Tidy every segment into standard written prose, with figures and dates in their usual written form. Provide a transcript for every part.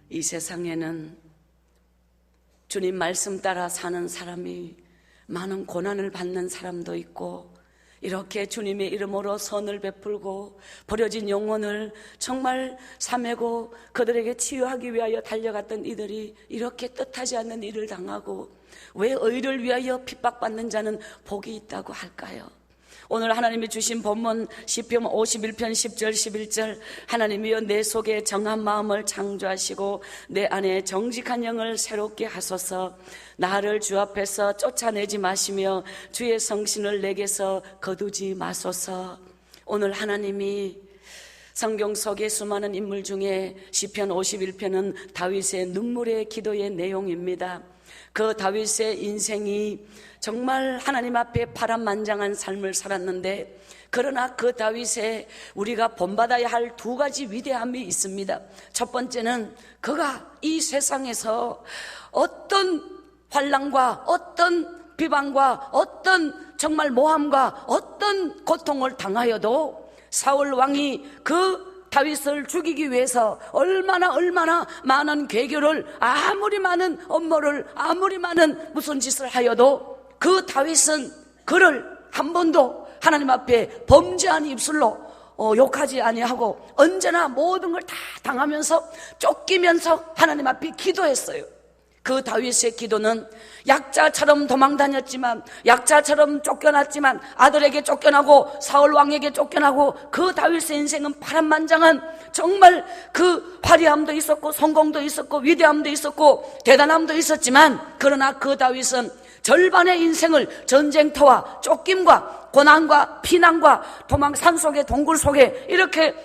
이 세상에는 주님 말씀 따라 사는 사람이 많은 고난을 받는 사람도 있고, 이렇게 주님의 이름으로 선을 베풀고 버려진 영혼을 정말 사매고 그들에게 치유하기 위하여 달려갔던 이들이 이렇게 뜻하지 않는 일을 당하고, 왜 의를 위하여 핍박받는 자는 복이 있다고 할까요? 오늘 하나님이 주신 본문 시편 51편 10절 11절, 하나님이여 내 속에 정한 마음을 창조하시고 내 안에 정직한 영을 새롭게 하소서. 나를 주 앞에서 쫓아내지 마시며 주의 성신을 내게서 거두지 마소서. 오늘 하나님이 성경 속의 수많은 인물 중에 시편 51편은 다윗의 눈물의 기도의 내용입니다. 그 다윗의 인생이 정말 하나님 앞에 파란만장한 삶을 살았는데, 그러나 그 다윗에 우리가 본받아야 할 두 가지 위대함이 있습니다. 첫 번째는 그가 이 세상에서 어떤 환난과 어떤 비방과 어떤 정말 모함과 어떤 고통을 당하여도 사울 왕이 그 다윗을 죽이기 위해서 얼마나 많은 괴교를, 아무리 많은 업무를, 아무리 많은 무슨 짓을 하여도 그 다윗은 그를 한 번도 하나님 앞에 범죄한 입술로 욕하지 아니하고 언제나 모든 걸 다 당하면서 쫓기면서 하나님 앞에 기도했어요. 그 다윗의 기도는 약자처럼 도망다녔지만, 약자처럼 쫓겨났지만, 아들에게 쫓겨나고 사울 왕에게 쫓겨나고, 그 다윗의 인생은 파란만장한 정말 그 화려함도 있었고 성공도 있었고 위대함도 있었고 대단함도 있었지만, 그러나 그 다윗은 절반의 인생을 전쟁터와 쫓김과 고난과 피난과 도망, 산속에 동굴 속에, 이렇게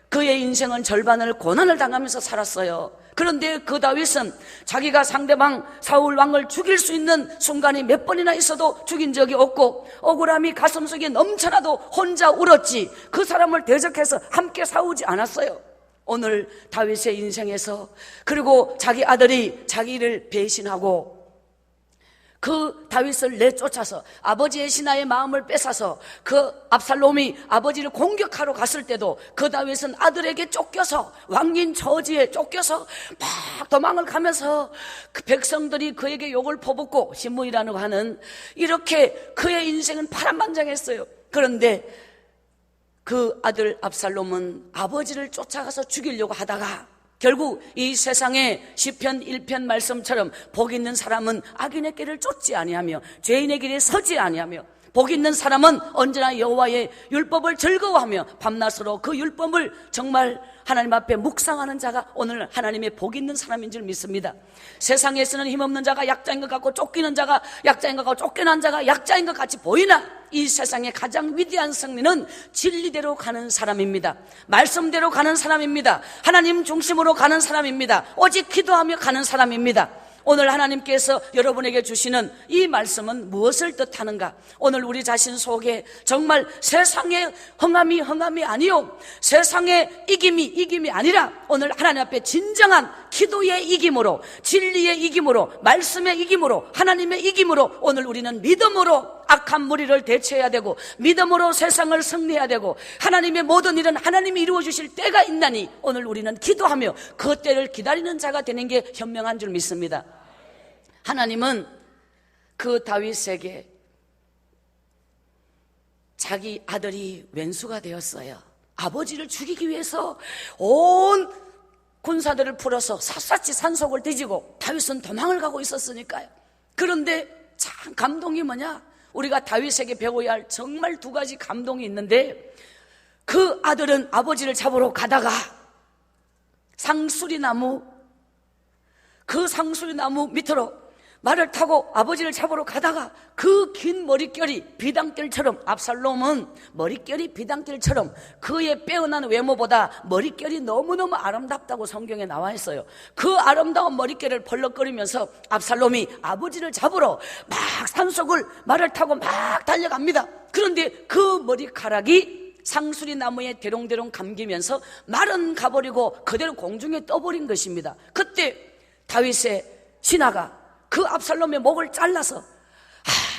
그의 인생은 절반을 고난을 당하면서 살았어요. 그런데 그 다윗은 자기가 상대방 사울 왕을 죽일 수 있는 순간이 몇 번이나 있어도 죽인 적이 없고, 억울함이 가슴속에 넘쳐나도 혼자 울었지 그 사람을 대적해서 함께 싸우지 않았어요. 오늘 다윗의 인생에서, 그리고 자기 아들이 자기를 배신하고 그 다윗을 내쫓아서 아버지의 신하의 마음을 뺏어서 그 압살롬이 아버지를 공격하러 갔을 때도 그 다윗은 아들에게 쫓겨서 왕인 처지에 쫓겨서 막 도망을 가면서 그 백성들이 그에게 욕을 퍼붓고 신문이라고 하는, 이렇게 그의 인생은 파란만장했어요. 그런데 그 아들 압살롬은 아버지를 쫓아가서 죽이려고 하다가 결국 이 세상에 시편 1편 말씀처럼 복 있는 사람은 악인의 길을 쫓지 아니하며 죄인의 길에 서지 아니하며, 복 있는 사람은 언제나 여호와의 율법을 즐거워하며 밤낮으로 그 율법을 정말 하나님 앞에 묵상하는 자가 오늘 하나님의 복 있는 사람인 줄 믿습니다. 세상에서는 힘없는 자가 약자인 것 같고 쫓기는 자가 약자인 것 같고 쫓겨난 자가 약자인 것 같이 보이나, 이 세상의 가장 위대한 승리는 진리대로 가는 사람입니다. 말씀대로 가는 사람입니다. 하나님 중심으로 가는 사람입니다. 오직 기도하며 가는 사람입니다. 오늘 하나님께서 여러분에게 주시는 이 말씀은 무엇을 뜻하는가? 오늘 우리 자신 속에 정말 세상의 흥함이 아니요, 세상의 이김이 아니라 오늘 하나님 앞에 진정한 기도의 이김으로, 진리의 이김으로, 말씀의 이김으로, 하나님의 이김으로 오늘 우리는 믿음으로 악한 무리를 대처해야 되고, 믿음으로 세상을 승리해야 되고, 하나님의 모든 일은 하나님이 이루어 주실 때가 있나니 오늘 우리는 기도하며 그 때를 기다리는 자가 되는 게 현명한 줄 믿습니다. 하나님은 그 다윗에게 자기 아들이 왼수가 되었어요. 아버지를 죽이기 위해서 온 군사들을 풀어서 샅샅이 산속을 뒤지고 다윗은 도망을 가고 있었으니까요. 그런데 참 감동이 뭐냐? 우리가 다윗에게 배워야 할 정말 두 가지 감동이 있는데, 그 아들은 아버지를 잡으러 가다가 상수리나무, 그 상수리나무 밑으로 말을 타고 아버지를 잡으러 가다가 그 긴 머릿결이 비단결처럼, 압살롬은 머릿결이 비단결처럼, 그의 빼어난 외모보다 머릿결이 너무너무 아름답다고 성경에 나와 있어요. 그 아름다운 머릿결을 벌럭거리면서 압살롬이 아버지를 잡으러 막 산속을 말을 타고 막 달려갑니다. 그런데 그 머리카락이 상수리 나무에 대롱대롱 감기면서 말은 가버리고 그대로 공중에 떠버린 것입니다. 그때 다윗의 신하가 그 압살롬의 목을 잘라서,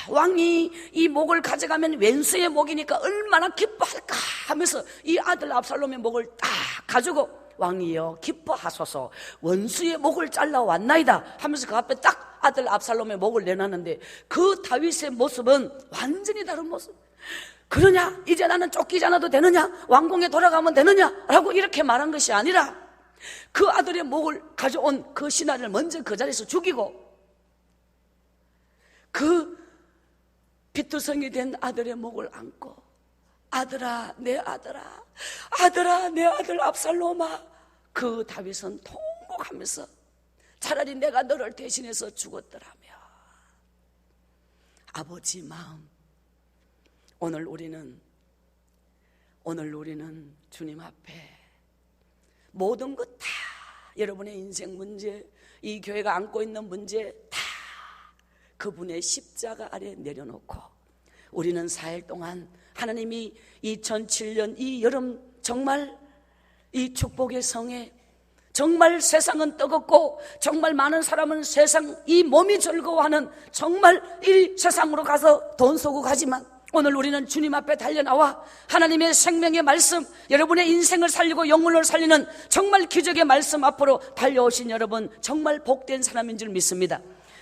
왕이 이 목을 가져가면 왼수의 목이니까 얼마나 기뻐할까 하면서 이 아들 압살롬의 목을 딱 가지고 왕이여 기뻐하소서, 원수의 목을 잘라왔나이다 하면서 그 앞에 딱 아들 압살롬의 목을 내놨는데, 그 다윗의 모습은 완전히 다른 모습. 그러냐, 이제 나는 쫓기지 않아도 되느냐, 왕궁에 돌아가면 되느냐 라고 이렇게 말한 것이 아니라, 그 아들의 목을 가져온 그 신하를 먼저 그 자리에서 죽이고, 그 피투성이 된 아들의 목을 안고, 아들아 내 아들아, 아들아 내 아들 압살롬아. 그 다윗은 통곡하면서 차라리 내가 너를 대신해서 죽었더라며. 아버지 마음. 오늘 우리는 주님 앞에 모든 것 다, 여러분의 인생 문제, 이 교회가 안고 있는 문제 다 그분의 십자가 아래 내려놓고, 우리는 4일 동안 하나님이 2007년 이 여름 정말 이 축복의 성에, 정말 세상은 뜨겁고 정말 많은 사람은 세상 이 몸이 즐거워하는 정말 이 세상으로 가서 돈 쏘고 가지만, 오늘 우리는 주님 앞에 달려나와 하나님의 생명의 말씀, 여러분의 인생을 살리고 영혼을 살리는 정말 기적의 말씀 앞으로 달려오신 여러분, 정말 복된 사람인 줄 믿습니다.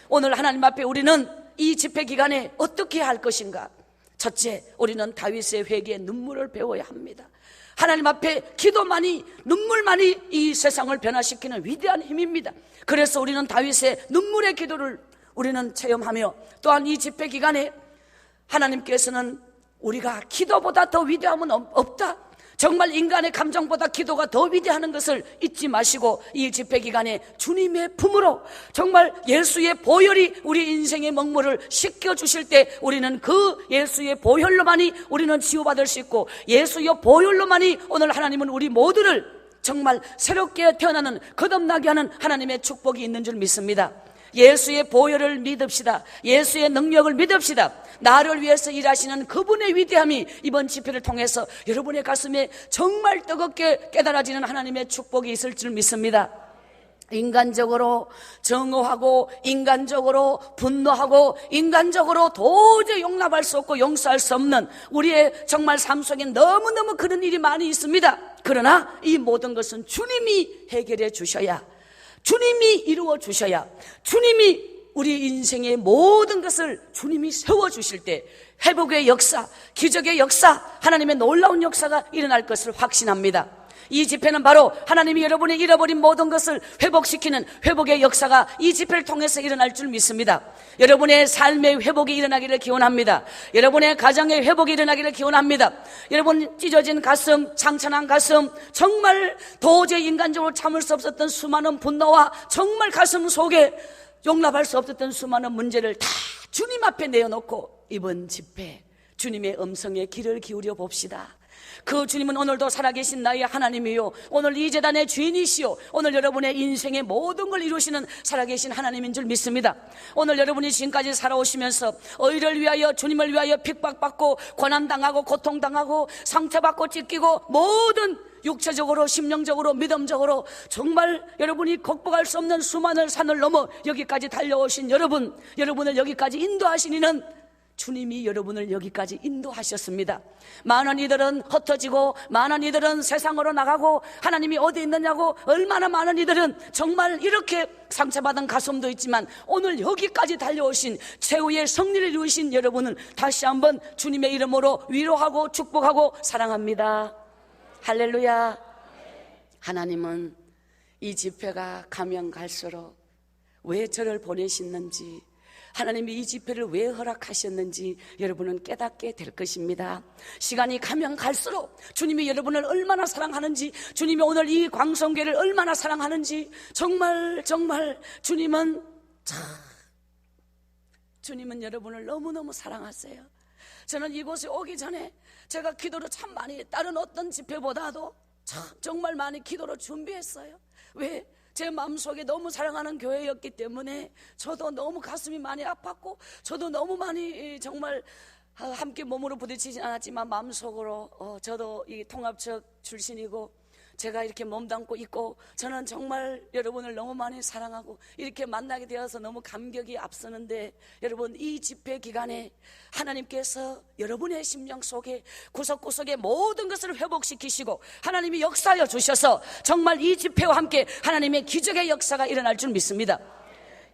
오늘 하나님 앞에 우리는 이 집회 기간에 어떻게 할 것인가? 첫째, 우리는 다윗의 회개의 눈물을 배워야 합니다. 하나님 앞에 기도만이, 눈물만이 이 세상을 변화시키는 위대한 힘입니다. 그래서 우리는 다윗의 눈물의 기도를 우리는 체험하며, 또한 이 집회 기간에 하나님께서는 우리가 기도보다 더 위대함은 없다, 정말 인간의 감정보다 기도가 더 위대하는 것을 잊지 마시고, 이 집회 기간에 주님의 품으로 정말 예수의 보혈이 우리 인생의 먹물을 씻겨주실 때, 우리는 그 예수의 보혈로만이 우리는 치유받을 수 있고, 예수의 보혈로만이 오늘 하나님은 우리 모두를 정말 새롭게 태어나는, 거듭나게 하는 하나님의 축복이 있는 줄 믿습니다. 예수의 보혈을 믿읍시다. 예수의 능력을 믿읍시다. 나를 위해서 일하시는 그분의 위대함이 이번 집회를 통해서 여러분의 가슴에 정말 뜨겁게 깨달아지는 하나님의 축복이 있을 줄 믿습니다. 인간적으로 정오하고, 인간적으로 분노하고, 인간적으로 도저히 용납할 수 없고 용서할 수 없는 우리의 정말 삶 속에 너무너무 그런 일이 많이 있습니다. 그러나 이 모든 것은 주님이 해결해 주셔야, 주님이 이루어 주셔야, 주님이 우리 인생의 모든 것을 주님이 세워주실 때 회복의 역사, 기적의 역사, 하나님의 놀라운 역사가 일어날 것을 확신합니다. 이 집회는 바로 하나님이 여러분의 잃어버린 모든 것을 회복시키는 회복의 역사가 이 집회를 통해서 일어날 줄 믿습니다. 여러분의 삶의 회복이 일어나기를 기원합니다. 여러분의 가정의 회복이 일어나기를 기원합니다. 여러분 찢어진 가슴, 상처난 가슴, 정말 도저히 인간적으로 참을 수 없었던 수많은 분노와 정말 가슴 속에 용납할 수 없었던 수많은 문제를 다 주님 앞에 내어놓고 이번 집회 주님의 음성에 귀를 기울여 봅시다. 그 주님은 오늘도 살아계신 나의 하나님이요, 오늘 이 재단의 주인이시요, 오늘 여러분의 인생의 모든 걸 이루시는 살아계신 하나님인 줄 믿습니다. 오늘 여러분이 지금까지 살아오시면서 의를 위하여, 주님을 위하여 핍박받고 고난당하고 고통당하고 상처받고 찢기고 모든 육체적으로, 심령적으로, 믿음적으로 정말 여러분이 극복할 수 없는 수많은 산을 넘어 여기까지 달려오신 여러분, 여러분을 여기까지 인도하신 이는 주님이 여러분을 여기까지 인도하셨습니다. 많은 이들은 흩어지고, 많은 이들은 세상으로 나가고, 하나님이 어디 있느냐고 얼마나 많은 이들은 정말 이렇게 상처받은 가슴도 있지만, 오늘 여기까지 달려오신 최후의 승리를 이루신 여러분은 다시 한번 주님의 이름으로 위로하고 축복하고 사랑합니다. 할렐루야. 하나님은 이 집회가 가면 갈수록 왜 저를 보내시는지, 하나님이 이 집회를 왜 허락하셨는지 여러분은 깨닫게 될 것입니다. 시간이 가면 갈수록 주님이 여러분을 얼마나 사랑하는지, 주님이 오늘 이 광성교회를 얼마나 사랑하는지, 정말 주님은 여러분을 너무너무 사랑하세요. 저는 이곳에 오기 전에 제가 기도를 참 많이, 다른 어떤 집회보다도 정말 많이 기도로 준비했어요. 왜? 제 마음속에 너무 사랑하는 교회였기 때문에 저도 너무 가슴이 많이 아팠고, 저도 너무 많이 정말 함께 몸으로 부딪히진 않았지만 마음속으로 저도 이 통합적 출신이고 제가 이렇게 몸담고 있고, 저는 정말 여러분을 너무 많이 사랑하고 이렇게 만나게 되어서 너무 감격이 앞서는데, 여러분, 이 집회 기간에 하나님께서 여러분의 심령 속에 구석구석에 모든 것을 회복시키시고 하나님이 역사하여 주셔서 정말 이 집회와 함께 하나님의 기적의 역사가 일어날 줄 믿습니다.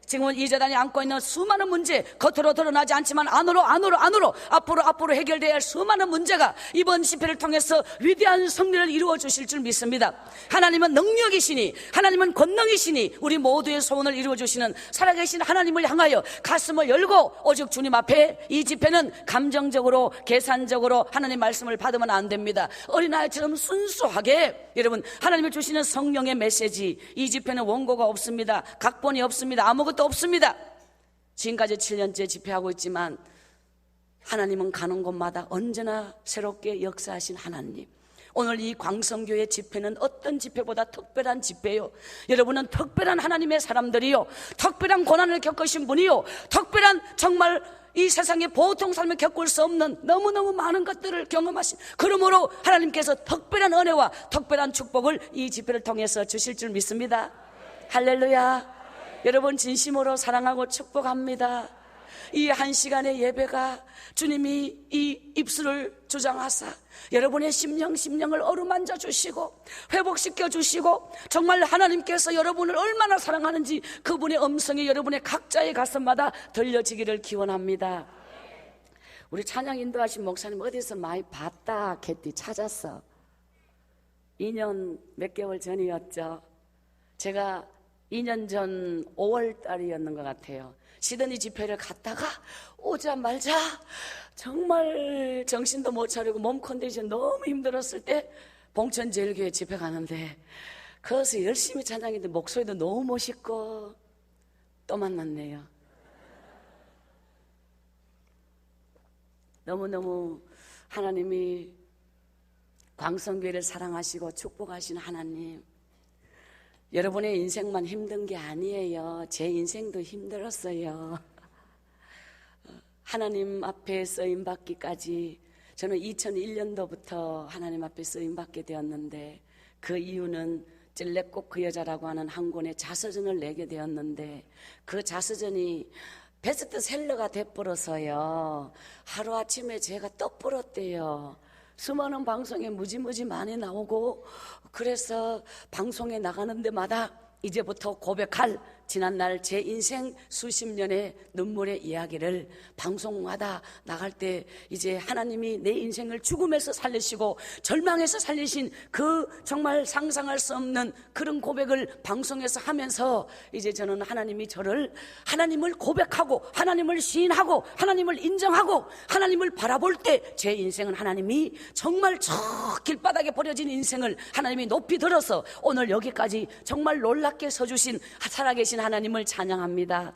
지금은 이 재단이 안고 있는 수많은 문제, 겉으로 드러나지 않지만 안으로 앞으로 해결돼야 할 수많은 문제가 이번 집회를 통해서 위대한 승리를 이루어 주실 줄 믿습니다. 하나님은 능력이시니, 하나님은 권능이시니 우리 모두의 소원을 이루어 주시는 살아계신 하나님을 향하여 가슴을 열고 오직 주님 앞에, 이 집회는 감정적으로 계산적으로 하나님 말씀을 받으면 안 됩니다. 어린아이처럼 순수하게 여러분, 하나님이 주시는 성령의 메시지, 이 집회는 원고가 없습니다. 각본이 없습니다. 아무것도 없습니다. 지금까지 7년째 집회하고 있지만 하나님은 가는 곳마다 언제나 새롭게 역사하신 하나님. 오늘 이 광성교회 집회는 어떤 집회보다 특별한 집회요, 여러분은 특별한 하나님의 사람들이요, 특별한 고난을 겪으신 분이요, 특별한 정말 이 세상에 보통 삶을 겪을 수 없는 너무너무 많은 것들을 경험하신, 그러므로 하나님께서 특별한 은혜와 특별한 축복을 이 집회를 통해서 주실 줄 믿습니다. 할렐루야. 여러분, 진심으로 사랑하고 축복합니다. 이 한 시간의 예배가 주님이 이 입술을 주장하사 여러분의 심령을 어루만져 주시고 회복시켜 주시고, 정말 하나님께서 여러분을 얼마나 사랑하는지 그분의 음성이 여러분의 각자의 가슴마다 들려지기를 기원합니다. 우리 찬양 인도하신 목사님 어디서 많이 봤다 했더니 찾았어. 2년 몇 개월 전이었죠. 제가 2년 전 5월 달이었는 것 같아요. 시드니 집회를 갔다가 오자마자 정말 정신도 못 차리고 몸 컨디션 너무 힘들었을 때 봉천제일교회 집회 가는데, 거기서 열심히 찬양했는데 목소리도 너무 멋있고 또 만났네요. 너무너무 하나님이 광성교회를 사랑하시고 축복하신 하나님, 여러분의 인생만 힘든 게 아니에요. 제 인생도 힘들었어요. 하나님 앞에 쓰임받기까지 저는 2001년도부터 하나님 앞에 쓰임받게 되었는데, 그 이유는 찔레꽃 그 여자라고 하는 한 권의 자서전을 내게 되었는데, 그 자서전이 베스트셀러가 돼버려서요, 하루아침에 제가 떠버렸대요. 수많은 방송에 무지무지 많이 나오고, 그래서 방송에 나가는 데마다 이제부터 고백할 지난날 제 인생 수십 년의 눈물의 이야기를 방송마다 나갈 때, 이제 하나님이 내 인생을 죽음에서 살리시고 절망에서 살리신 그 정말 상상할 수 없는 그런 고백을 방송에서 하면서, 이제 저는 하나님을 고백하고 하나님을 시인하고 하나님을 인정하고 하나님을 바라볼 때 제 인생은 하나님이 정말 저 길바닥에 버려진 인생을 하나님이 높이 들어서 오늘 여기까지 정말 놀랍게 서주신 살아계신 하나님을 찬양합니다.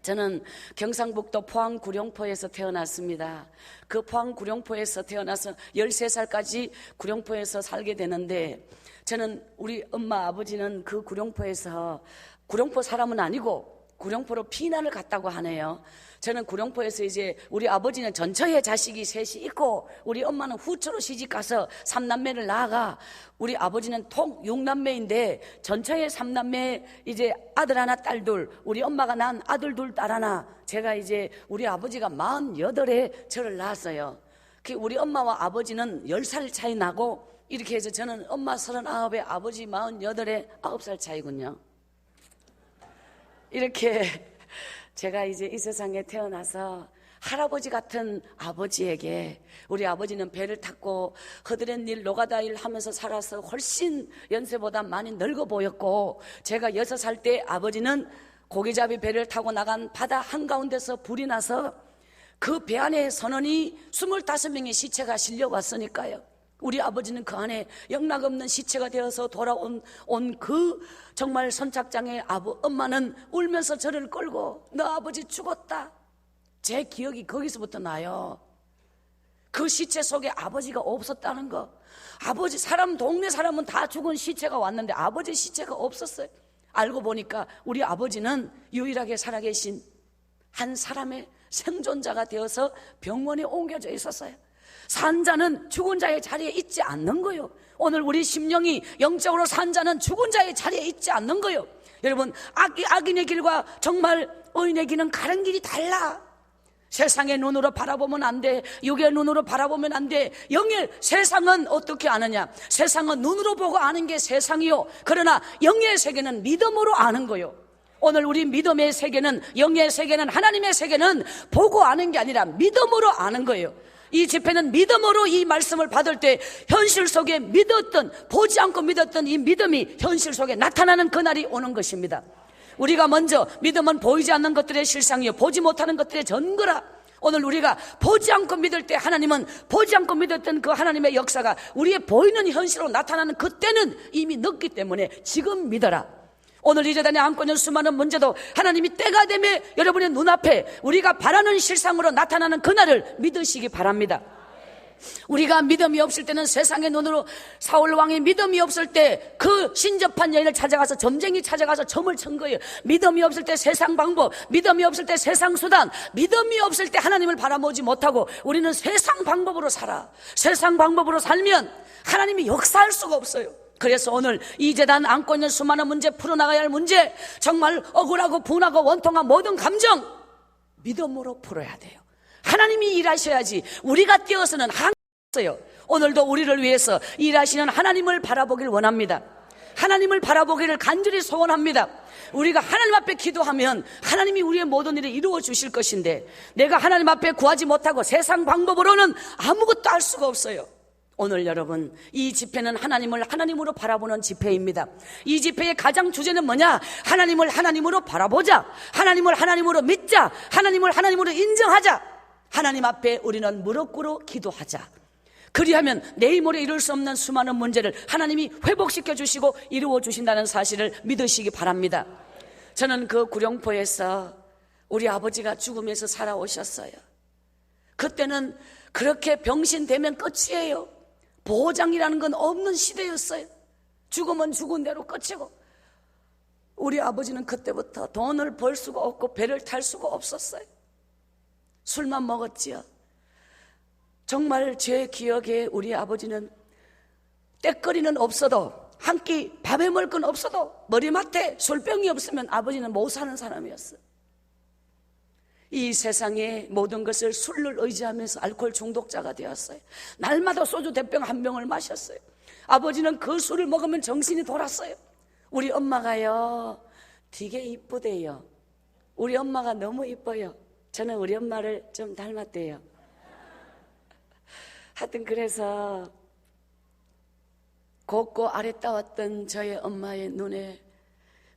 저는 경상북도 포항 구룡포에서 태어났습니다. 그 포항 구룡포에서 태어나서 13살까지 구룡포에서 살게 되는데, 저는 우리 엄마 아버지는 그 구룡포에서, 구룡포 사람은 아니고 구룡포로 피난을 갔다고 하네요. 저는 구룡포에서 이제 우리 아버지는 전처에 자식이 셋이 있고 우리 엄마는 후처로 시집가서 3남매를 낳아가, 우리 아버지는 통 6남매인데 전처에 3남매 이제 아들 하나 딸 둘, 우리 엄마가 낳은 아들 둘 딸 하나, 제가 이제 우리 아버지가 48에 저를 낳았어요. 우리 엄마와 아버지는 10살 차이 나고, 이렇게 해서 저는 엄마 39에 아버지 48에 9살 차이군요. 이렇게 제가 이제 이 세상에 태어나서 할아버지 같은 아버지에게, 우리 아버지는 배를 탔고 허드렛 일 노가다 일 하면서 살아서 훨씬 연세보다 많이 늙어 보였고, 제가 6살 때 아버지는 고기잡이 배를 타고 나간 바다 한가운데서 불이 나서 그 배 안에 선원이 25명의 시체가 실려왔으니까요, 우리 아버지는 그 안에 영락없는 시체가 되어서 돌아온 그 정말 선착장의 엄마는 울면서 저를 끌고 너 아버지 죽었다. 제 기억이 거기서부터 나요. 그 시체 속에 아버지가 없었다는 거. 동네 사람은 다 죽은 시체가 왔는데 아버지 시체가 없었어요. 알고 보니까 우리 아버지는 유일하게 살아계신 한 사람의 생존자가 되어서 병원에 옮겨져 있었어요. 산 자는 죽은 자의 자리에 있지 않는 거예요. 오늘 우리 심령이 영적으로 산 자는 죽은 자의 자리에 있지 않는 거예요. 여러분, 악인의 길과 정말 의인의 길은 가는 길이 달라. 세상의 눈으로 바라보면 안 돼. 육의 눈으로 바라보면 안 돼. 영의 세상은 어떻게 아느냐? 세상은 눈으로 보고 아는 게 세상이요, 그러나 영의 세계는 믿음으로 아는 거요. 오늘 우리 믿음의 세계는, 영의 세계는, 하나님의 세계는 보고 아는 게 아니라 믿음으로 아는 거예요. 이 집회는 믿음으로 이 말씀을 받을 때 현실 속에 믿었던, 보지 않고 믿었던 이 믿음이 현실 속에 나타나는 그날이 오는 것입니다. 우리가 먼저, 믿음은 보이지 않는 것들의 실상이요, 보지 못하는 것들의 전거라. 오늘 우리가 보지 않고 믿을 때 하나님은, 보지 않고 믿었던 그 하나님의 역사가 우리의 보이는 현실로 나타나는 그때는 이미 늦기 때문에 지금 믿어라. 오늘 이 재단에 안고 있는 수많은 문제도 하나님이 때가 되면 여러분의 눈앞에 우리가 바라는 실상으로 나타나는 그날을 믿으시기 바랍니다. 우리가 믿음이 없을 때는 세상의 눈으로, 사울 왕이 믿음이 없을 때 그 신접한 여인을 찾아가서, 점쟁이 찾아가서 점을 친 거예요. 믿음이 없을 때 세상 방법, 믿음이 없을 때 세상 수단, 믿음이 없을 때 하나님을 바라보지 못하고 우리는 세상 방법으로 살아. 세상 방법으로 살면 하나님이 역사할 수가 없어요. 그래서 오늘 이 재단 안고 있는 수많은 문제, 풀어나가야 할 문제, 정말 억울하고 분하고 원통한 모든 감정 믿음으로 풀어야 돼요. 하나님이 일하셔야지 우리가 뛰어서는 한없어요. 오늘도 우리를 위해서 일하시는 하나님을 바라보길 원합니다. 하나님을 바라보기를 간절히 소원합니다. 우리가 하나님 앞에 기도하면 하나님이 우리의 모든 일을 이루어 주실 것인데, 내가 하나님 앞에 구하지 못하고 세상 방법으로는 아무것도 할 수가 없어요. 오늘 여러분, 이 집회는 하나님을 하나님으로 바라보는 집회입니다. 이 집회의 가장 주제는 뭐냐? 하나님을 하나님으로 바라보자. 하나님을 하나님으로 믿자. 하나님을 하나님으로 인정하자. 하나님 앞에 우리는 무릎 꿇어 기도하자. 그리하면 내일 모레 이룰 수 없는 수많은 문제를 하나님이 회복시켜 주시고 이루어 주신다는 사실을 믿으시기 바랍니다. 저는 그 구룡포에서 우리 아버지가 죽음에서 살아오셨어요. 그때는 그렇게 병신되면 끝이에요. 보장이라는 건 없는 시대였어요. 죽으면 죽은 대로 끝이고, 우리 아버지는 그때부터 돈을 벌 수가 없고 배를 탈 수가 없었어요. 술만 먹었지요. 정말 제 기억에 우리 아버지는 때거리는 없어도, 한 끼 밥에 먹을 건 없어도 머리맡에 술병이 없으면 아버지는 못 사는 사람이었어요. 이 세상의 모든 것을 술을 의지하면서 알코올 중독자가 되었어요. 날마다 소주 대병 한 병을 마셨어요. 아버지는 그 술을 먹으면 정신이 돌았어요. 우리 엄마가요, 되게 이쁘대요. 우리 엄마가 너무 이뻐요. 저는 우리 엄마를 좀 닮았대요. 하여튼 그래서 곱고 아랬다왔던 저의 엄마의 눈에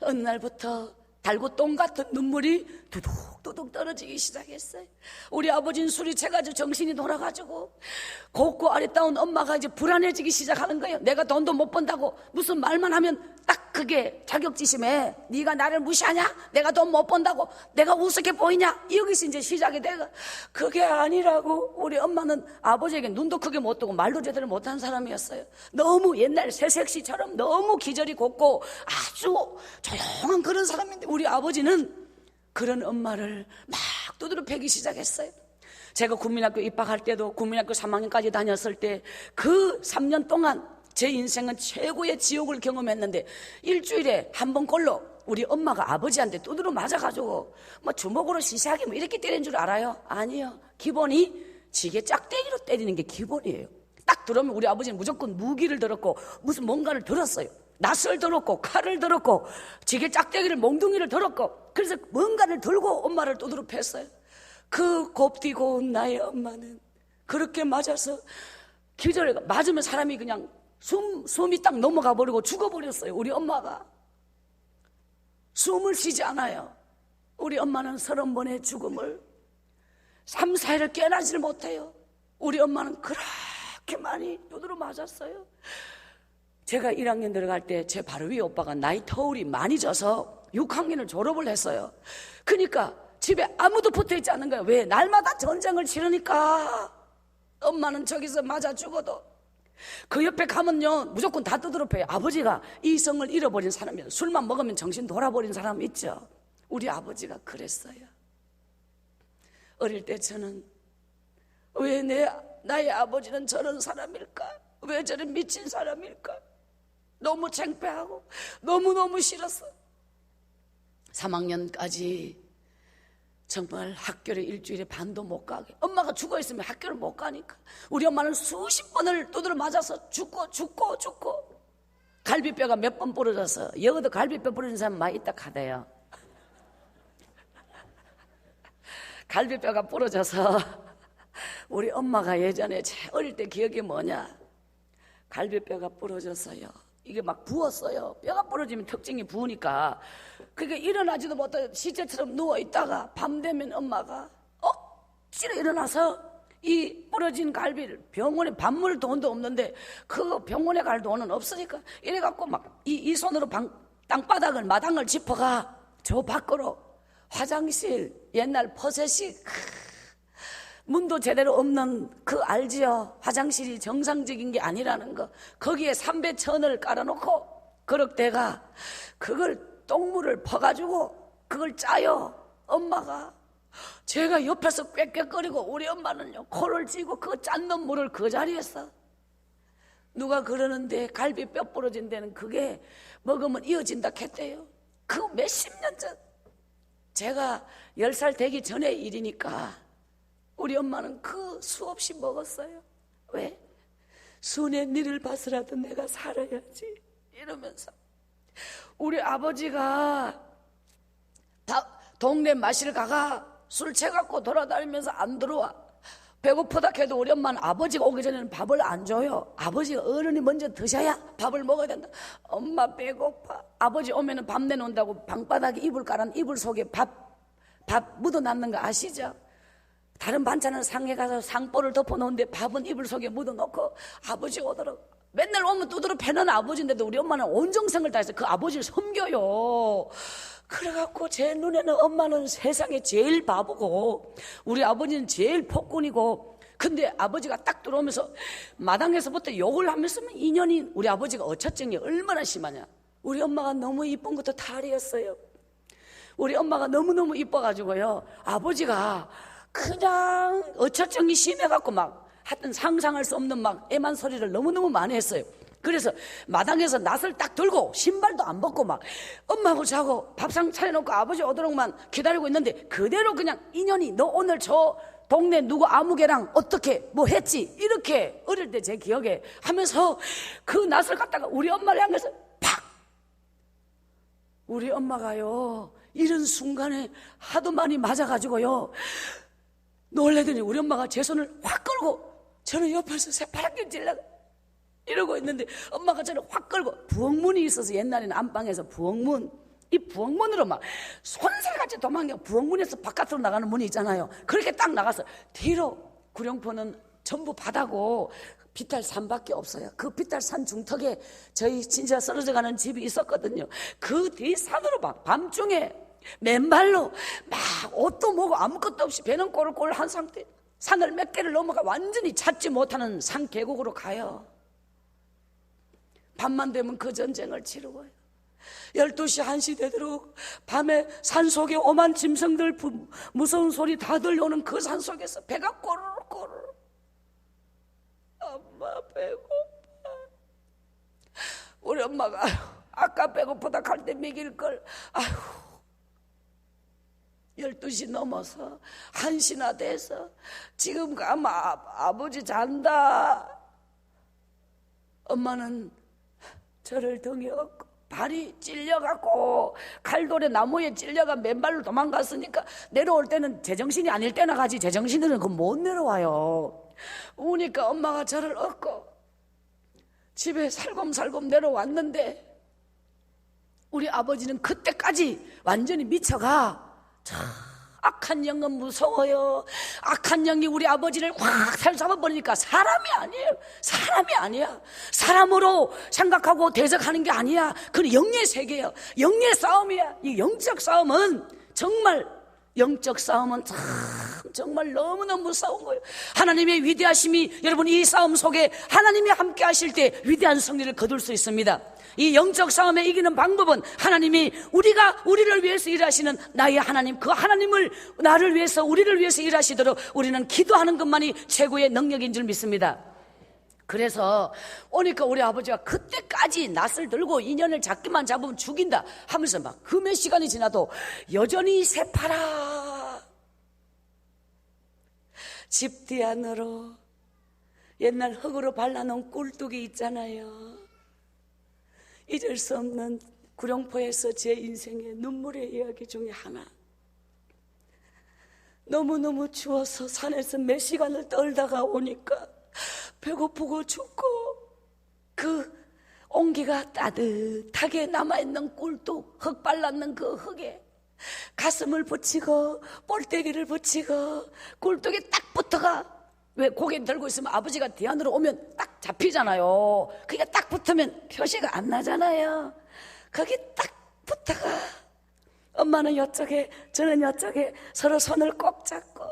어느 날부터 달고 똥 같은 눈물이 두둑두둑 떨어지기 시작했어요. 우리 아버지는 술이 채가지고 정신이 돌아가지고 곱고 아랬다운 엄마가 이제 불안해지기 시작하는 거예요. 내가 돈도 못 번다고 무슨 말만 하면 딱 그게 자격지심에, 네가 나를 무시하냐? 내가 돈 못 번다고 내가 우습게 보이냐? 여기서 이제 시작이 돼가. 그게 아니라고. 우리 엄마는 아버지에게 눈도 크게 못 뜨고 말도 제대로 못한 사람이었어요. 너무 옛날 새색시처럼 너무 기절이 곱고 아주 조용한 그런 사람인데, 우리 아버지는 그런 엄마를 막 두드려 패기 시작했어요. 제가 국민학교 입학할 때도, 국민학교 3학년까지 다녔을 때 그 3년 동안 제 인생은 최고의 지옥을 경험했는데, 일주일에 한 번꼴로 우리 엄마가 아버지한테 두드려 맞아가지고 뭐 주먹으로 시시하게 뭐 이렇게 때린 줄 알아요? 아니요. 기본이 지게 짝대기로 때리는 게 기본이에요. 딱 들으면 우리 아버지는 무조건 무기를 들었고 무슨 뭔가를 들었어요. 낫을 들었고 칼을 들었고 지게 짝대기를, 몽둥이를 들었고, 그래서 뭔가를 들고 엄마를 두드려 팼어요. 그 곱디고 온 나의 엄마는 그렇게 맞아서 기절해, 맞으면 사람이 그냥 숨이 딱 넘어가 버리고 죽어버렸어요. 우리 엄마가 숨을 쉬지 않아요. 우리 엄마는 30번의 죽음을 3, 4일을 깨어나지를 못해요. 우리 엄마는 그렇게 많이 두드려 맞았어요. 제가 1학년 들어갈 때 제 바로 위에 오빠가 나이 터울이 많이 져서 6학년을 졸업을 했어요. 그러니까 집에 아무도 붙어있지 않은 거예요. 왜? 날마다 전쟁을 치르니까. 엄마는 저기서 맞아 죽어도 그 옆에 가면요 무조건 다 두드려 패요. 아버지가 이성을 잃어버린 사람이에요. 술만 먹으면 정신 돌아버린 사람 있죠. 우리 아버지가 그랬어요. 어릴 때 저는 왜 내 나의 아버지는 저런 사람일까? 왜 저런 미친 사람일까? 너무 창피하고 너무너무 싫었어. 3학년까지 정말 학교를 일주일에 반도 못 가게. 엄마가 죽어있으면 학교를 못 가니까 우리 엄마는 수십 번을 두드려 맞아서 죽고 갈비뼈가 몇 번 부러져서, 여기도 갈비뼈 부러진 사람 많이 있다 카대요. 갈비뼈가 부러져서 우리 엄마가 예전에 제 어릴 때 기억이 뭐냐, 갈비뼈가 부러졌어요. 이게 막 부었어요. 뼈가 부러지면 특징이 부으니까. 그러니까 일어나지도 못하고 시체처럼 누워있다가 밤 되면 엄마가 억지로 일어나서 이 부러진 갈비를, 병원에 밥물 돈도 없는데 그 병원에 갈 돈은 없으니까 이래갖고 막 이 손으로 땅바닥을, 마당을 짚어가 저 밖으로 화장실, 옛날 퍼셋식, 문도 제대로 없는 그 알지요? 화장실이 정상적인 게 아니라는 거. 거기에 삼배천을 깔아놓고 그럭대가 그걸 똥물을 퍼가지고 그걸 짜요. 엄마가. 제가 옆에서 꽥꽥거리고 우리 엄마는요 코를 찌고 그 짠 물을 그 자리에서. 누가 그러는데 갈비뼈 부러진 데는 그게 먹으면 이어진다 했대요. 그 몇십 년 전, 제가 10살 되기 전의 일이니까 우리 엄마는 그 수없이 먹었어요. 왜? 순의 니를 봐서라도 내가 살아야지 이러면서. 우리 아버지가 동네 마실 가가 술 취해갖고 돌아다니면서 안 들어와. 배고프다 해도 우리 엄마는 아버지가 오기 전에는 밥을 안 줘요. 아버지가 어른이 먼저 드셔야 밥을 먹어야 된다. 엄마 배고파. 아버지 오면은 밥 내놓는다고 방바닥에 이불 깔아 이불 속에 밥 묻어놨는 거 아시죠? 다른 반찬은 상에 가서 상보를 덮어놓는데 밥은 이불 속에 묻어놓고 아버지 오도록. 맨날 오면 두드러 패는 아버지인데도 우리 엄마는 온정성을 다해서 그 아버지를 섬겨요. 그래갖고 제 눈에는 엄마는 세상에 제일 바보고 우리 아버지는 제일 폭군이고. 근데 아버지가 딱 들어오면서 마당에서부터 욕을 하면서 인연이, 우리 아버지가 어처증이 얼마나 심하냐. 우리 엄마가 너무 이쁜 것도 탈이었어요. 우리 엄마가 너무너무 이뻐가지고요, 아버지가 그냥 어처증이 심해갖고 막 하여튼 상상할 수 없는 막 애만 소리를 너무너무 많이 했어요. 그래서 마당에서 낫을 딱 들고 신발도 안 벗고 막 엄마하고 자고 밥상 차려놓고 아버지 오도록만 기다리고 있는데, 그대로 그냥 인연이 너 오늘 저 동네 누구 아무개랑 어떻게 뭐 했지, 이렇게 어릴 때 제 기억에 하면서 그 낫을 갖다가 우리 엄마를 향해서 팍. 우리 엄마가요 이런 순간에 하도 많이 맞아가지고요 놀래더니 우리 엄마가 제 손을 확 끌고, 저는 옆에서 새파랗게 찔러가 이러고 있는데 엄마가 저를 확 끌고, 부엌문이 있어서 옛날에는 안방에서 부엌문, 이 부엌문으로 막 손살같이 도망겨 부엌문에서 바깥으로 나가는 문이 있잖아요. 그렇게 딱 나가서 뒤로, 구룡포는 전부 바다고 비탈산밖에 없어요. 그 비탈산 중턱에 저희 진짜 쓰러져 가는 집이 있었거든요. 그 뒤 산으로 막 밤중에 맨발로 막 옷도 뭐고 아무것도 없이 배는 꼬르꼬르 한 상태, 산을 몇 개를 넘어가 완전히 찾지 못하는 산 계곡으로 가요. 밤만 되면 그 전쟁을 치르고요. 12시 1시 되도록 밤에 산속에 오만 짐승들 무서운 소리 다 들려오는 그 산속에서 배가 꼬르륵꼬르륵. 엄마 배고파. 우리 엄마가 아까 배고프다 갈 때 먹일걸. 아휴, 12시 넘어서 1시나 돼서 지금 가면 아버지 잔다. 엄마는 저를 등에 업고 발이 찔려갖고 칼돌에 나무에 찔려가 맨발로 도망갔으니까 내려올 때는 제정신이 아닐 때나 가지 제정신으로는 그 못 내려와요. 우니까 엄마가 저를 업고 집에 살금살금 내려왔는데 우리 아버지는 그때까지 완전히 미쳐가. 악한 영은 무서워요. 악한 영이 우리 아버지를 확 사로잡아버리니까 사람이 아니에요. 사람이 아니야. 사람으로 생각하고 대적하는 게 아니야. 그건 영의 세계예요. 영의 싸움이야. 이 영적 싸움은 정말, 영적 싸움은 참 정말 너무너무 무서운 거예요. 하나님의 위대하심이, 여러분, 이 싸움 속에 하나님이 함께 하실 때 위대한 승리를 거둘 수 있습니다. 이 영적 싸움에 이기는 방법은 하나님이 우리를 위해서 일하시는 나의 하나님, 그 하나님을 나를 위해서, 우리를 위해서 일하시도록 우리는 기도하는 것만이 최고의 능력인 줄 믿습니다. 그래서 오니까 우리 아버지가 그때까지 낫을 들고 인연을 잡기만 잡으면 죽인다 하면서 막 그 몇 시간이 지나도 여전히 새파라 집 뒤 안으로 옛날 흙으로 발라놓은 꿀뚝이 있잖아요. 잊을 수 없는 구룡포에서 제 인생의 눈물의 이야기 중에 하나. 너무너무 추워서 산에서 몇 시간을 떨다가 오니까 배고프고 춥고 그 온기가 따뜻하게 남아있는 꿀뚝, 흙 발랐는 그 흙에 가슴을 붙이고 볼때기를 붙이고 꿀뚝에 딱 붙어가, 왜 고개 들고 있으면 아버지가 뒤 안으로 오면 딱 잡히잖아요. 그게 딱 붙으면 표시가 안 나잖아요. 거기 딱 붙어가 엄마는 이쪽에 저는 이쪽에 서로 손을 꼭 잡고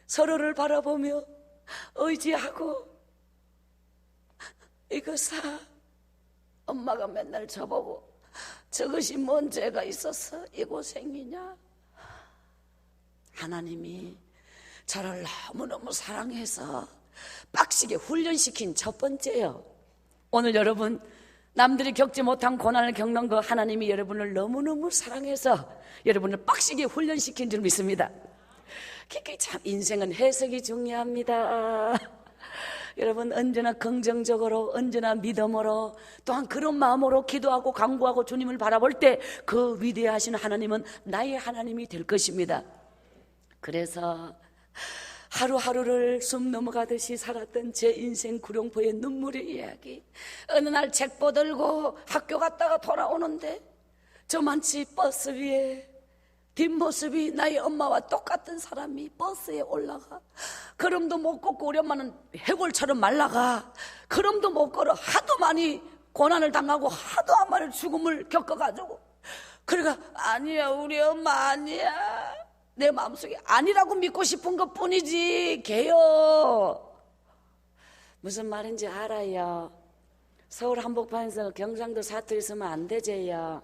서로를 바라보며 의지하고, 이거 사. 엄마가 맨날 저보고 저것이 뭔 죄가 있어서 이 고생이냐. 하나님이 저를 너무너무 사랑해서 빡시게 훈련시킨 첫 번째요. 오늘 여러분, 남들이 겪지 못한 고난을 겪는 거 하나님이 여러분을 너무너무 사랑해서 여러분을 빡시게 훈련시킨 줄 믿습니다. 참 인생은 해석이 중요합니다. 여러분, 언제나 긍정적으로, 언제나 믿음으로, 또한 그런 마음으로 기도하고 간구하고 주님을 바라볼 때 그 위대하신 하나님은 나의 하나님이 될 것입니다. 그래서 하루하루를 숨 넘어가듯이 살았던 제 인생 구룡포의 눈물의 이야기. 어느 날 책보 들고 학교 갔다가 돌아오는데 저만치 버스 위에 뒷모습이 나의 엄마와 똑같은 사람이 버스에 올라가. 걸음도 못 걷고 우리 엄마는 해골처럼 말라가 걸음도 못 걸어. 하도 많이 고난을 당하고 하도 한 마리 죽음을 겪어가지고, 그러니까 아니야, 우리 엄마 아니야. 내 마음속에 아니라고 믿고 싶은 것 뿐이지 개요. 무슨 말인지 알아요. 서울 한복판에서 경상도 사투리 쓰면 안 되지요.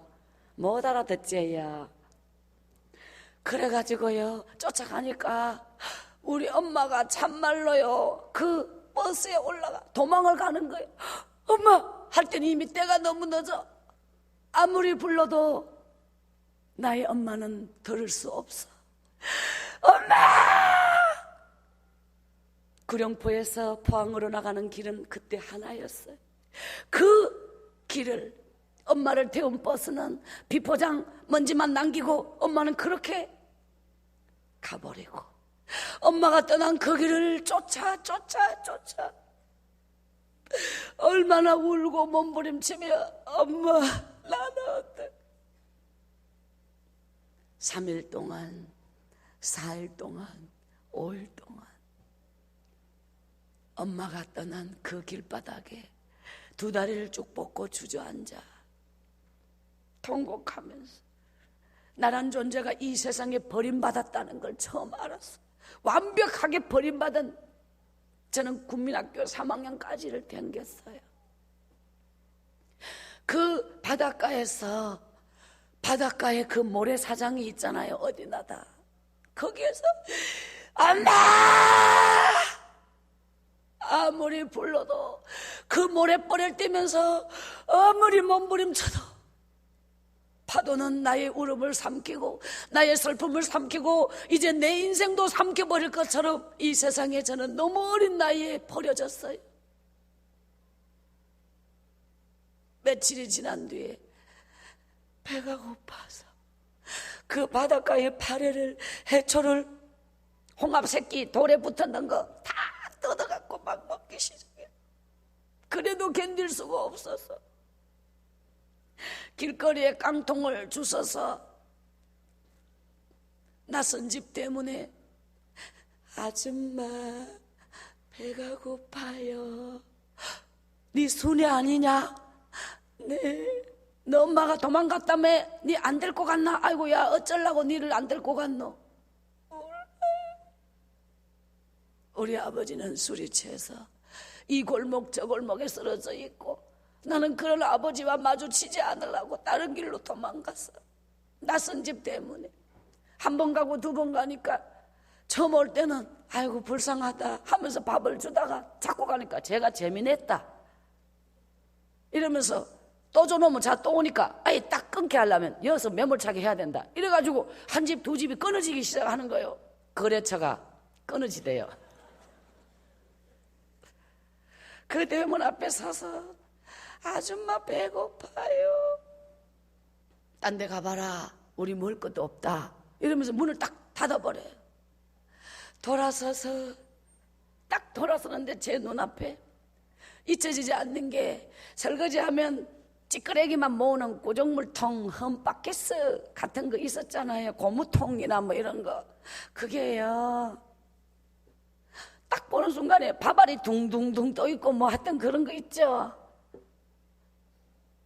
못 알아듣지요. 그래가지고요, 쫓아가니까 우리 엄마가 참말로요 그 버스에 올라가 도망을 가는 거예요. 엄마 할 때는 이미 때가 너무 늦어. 아무리 불러도 나의 엄마는 들을 수 없어. 엄마! 구룡포에서 포항으로 나가는 길은 그때 하나였어요. 그 길을, 엄마를 태운 버스는 비포장 먼지만 남기고 엄마는 그렇게 가버리고, 엄마가 떠난 그 길을 쫓아 얼마나 울고 몸부림치며 엄마 나는 어때? 3일 동안, 4일 동안, 5일 동안 엄마가 떠난 그 길바닥에 두 다리를 쭉 뻗고 주저앉아 통곡하면서 나란 존재가 이 세상에 버림받았다는 걸 처음 알았어. 완벽하게 버림받은, 저는 국민학교 3학년까지를 댕겼어요. 그 바닷가에 그 모래사장이 있잖아요. 어디나다. 거기에서 엄마! 아무리 불러도 그 모래벌을 떼면서 아무리 몸부림쳐도 파도는 나의 울음을 삼키고 나의 슬픔을 삼키고 이제 내 인생도 삼켜버릴 것처럼 이 세상에 저는 너무 어린 나이에 버려졌어요. 며칠이 지난 뒤에 배가 고파서 그 바닷가의 파래를, 해초를, 홍합새끼 돌에 붙었는 거 다 뜯어갖고 막 먹기 시작해. 그래도 견딜 수가 없어서 길거리에 깡통을 주워서 낯선 집 때문에 아줌마 배가 고파요. 네 순애 아니냐? 네. 너 엄마가 도망갔다며? 네 안 데리고 갔나? 아이고야 어쩌려고 니를 안 데리고 갔노? 우리 아버지는 술이 취해서 이 골목 저 골목에 쓰러져 있고, 나는 그런 아버지와 마주치지 않으려고 다른 길로 도망갔어. 낯선 집 때문에. 한 번 가고 두 번 가니까 처음 올 때는 아이고 불쌍하다 하면서 밥을 주다가 자꾸 가니까 제가 재미냈다 이러면서 또 줘놓으면 자 또 오니까 아예 딱 끊게 하려면 여기서 매몰차게 해야 된다 이래가지고 한 집 두 집이 끊어지기 시작하는 거예요. 거래처가 끊어지대요. 그 대문 앞에 서서 아줌마 배고파요, 딴 데 가봐라, 우리 먹을 것도 없다 이러면서 문을 딱 닫아버려요. 돌아서서 딱 돌아서는데 제 눈앞에 잊혀지지 않는 게, 설거지하면 찌끄레기만 모으는 구정물통, 흠바켓스 같은 거 있었잖아요. 고무통이나 뭐 이런 거. 그게요, 딱 보는 순간에 밥알이 둥둥둥 떠있고 뭐 하여튼 그런 거 있죠.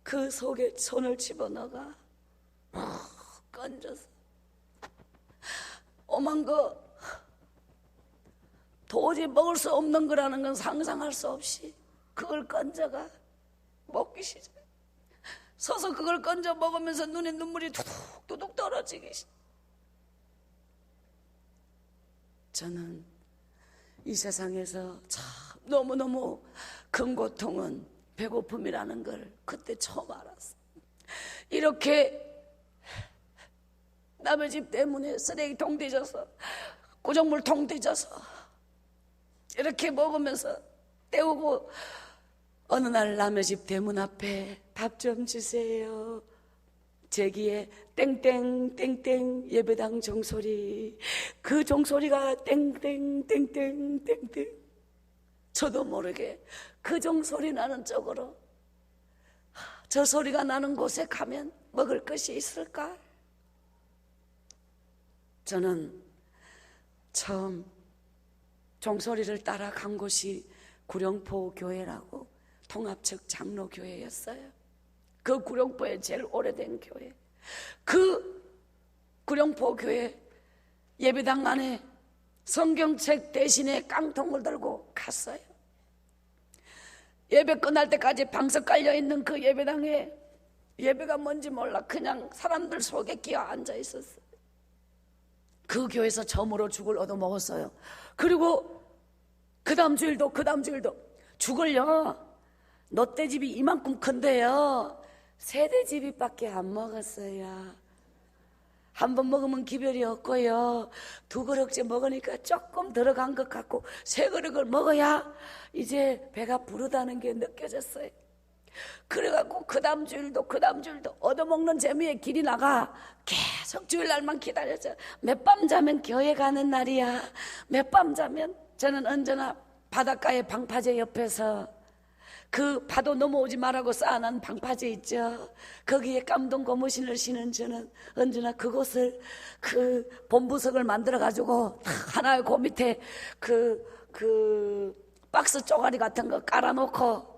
그 속에 손을 집어넣어가 건져서 오만 거, 도저히 먹을 수 없는 거라는 건 상상할 수 없이 그걸 건져가 먹기 시작. 서서 그걸 건져 먹으면서 눈에 눈물이 두둑두둑 떨어지기 시작. 저는 이 세상에서 참 너무너무 큰 고통은 배고픔이라는 걸 그때 처음 알았어. 이렇게 남의 집 때문에 쓰레기통 뒤져서 구정물통 뒤져서 이렇게 먹으면서 때우고, 어느 날 남의 집 대문 앞에 밥 좀 주세요, 제기에 땡땡땡땡 예배당 종소리, 그 종소리가 땡땡땡땡땡땡, 저도 모르게 그 종소리 나는 쪽으로, 저 소리가 나는 곳에 가면 먹을 것이 있을까? 저는 처음 종소리를 따라 간 곳이 구룡포 교회라고 통합측 장로교회였어요. 그 구룡포에 제일 오래된 교회, 그 구룡포 교회 예배당 안에 성경책 대신에 깡통을 들고 갔어요. 예배 끝날 때까지 방석 깔려있는 그 예배당에 예배가 뭔지 몰라 그냥 사람들 속에 끼어 앉아 있었어요. 그 교회에서 처음으로 죽을 얻어먹었어요. 그리고 그 다음 주일도 죽을요, 넛대집이 이만큼 큰데요, 세대집이밖에 안 먹었어요. 한 번 먹으면 기별이 없고요, 두 그릇째 먹으니까 조금 들어간 것 같고 세 그릇을 먹어야 이제 배가 부르다는 게 느껴졌어요. 그래갖고 그 다음 주일도 얻어먹는 재미에 길이 나가 계속 주일날만 기다렸죠. 몇 밤 자면 교회 가는 날이야. 몇 밤 자면 저는 언제나 바닷가의 방파제 옆에서 그 파도 넘어오지 말라고 쌓아놓은 방파제 있죠. 거기에 깜동 고무신을 신은 저는 언제나 그곳을, 그 본부석을 만들어가지고 하나의 그 밑에 그 박스 쪼가리 같은 거 깔아놓고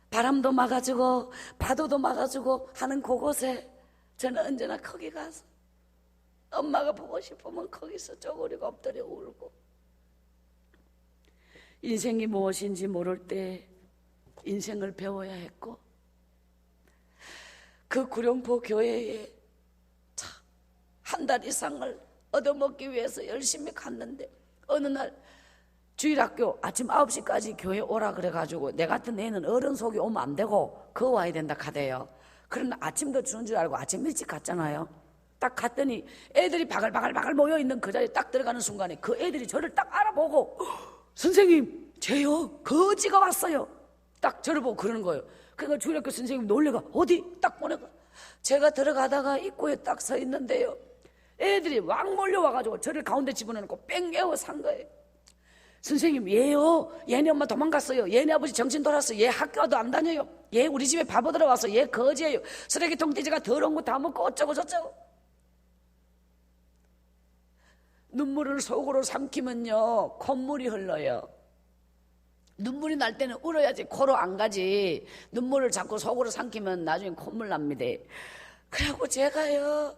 바람도 막아주고 파도도 막아주고 하는 그곳에 저는 언제나 거기 가서 엄마가 보고 싶으면 거기서 쪼그리고 엎드려 울고, 인생이 무엇인지 모를 때 인생을 배워야 했고, 그 구룡포 교회에 한 달 이상을 얻어먹기 위해서 열심히 갔는데, 어느 날 주일학교 아침 9시까지 교회 오라 그래가지고 내 같은 애는 어른 속에 오면 안 되고 그거 와야 된다 카대요. 그러나 아침도 주는 줄 알고 아침 일찍 갔잖아요. 딱 갔더니 애들이 바글바글 모여있는 그 자리에 딱 들어가는 순간에 그 애들이 저를 딱 알아보고 선생님 쟤요 거지가 왔어요, 딱 저를 보고 그러는 거예요. 그러니까 주일학교 선생님 놀래가 어디 딱 보내가, 제가 들어가다가 입구에 딱 서 있는데요, 애들이 막 몰려와가지고 저를 가운데 집어넣고 뺑 에워 산 거예요. 선생님 얘요, 얘네 엄마 도망갔어요, 얘네 아버지 정신 돌았어요, 얘 학교도 안 다녀요, 얘 우리 집에 바보 들어와서 얘 거지예요, 쓰레기통 띠지가 더러운 거 다 먹고 어쩌고 저쩌고. 눈물을 속으로 삼키면요 콧물이 흘러요. 눈물이 날 때는 울어야지 코로 안 가지, 눈물을 자꾸 속으로 삼키면 나중에 콧물 납니다. 그래갖고 제가요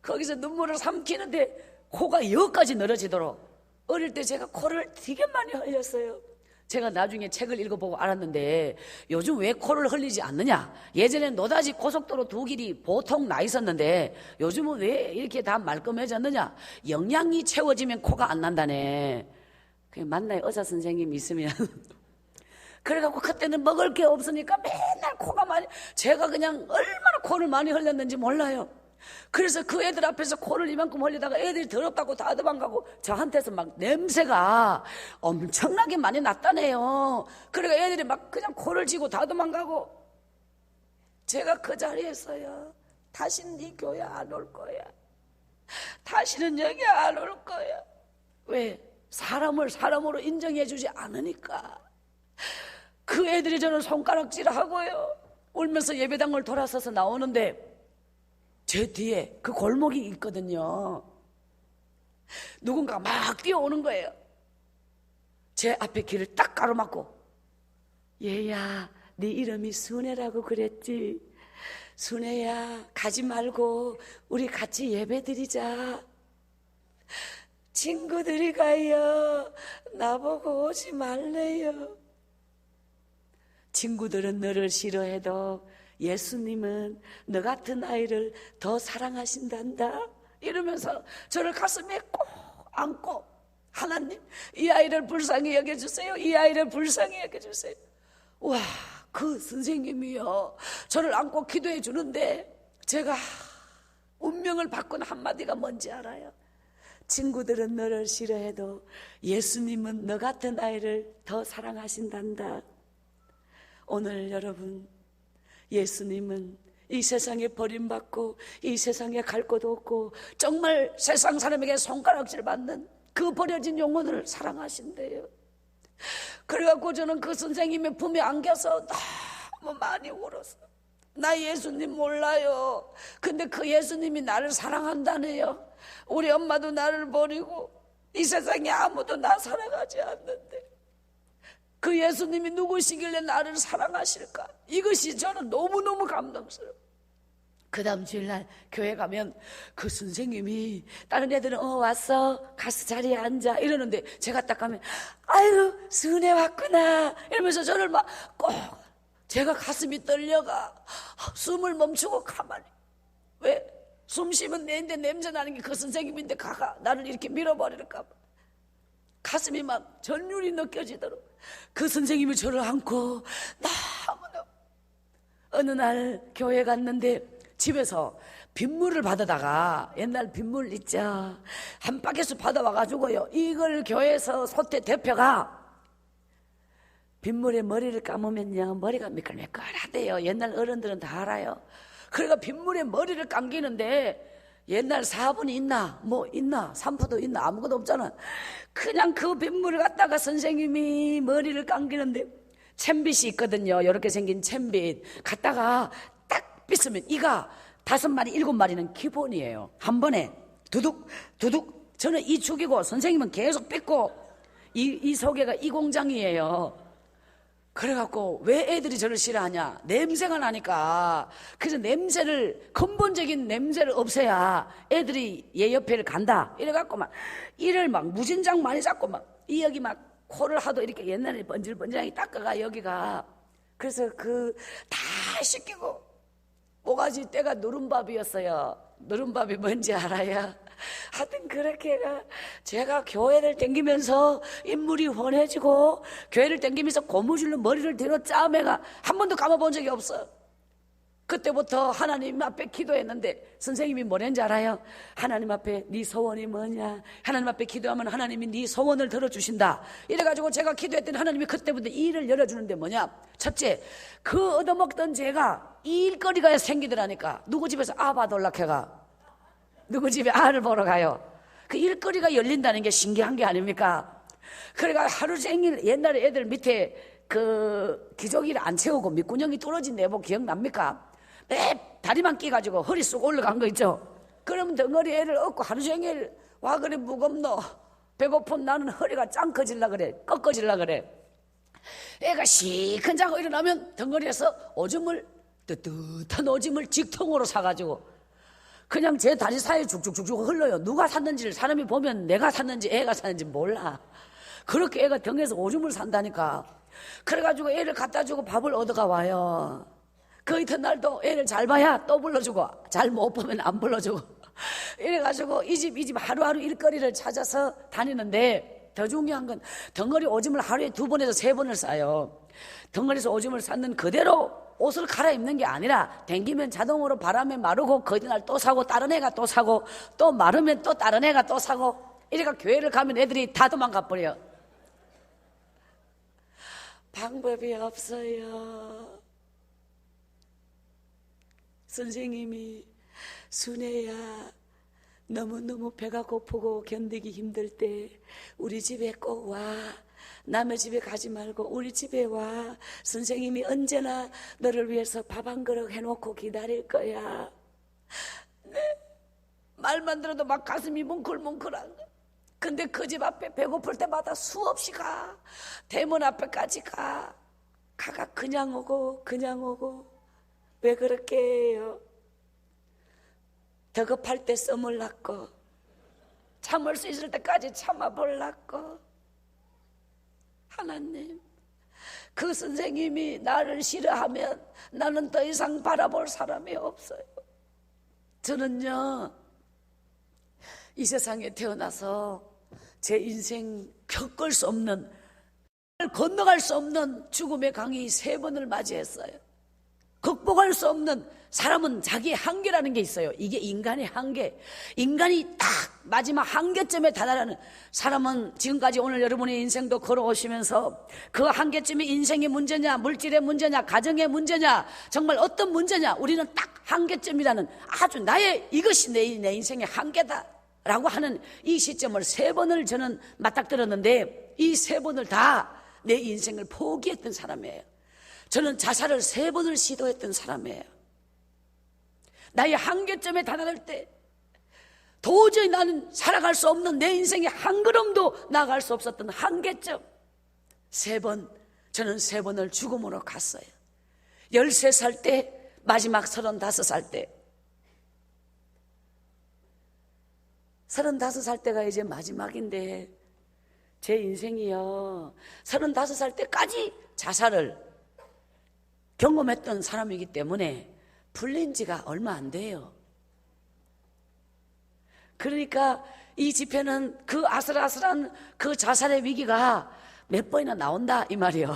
거기서 눈물을 삼키는데 코가 여기까지 늘어지도록 어릴 때 제가 코를 되게 많이 흘렸어요. 제가 나중에 책을 읽어보고 알았는데 요즘 왜 코를 흘리지 않느냐, 예전엔 노다지 고속도로 두 길이 보통 나 있었는데 요즘은 왜 이렇게 다 말끔해졌느냐, 영양이 채워지면 코가 안 난다네. 만나요, 의사 선생님 있으면. 그래갖고 그때는 먹을 게 없으니까 맨날 코가 많이, 제가 그냥 얼마나 코를 많이 흘렸는지 몰라요. 그래서 그 애들 앞에서 코를 이만큼 흘리다가 애들이 더럽다고 다 도망가고 저한테서 막 냄새가 엄청나게 많이 났다네요. 그러니까 애들이 막 그냥 코를 쥐고 다 도망가고, 제가 그 자리에서요, 다시는 이 교회 안 올 거야, 다시는 여기 안 올 거야. 왜? 사람을 사람으로 인정해 주지 않으니까. 그 애들이 저를 손가락질하고요, 울면서 예배당을 돌아서서 나오는데 제 뒤에 그 골목이 있거든요. 누군가가 막 뛰어오는 거예요. 제 앞에 길을 딱 가로막고, 얘야, 네 이름이 순애라고 그랬지? 순애야, 가지 말고 우리 같이 예배 드리자. 친구들이 가요, 나보고 오지 말래요. 친구들은 너를 싫어해도 예수님은 너 같은 아이를 더 사랑하신단다. 이러면서 저를 가슴에 꼭 안고, 하나님, 이 아이를 불쌍히 여겨주세요, 이 아이를 불쌍히 여겨주세요. 와, 그 선생님이요, 저를 안고 기도해 주는데 제가 운명을 바꾼 한마디가 뭔지 알아요? 친구들은 너를 싫어해도 예수님은 너 같은 아이를 더 사랑하신단다. 오늘 여러분, 예수님은 이 세상에 버림받고 이 세상에 갈 곳도 없고 정말 세상 사람에게 손가락질 받는 그 버려진 영혼을 사랑하신대요. 그래갖고 저는 그 선생님의 품에 안겨서 너무 많이 울었어. 나 예수님 몰라요. 근데 그 예수님이 나를 사랑한다네요. 우리 엄마도 나를 버리고 이 세상에 아무도 나 사랑하지 않는데 그 예수님이 누구시길래 나를 사랑하실까? 이것이 저는 너무너무 감동스러워요. 그 다음 주일날 교회 가면 그 선생님이, 다른 애들은 왔어, 가서 자리에 앉아 이러는데 제가 딱 가면 아유, 순애 왔구나 이러면서 저를 막 꼭, 제가 가슴이 떨려가 숨을 멈추고 가만히, 왜? 숨 쉬면 내인데 냄새 나는 게 그 선생님인데 가가 나를 이렇게 밀어버릴까 봐 가슴이 막 전율이 느껴지도록 그 선생님이 저를 안고 너무너무. 어느 날 교회 갔는데 집에서 빗물을 받아다가, 옛날 빗물 있죠, 한 바켓을 받아와가지고요, 이걸 교회에서 소태 대표가 빗물에 머리를 감으면요 머리가 미끌미끌하대요. 옛날 어른들은 다 알아요. 그러니까 빗물에 머리를 감기는데 옛날 사분이 있나 뭐 있나 산푸도 있나 아무것도 없잖아. 그냥 그 빗물을 갖다가 선생님이 머리를 감기는데 챔빗이 있거든요. 이렇게 생긴 챔빗 갖다가 딱 빗으면 이가 5마리 7마리는 기본이에요. 한 번에 두둑 두둑. 저는 이 축이고 선생님은 계속 빗고, 이 소개가 이 공장이에요. 그래갖고 왜 애들이 저를 싫어하냐, 냄새가 나니까. 그래서 냄새를, 근본적인 냄새를 없애야 애들이 얘 옆에를 간다 이래갖고 막 이를 막 무진장 많이 잡고 막 이 여기 막 코를 하도 이렇게 옛날에 번질번질하게 닦아가 여기가. 그래서 그 다 씻기고 모가지 때가 누른밥이었어요. 누른밥이 뭔지 알아요? 하여튼 그렇게 제가 교회를 댕기면서 인물이 훤해지고 교회를 댕기면서 고무줄로 머리를 뒤로 짜매가 한 번도 감아본 적이 없어요. 그때부터 하나님 앞에 기도했는데 선생님이 뭐랬는지 알아요? 하나님 앞에 네 소원이 뭐냐, 하나님 앞에 기도하면 하나님이 네 소원을 들어주신다. 이래가지고 제가 기도했더니 하나님이 그때부터 일을 열어주는데 뭐냐, 첫째, 그 얻어먹던 죄가 일거리가 생기더라니까. 누구 집에서 아 봐돌락해가, 누구 집에 알을 보러 가요. 그 일거리가 열린다는 게 신기한 게 아닙니까? 그러니까 하루 종일 옛날에 애들 밑에 그 기저귀를 안 채우고 밑구녕이 뚫어진 내복 기억납니까? 매 다리만 끼가지고 허리 쑥 올라간 거 있죠. 그러면 덩어리 애를 얻고 하루 종일 와 그래 무겁노, 배고픈 나는 허리가 짱 커질라 그래, 꺾어질라 그래. 애가 시큰 자고 일어나면 덩어리에서 오줌을, 뜨뜻한 오줌을 직통으로 사가지고 그냥 제 다리 사이에 죽죽죽죽 흘러요. 누가 샀는지를 사람이 보면 내가 샀는지 애가 샀는지 몰라. 그렇게 애가 등에서 오줌을 산다니까. 그래가지고 애를 갖다 주고 밥을 얻어가 와요. 그 이튿날도 애를 잘 봐야 또 불러주고 잘 못 보면 안 불러주고 이래가지고 이 집 하루하루 일거리를 찾아서 다니는데, 더 중요한 건 덩어리 오줌을 하루에 2번에서 3번을 싸요. 덩어리에서 오줌을 쌌는 그대로 옷을 갈아입는 게 아니라 댕기면 자동으로 바람에 마르고 그 이튿날 또 사고 다른 애가 또 사고 또 마르면 또 다른 애가 또 사고, 이래가 교회를 가면 애들이 다 도망가 버려. 방법이 없어요. 선생님이 순애야 너무너무 배가 고프고 견디기 힘들 때 우리 집에 꼭 와. 남의 집에 가지 말고 우리 집에 와. 선생님이 언제나 너를 위해서 밥 한 그릇 해놓고 기다릴 거야. 네. 말만 들어도 막 가슴이 뭉클뭉클한 거야. 근데 그 집 앞에 배고플 때마다 수없이 가. 대문 앞에까지 가. 가가 그냥 오고 그냥 오고. 왜 그렇게 해요? 더 급할 때 써물랐고 참을 수 있을 때까지 참아볼랐고. 하나님, 그 선생님이 나를 싫어하면 나는 더 이상 바라볼 사람이 없어요. 저는요, 이 세상에 태어나서 제 인생 겪을 수 없는, 건너갈 수 없는 죽음의 강이 3번을 맞이했어요. 극복할 수 없는, 사람은 자기의 한계라는 게 있어요. 이게 인간의 한계. 인간이 딱 마지막 한계점에 다다르는, 사람은 지금까지 오늘 여러분의 인생도 걸어오시면서 그 한계점이 인생의 문제냐, 물질의 문제냐, 가정의 문제냐, 정말 어떤 문제냐, 우리는 딱 한계점이라는, 아주 나의, 이것이 내 인생의 한계다 라고 하는 이 시점을 3번을 저는 맞닥뜨렸는데, 이 3번을 다 내 인생을 포기했던 사람이에요. 저는 자살을 3번을 시도했던 사람이에요. 나의 한계점에 다다를 때 도저히 나는 살아갈 수 없는, 내 인생의 한 걸음도 나아갈 수 없었던 한계점 3번, 저는 3번을 죽음으로 갔어요. 13살 때, 마지막 35살 때. 35살 때가 이제 마지막인데 제 인생이요, 35살 때까지 자살을 경험했던 사람이기 때문에 풀린 지가 얼마 안 돼요. 그러니까 이 집회는 그 아슬아슬한 그 자살의 위기가 몇 번이나 나온다 이 말이에요.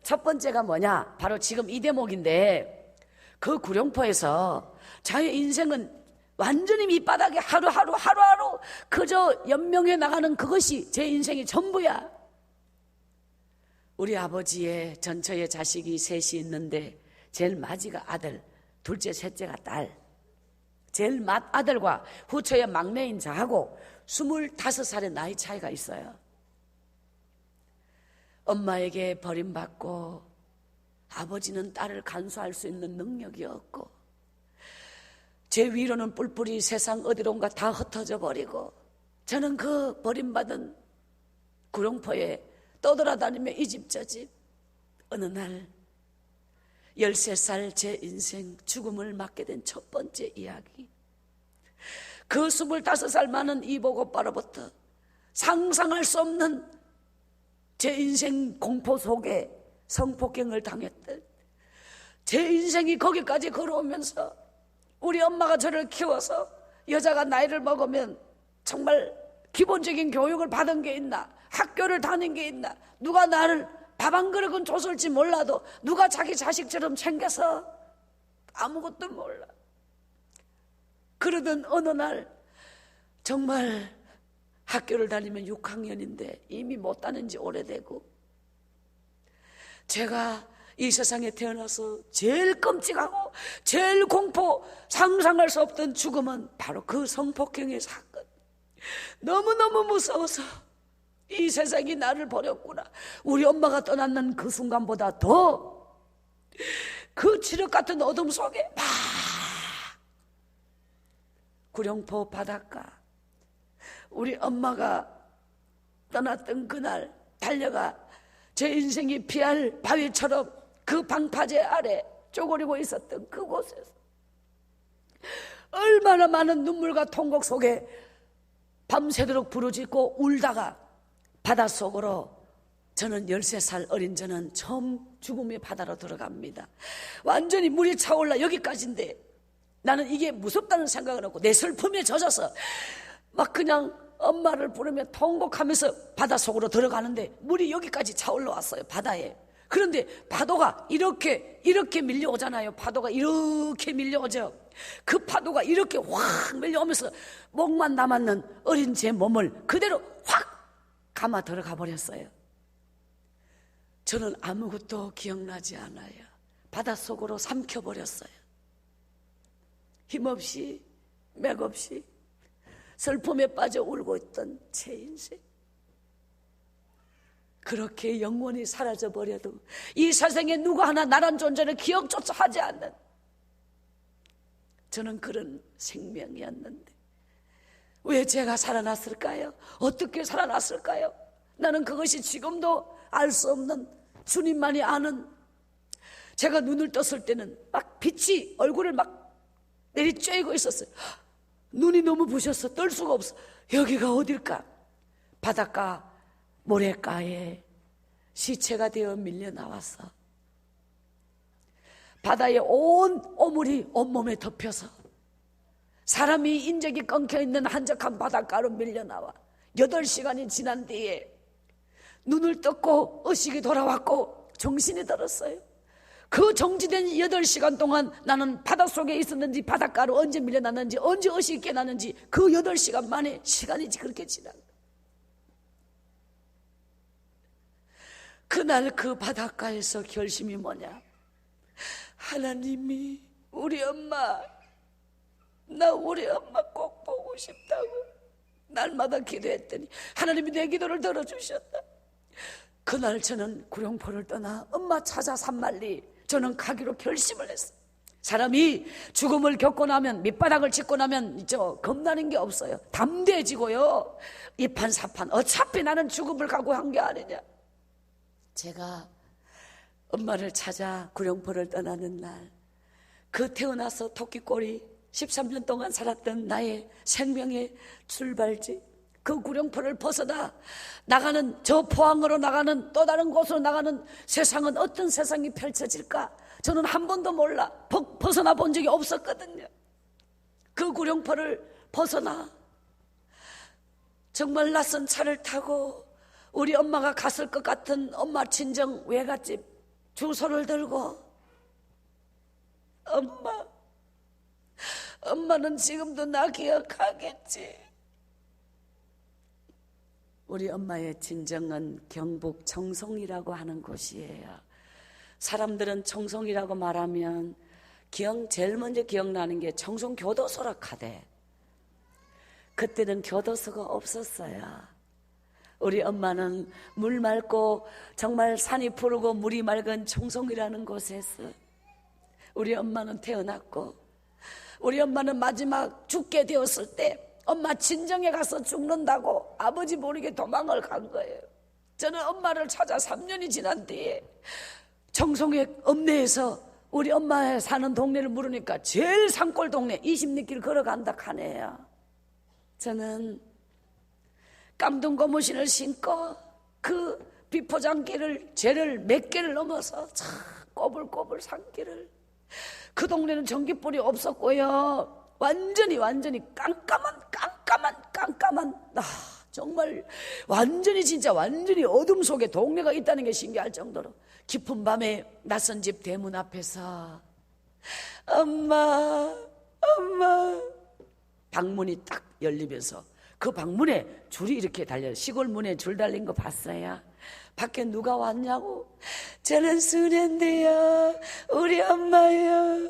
첫 번째가 뭐냐, 바로 지금 이 대목인데, 그 구룡포에서 자의 인생은 완전히 밑바닥에 하루하루 그저 연명해 나가는 그것이 제 인생의 전부야. 우리 아버지의 전처의 자식이 3이 있는데 제일 마지가 아들, 둘째 셋째가 딸. 제일 맏아들과 후처의 막내인 저하고 25살의 나이 차이가 있어요. 엄마에게 버림받고 아버지는 딸을 간수할 수 있는 능력이 없고, 제 위로는 뿔뿔이 세상 어디론가 다 흩어져 버리고, 저는 그 버림받은 구룡포에 떠돌아다니며 이 집 저 집. 어느 날 13살 제 인생 죽음을 맞게 된 첫 번째 이야기. 그 25살 많은 이복 오빠로부터 상상할 수 없는 제 인생 공포 속에 성폭행을 당했던, 제 인생이 거기까지 걸어오면서 우리 엄마가 저를 키워서 여자가 나이를 먹으면 정말 기본적인 교육을 받은 게 있나, 학교를 다닌 게 있나, 누가 나를 밥 한 그릇은 줬을지 몰라도 누가 자기 자식처럼 챙겨서, 아무것도 몰라. 그러던 어느 날 정말 학교를 다니면 6학년인데 이미 못 다닌 지 오래되고, 제가 이 세상에 태어나서 제일 끔찍하고 제일 공포, 상상할 수 없던 죽음은 바로 그 성폭행의 사건. 너무너무 무서워서 이 세상이 나를 버렸구나, 우리 엄마가 떠났는 그 순간보다 더 그 칠흑 같은 어둠 속에 막 구룡포 바닷가, 우리 엄마가 떠났던 그날 달려가 제 인생이 피할 바위처럼 그 방파제 아래 쪼그리고 있었던 그곳에서 얼마나 많은 눈물과 통곡 속에 밤새도록 부르짖고 울다가 바닷속으로 저는 13살 어린 저는 처음 죽음의 바다로 들어갑니다. 완전히 물이 차올라 여기까지인데 나는 이게 무섭다는 생각은 없고 내 슬픔에 젖어서 막 그냥 엄마를 부르며 통곡하면서 바닷속으로 들어가는데 물이 여기까지 차올라 왔어요. 바다에. 그런데 파도가 이렇게 밀려오잖아요. 파도가 이렇게 밀려오죠. 그 파도가 이렇게 확 밀려오면서 목만 남았는 어린 제 몸을 그대로 확 감아 들어가 버렸어요. 저는 아무것도 기억나지 않아요. 바닷속으로 삼켜버렸어요. 힘없이 맥없이 슬픔에 빠져 울고 있던 제 인생, 그렇게 영원히 사라져버려도 이 세상에 누가 하나 나란 존재를 기억조차 하지 않는 저는 그런 생명이었는데 왜 제가 살아났을까요? 어떻게 살아났을까요? 나는 그것이 지금도 알 수 없는, 주님만이 아는. 제가 눈을 떴을 때는 막 빛이 얼굴을 막 내리쬐고 있었어요. 눈이 너무 부셔서 뜰 수가 없어. 여기가 어딜까? 바닷가 모래가에 시체가 되어 밀려 나왔어. 바다에 온 오물이 온몸에 덮여서 사람이 인적이 끊겨있는 한적한 바닷가로 밀려 나와 8시간이 지난 뒤에 눈을 떴고 의식이 돌아왔고 정신이 들었어요. 그 정지된 8시간 동안 나는 바닷속에 있었는지 바닷가로 언제 밀려났는지 언제 의식이 깨났는지 그 8시간 만에 시간이 그렇게 지난 거예요. 그날 그 바닷가에서 결심이 뭐냐? 하나님이 우리 엄마 꼭 보고 싶다고 날마다 기도했더니 하나님이 내 기도를 들어주셨다. 그날 저는 구룡포를 떠나 엄마 찾아 산만리 저는 가기로 결심을 했어요. 사람이 죽음을 겪고 나면 밑바닥을 짚고 나면 겁나는 게 없어요. 담대해지고요. 이판사판 어차피 나는 죽음을 각오한 게 아니냐. 제가 엄마를 찾아 구룡포를 떠나는 날, 그 태어나서 토끼꼬리 13년 동안 살았던 나의 생명의 출발지, 그 구룡포를 벗어나 나가는, 저 포항으로 나가는 또 다른 곳으로 나가는 세상은 어떤 세상이 펼쳐질까? 저는 한 번도 몰라. 벗어나 본 적이 없었거든요. 그 구룡포를 벗어나 정말 낯선 차를 타고 우리 엄마가 갔을 것 같은 엄마 친정 외갓집 주소를 들고 엄마는 지금도 나 기억하겠지. 우리 엄마의 친정은 경북 청송이라고 하는 곳이에요. 사람들은 청송이라고 말하면 제일 먼저 기억나는 게 청송교도소라 카대. 그때는 교도소가 없었어요. 우리 엄마는 물 맑고 정말 산이 푸르고 물이 맑은 청송이라는 곳에서 우리 엄마는 태어났고, 우리 엄마는 마지막 죽게 되었을 때 엄마 친정에 가서 죽는다고 아버지 모르게 도망을 간 거예요. 저는 엄마를 찾아 3년이 지난 뒤에 청송의 읍내에서 우리 엄마 사는 동네를 물으니까 제일 산골 동네 20리길 걸어간다 하네요. 저는 깜둥 고무신을 신고 그 비포장길을 죄를 몇 개를 넘어서 참 꼬불꼬불 산길을, 그 동네는 전기불이 없었고요. 완전히 깜깜한 정말 완전히 어둠 속에 동네가 있다는 게 신기할 정도로 깊은 밤에 낯선 집 대문 앞에서 엄마 방문이 딱 열리면서 그 방문에 줄이 이렇게 달려요. 시골 문에 줄 달린 거 봤어요? 밖에 누가 왔냐고. 저는 순애인데요. 우리 엄마요.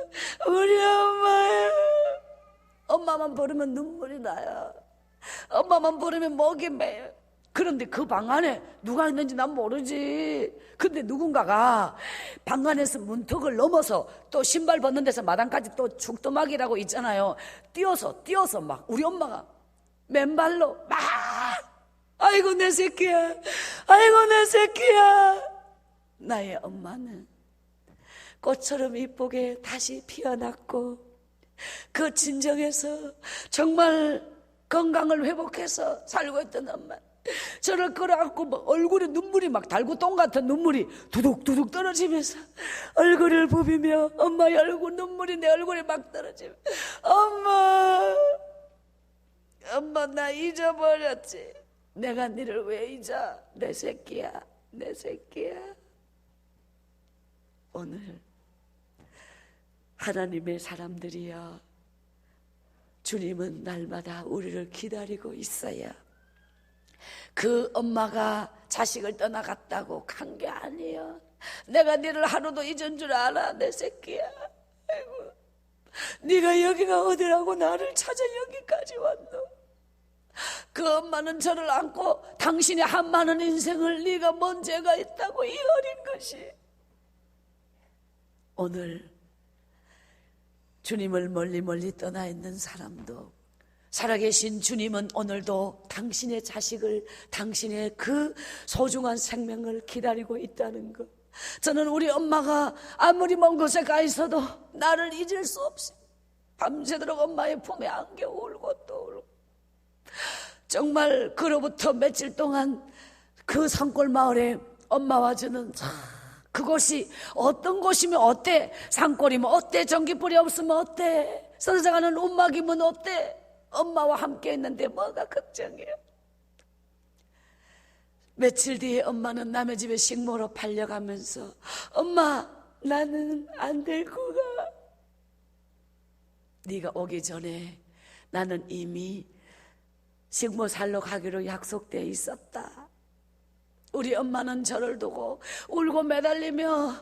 엄마만 부르면 눈물이 나요. 엄마만 부르면 목이 메요. 그런데 그 방 안에 누가 있는지 난 모르지. 근데 누군가가 방 안에서 문턱을 넘어서 또 신발 벗는 데서 마당까지 또 죽도막이라고 있잖아요. 뛰어서 막 우리 엄마가 맨발로 막 아이고 내 새끼야. 나의 엄마는 꽃처럼 이쁘게 다시 피어났고 그 진정에서 정말 건강을 회복해서 살고 있던 엄마, 저를 끌어안고 막 얼굴에 눈물이 막 달구똥 같은 눈물이 두둑두둑 떨어지면서 얼굴을 부비며 엄마의 얼굴 눈물이 내 얼굴에 막 떨어지며 엄마 나 잊어버렸지. 내가 너를 왜 잊어? 내 새끼야. 오늘 하나님의 사람들이여, 주님은 날마다 우리를 기다리고 있어요. 그 엄마가 자식을 떠나갔다고 간 게 아니에요. 내가 너를 하루도 잊은 줄 알아. 내 새끼야. 아이고, 네가 여기가 어디라고 나를 찾아 여기까지 왔노. 그 엄마는 저를 안고 당신의 한 많은 인생을 네가 뭔 죄가 있다고 이 어린 것이. 오늘 주님을 멀리 떠나 있는 사람도, 살아계신 주님은 오늘도 당신의 자식을, 당신의 그 소중한 생명을 기다리고 있다는 것. 저는 우리 엄마가 아무리 먼 곳에 가 있어도 나를 잊을 수 없이 밤새도록 엄마의 품에 안겨 울고 또 울고, 정말 그로부터 며칠 동안 그 산골 마을에 엄마와 저는 그곳이 어떤 곳이면 어때? 산골이면 어때? 전기불이 없으면 어때? 서져가는 움막이면 어때? 엄마와 함께 있는데 뭐가 걱정이에요? 며칠 뒤에 엄마는 남의 집에 식모로 팔려가면서 엄마 나는 안 데리고 가. 네가 오기 전에 나는 이미 식모 살러 가기로 약속돼 있었다. 우리 엄마는 저를 두고 울고 매달리며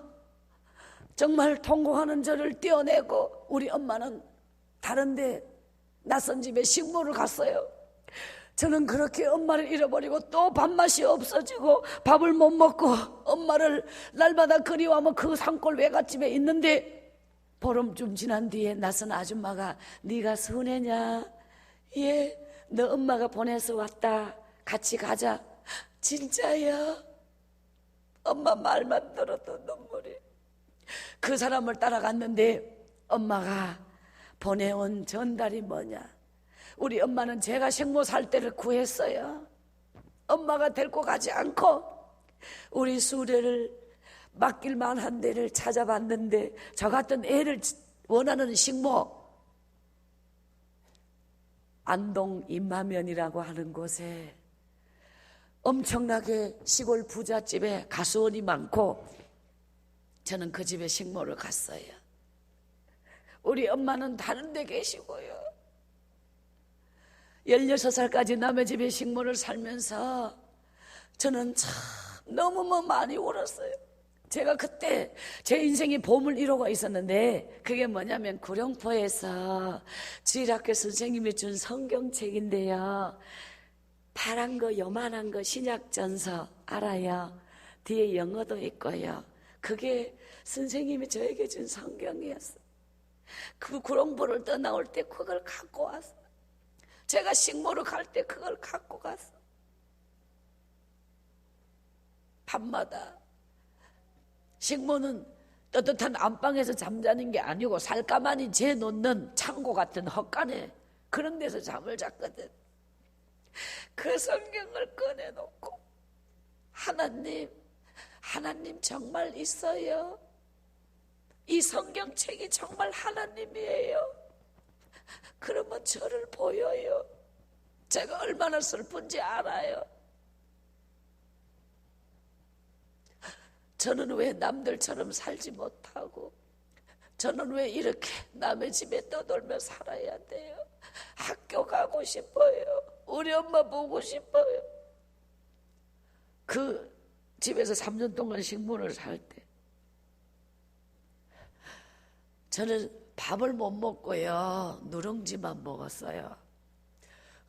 정말 통곡하는 저를 떼어내고, 우리 엄마는 다른데 낯선 집에 식모를 갔어요. 저는 그렇게 엄마를 잃어버리고 또 밥맛이 없어지고 밥을 못 먹고 엄마를 날마다 그리워하며 그 산골 외갓집에 있는데, 보름쯤 지난 뒤에 낯선 아줌마가 네가 순애냐? 예, 너 엄마가 보내서 왔다. 같이 가자. 진짜야? 엄마 말만 들어도 눈물이. 그 사람을 따라갔는데 엄마가 보내온 전달이 뭐냐? 우리 엄마는 제가 생모 살 때를 구했어요. 엄마가 데리고 가지 않고 우리 수레를 맡길만 한 데를 찾아봤는데, 저 같은 애를 원하는 식모, 안동 임마면이라고 하는 곳에 엄청나게 시골 부잣집에 가수원이 많고, 저는 그 집에 식모를 갔어요. 우리 엄마는 다른 데 계시고요. 16살까지 남의 집에 식모를 살면서 저는 참 너무 많이 울었어요. 제가 그때 제 인생의 보물 1호가 있었는데, 그게 뭐냐면 구룡포에서 주일학교 선생님이 준 성경책인데요, 파란 거 요만한 거 신약전서 알아요? 뒤에 영어도 있고요. 그게 선생님이 저에게 준 성경이었어요. 그 구룡포를 떠나올 때 그걸 갖고 왔어요. 제가 식모로 갈 때 그걸 갖고 갔어. 밤마다 식모는 따뜻한 안방에서 잠자는 게 아니고 살가만히 재놓는 창고 같은 헛간에 그런 데서 잠을 잤거든. 그 성경을 꺼내놓고 하나님 정말 있어요. 이 성경책이 정말 하나님이에요. 그러면 저를 보여요. 제가 얼마나 슬픈지 알아요. 저는 왜 남들처럼 살지 못하고, 저는 왜 이렇게 남의 집에 떠돌며 살아야 돼요? 학교 가고 싶어요. 우리 엄마 보고 싶어요. 그 집에서 3년 동안 식모를 살 때 저는 밥을 못 먹고요, 누룽지만 먹었어요.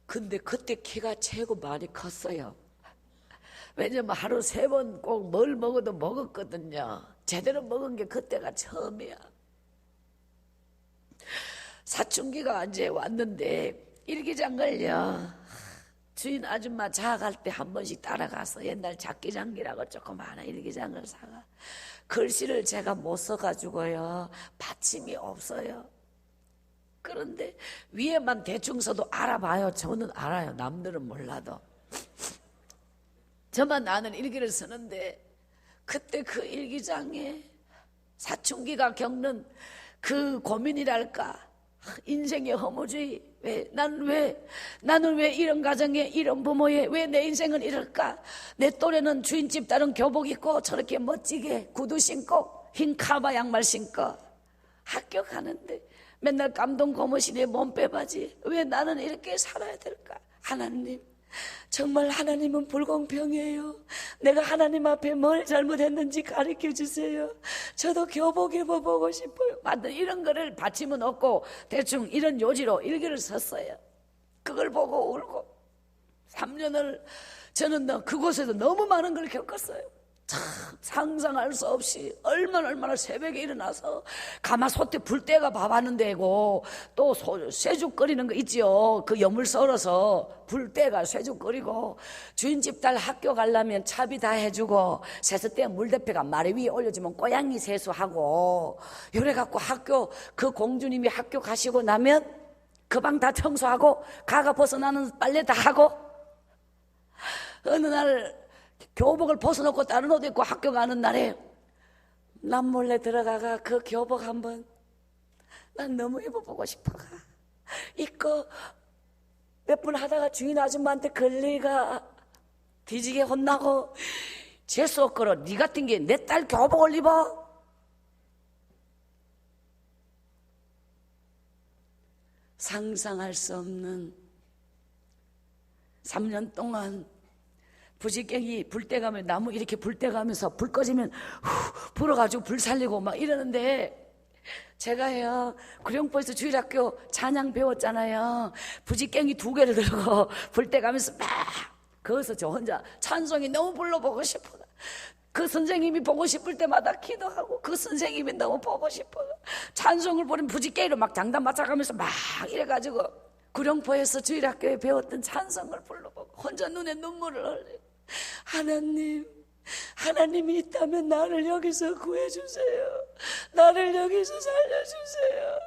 근데 그때 키가 최고 많이 컸어요. 왜냐면 하루 3번 꼭 뭘 먹어도 먹었거든요. 제대로 먹은 게 그때가 처음이야. 사춘기가 이제 왔는데 일기장을요, 주인 아줌마 자갈 때 한 번씩 따라가서 옛날 작기장기라고 조그마한 일기장을 사가. 글씨를 제가 못 써가지고요, 받침이 없어요. 그런데 위에만 대충 써도 알아봐요. 저는 알아요. 남들은 몰라도. 저만 아는 일기를 쓰는데 그때 그 일기장에 사춘기가 겪는 그 고민이랄까, 인생의 허무주의, 나는 왜 이런 가정에 이런 부모에 왜 내 인생은 이럴까? 내 또래는 주인집 딸은 교복 입고 저렇게 멋지게 구두 신고 흰 카바 양말 신고 학교 가는데 맨날 감동 고무신에 몸빼바지, 왜 나는 이렇게 살아야 될까? 하나님, 정말 하나님은 불공평해요. 내가 하나님 앞에 뭘 잘못했는지 가르쳐 주세요. 저도 교복 입어보고 싶어요. 만든 이런 거를 받침은 없고 대충 이런 요지로 일기를 썼어요. 그걸 보고 울고 3년을 저는 그곳에서 너무 많은 걸 겪었어요. 참 상상할 수 없이 얼마나 새벽에 일어나서 가마솥에 불때가 밥 하는 데고 또 쇠죽 끓이는 거 있지요. 그 여물 썰어서 불때가 쇠죽 끓이고 주인집 딸 학교 가려면 차비 다 해주고 세숫대 물대표가 마리 위에 올려주면 고양이 세수하고 이래갖고 학교 그 공주님이 학교 가시고 나면 그 방 다 청소하고 가가 벗어나는 빨래 다 하고 어느 날 교복을 벗어놓고 다른 옷 입고 학교 가는 날에 남몰래 들어가가 그 교복 한번 난 너무 입어보고 싶어가 입고 몇 분 하다가 주인 아줌마한테 걸리가 뒤지게 혼나고 재수 없거로 니 같은 게 내 딸 교복을 입어? 상상할 수 없는 3년 동안 부지깽이 불때 가면 나무 이렇게 불때 가면서 불 꺼지면 불어가지고 불 살리고 막 이러는데 제가요 구룡포에서 주일학교 찬양 배웠잖아요. 부지깽이 2개를 들고 불때 가면서 막 거기서 저 혼자 찬송이 너무 불러보고 싶어. 그 선생님이 보고 싶을 때마다 기도하고 그 선생님이 너무 보고 싶어. 찬송을 부르면 부지깽이로 막 장단 맞춰가면서 막 이래가지고 구룡포에서 주일학교에 배웠던 찬송을 불러보고 혼자 눈에 눈물을 흘리고 하나님이 있다면 나를 여기서 구해주세요. 나를 여기서 살려주세요.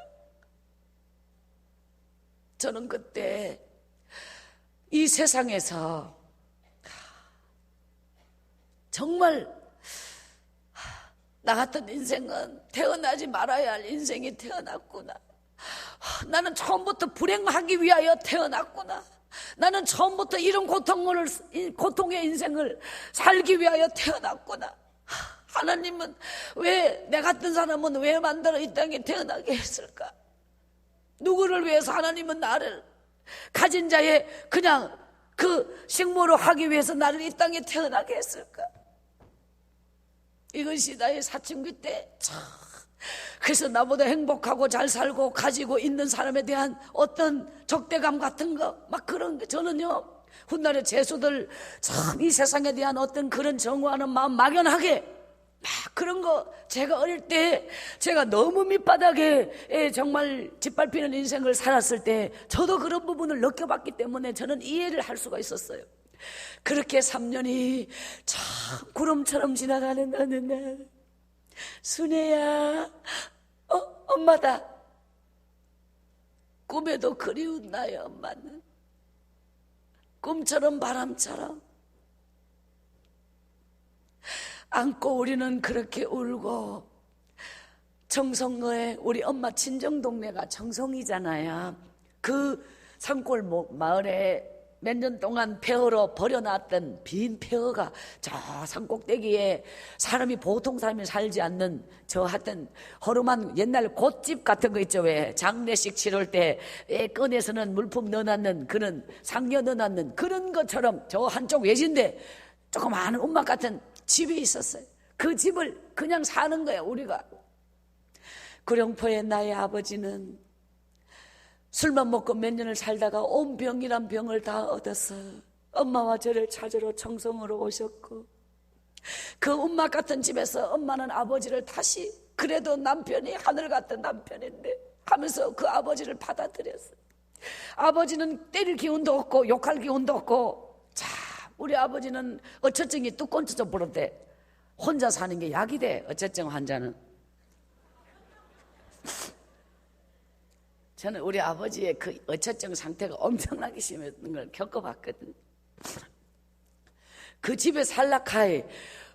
저는 그때 이 세상에서 정말 나 같은 인생은 태어나지 말아야 할 인생이 태어났구나. 나는 처음부터 불행하기 위하여 태어났구나. 나는 처음부터 이런 고통의 인생을 살기 위하여 태어났구나. 하나님은 왜 내 같은 사람은 왜 만들어 이 땅에 태어나게 했을까? 누구를 위해서 하나님은 나를 가진 자의 그냥 그 식모로 하기 위해서 나를 이 땅에 태어나게 했을까? 이것이 나의 사춘기 때 그래서 나보다 행복하고 잘 살고 가지고 있는 사람에 대한 어떤 적대감 같은 거 막 그런 게 저는요 훗날의 제수들 참 이 세상에 대한 어떤 그런 정오하는 마음 막연하게 막 그런 거 제가 어릴 때 제가 너무 밑바닥에 정말 짓밟히는 인생을 살았을 때 저도 그런 부분을 느껴봤기 때문에 저는 이해를 할 수가 있었어요. 그렇게 3년이 참 구름처럼 지나가는 어느 날 순애야 엄마다. 꿈에도 그리운 나의 엄마는 꿈처럼 바람처럼 안고 우리는 그렇게 울고 정성거에 우리 엄마 친정동네가 정성이잖아요. 그 산골 마을에 몇 년 동안 폐허로 버려놨던 빈 폐허가 저 산꼭대기에 사람이 보통 사람이 살지 않는 저 하여튼 허름한 옛날 곶집 같은 거 있죠. 왜 장례식 치를 때 꺼내서는 물품 넣어놨는 그런 상여 넣어놨는 그런 것처럼 저 한쪽 외진데 조그마한 움막 같은 집이 있었어요. 그 집을 그냥 사는 거예요. 우리가 구룡포의 나의 아버지는 술만 먹고 몇 년을 살다가 온 병이란 병을 다 얻어서 엄마와 저를 찾으러 청송으로 오셨고 그 움막 같은 집에서 엄마는 아버지를 다시 그래도 남편이 하늘 같은 남편인데 하면서 그 아버지를 받아들였어요. 아버지는 때릴 기운도 없고 욕할 기운도 없고 자 우리 아버지는 어처증이 뚜껑처럼 부른대. 혼자 사는 게 약이 돼. 어처증 환자는 저는 우리 아버지의 그 어처증 상태가 엄청나게 심했던 걸 겪어봤거든요. 그 집에 살락하에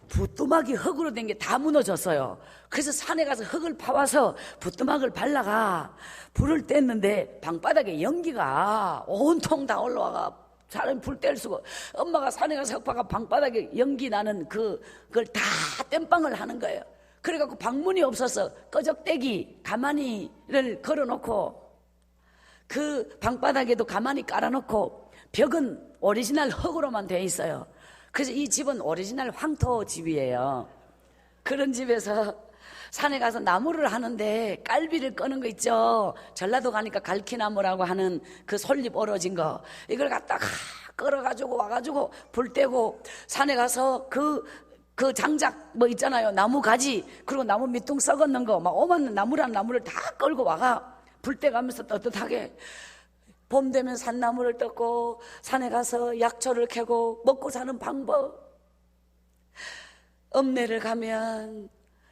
부뚜막이 흙으로 된 게 다 무너졌어요. 그래서 산에 가서 흙을 파와서 부뚜막을 발라가 불을 뗐는데 방바닥에 연기가 온통 다 올라와가 사람이 불 뗄 수가. 엄마가 산에 가서 흙 파가 방바닥에 연기 나는 그걸 다 땜빵을 하는 거예요. 그래갖고 방문이 없어서 꺼적대기 가마니를 걸어놓고 그 방바닥에도 가만히 깔아놓고 벽은 오리지널 흙으로만 돼 있어요. 그래서 이 집은 오리지널 황토 집이에요. 그런 집에서 산에 가서 나무를 하는데 깔비를 끄는 거 있죠. 전라도 가니까 갈퀴나무라고 하는 그 솔잎 얼어진 거, 이걸 갖다가 끌어가지고 와가지고 불 떼고 산에 가서 그 장작 뭐 있잖아요. 나무 가지, 그리고 나무 밑둥 썩었는 거, 막 오만 나무란 나무를 다 끌고 와가 불 떼가면서 떳떳하게 봄 되면 산나무를 뜯고 산에 가서 약초를 캐고 먹고 사는 방법. 읍내를 가면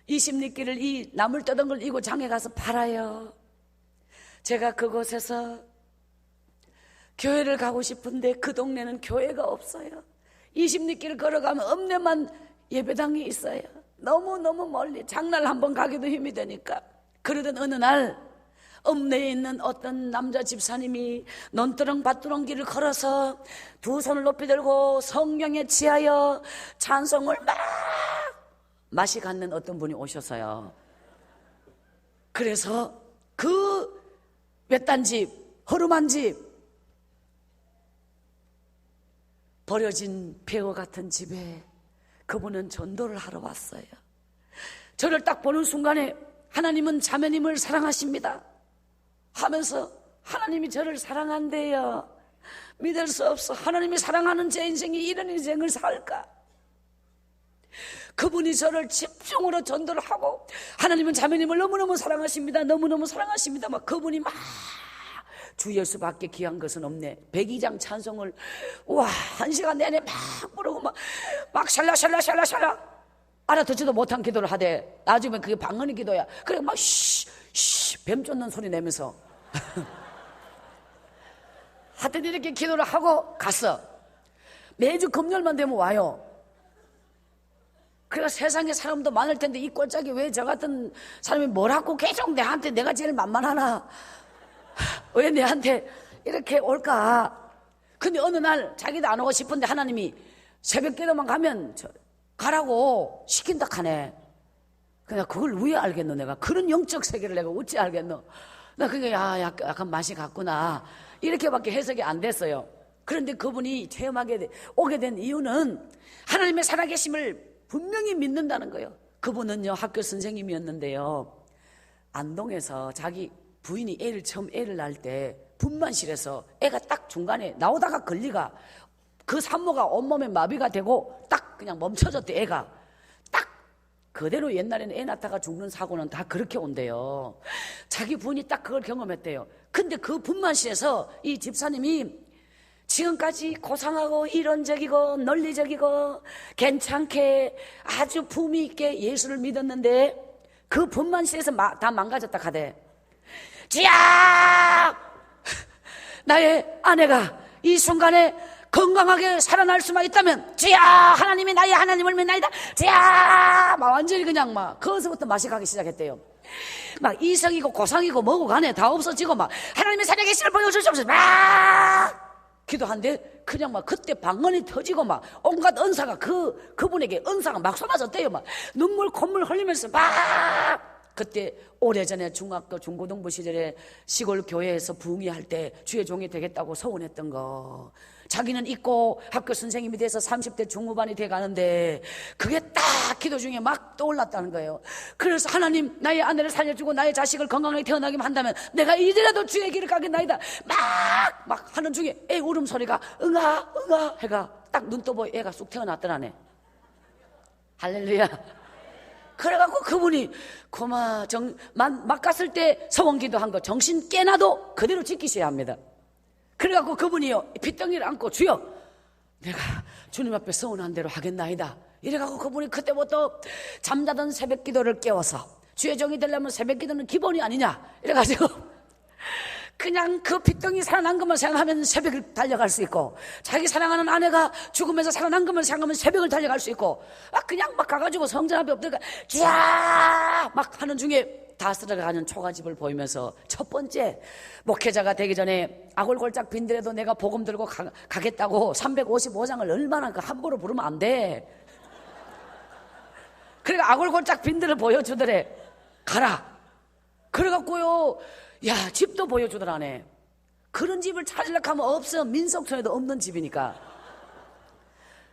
20리끼를 이 나물 뜯은 걸 이고 장에 가서 팔아요. 제가 그곳에서 교회를 가고 싶은데 그 동네는 교회가 없어요. 20리끼를 걸어가면 읍내만 예배당이 있어요. 너무너무 멀리, 장날 한번 가기도 힘이 드니까. 그러던 어느 날 읍내에 있는 어떤 남자 집사님이 논두렁 밭두렁 길을 걸어서 두 손을 높이 들고 성령에 취하여 찬송을 막 맛이 갖는 어떤 분이 오셔서요. 그래서 그 외딴 집, 허름한 집, 버려진 폐허 같은 집에 그분은 전도를 하러 왔어요. 저를 딱 보는 순간에 하나님은 자매님을 사랑하십니다 하면서 하나님이 저를 사랑한대요. 믿을 수 없어. 하나님이 사랑하는 제 인생이 이런 인생을 살까? 그분이 저를 집중으로 전도를 하고, 하나님은 자매님을 너무너무 사랑하십니다, 너무너무 사랑하십니다 막 그분이 막 주 예수밖에 귀한 것은 없네. 102장 찬송을 와 1시간 내내 막 부르고 막 샬라샬라샬라샬라 알아듣지도 못한 기도를 하되, 나중에 그게 방언의 기도야. 그래 막 뱀 쫓는 소리 내면서 하여튼 이렇게 기도를 하고 갔어. 매주 금요일만 되면 와요. 그러니까 세상에 사람도 많을 텐데 이 꼴짝이 왜 저 같은 사람이 뭐라고 계속 내한테, 내가 제일 만만하나, 왜 내한테 이렇게 올까? 근데 어느 날 자기도 안 오고 싶은데 하나님이 새벽 기도만 가면 가라고 시킨다 하네. 그냥 그걸 왜 알겠노? 내가 그런 영적 세계를 내가 어찌 알겠노? 나 그게 약간 맛이 갔구나 이렇게밖에 해석이 안 됐어요. 그런데 그분이 체험하게 오게 된 이유는 하나님의 살아계심을 분명히 믿는다는 거예요. 그분은요 학교 선생님이었는데요, 안동에서 자기 부인이 처음 애를 낳을 때 분만실에서 애가 딱 중간에 나오다가 걸리가 그 산모가 온몸에 마비가 되고 딱 그냥 멈춰졌대. 애가 딱 그대로. 옛날에는 애 낳다가 죽는 사고는 다 그렇게 온대요. 자기 부인이 딱 그걸 경험했대요. 근데 그 분만실에서 이 집사님이 지금까지 고상하고 이론적이고 논리적이고 괜찮게 아주 품위 있게 예수를 믿었는데 그 분만실에서 다 망가졌다 하대. 지야! 나의 아내가 이 순간에 건강하게 살아날 수만 있다면 지야! 하나님이 나의 하나님을 믿나이다. 지야! 막 완전히 그냥 막 거기서부터 맛이 가기 시작했대요. 막 이성이고 고상이고 뭐고 간에 다 없어지고 막 하나님의 살아계심을 보여주시옵소서 막 기도한데 그냥 막 그때 방언이 터지고 막 온갖 은사가 그분에게 은사가 막 쏟아졌대요. 막 눈물 콧물 흘리면서 막. 그때 오래전에 중학교 중고등부 시절에 시골 교회에서 부흥회할 때 주의 종이 되겠다고 서원했던 거, 자기는 있고 학교 선생님이 돼서 30대 중후반이 돼가는데 그게 딱 기도 중에 막 떠올랐다는 거예요. 그래서 하나님 나의 아내를 살려주고 나의 자식을 건강하게 태어나게 한다면 내가 이제라도 주의 길을 가겠나이다 막 하는 중에 애 울음소리가 응아 응아 해가 딱 눈 떠보니 애가 쑥 태어났더라네. 할렐루야. 그래갖고 그분이 막 갔을 때 서원기도 한 거 정신 깨나도 그대로 지키셔야 합니다. 그래갖고 그분이요 핏덩이를 안고 주여 내가 주님 앞에 서운한 대로 하겠나이다 이래갖고 그분이 그때부터 잠자던 새벽 기도를 깨워서 주의 종이 되려면 새벽 기도는 기본이 아니냐 이래가지고 그냥 그 핏덩이 살아난 것만 생각하면 새벽을 달려갈 수 있고, 자기 사랑하는 아내가 죽으면서 살아난 것만 생각하면 새벽을 달려갈 수 있고, 그냥 막 가가지고 성전 앞에 엎드려 쥐야 막 하는 중에 다스려가는 초가집을 보이면서 첫 번째 목회자가 되기 전에 아골골짝 빈들에도 내가 복음 들고 가겠다고 355장을 얼마나 함부로 부르면 안 돼. 그러니까 아골골짝 빈들을 보여주더래. 가라. 그래갖고요, 야, 집도 보여주더라네. 그런 집을 찾으려고 하면 없어. 민속촌에도 없는 집이니까.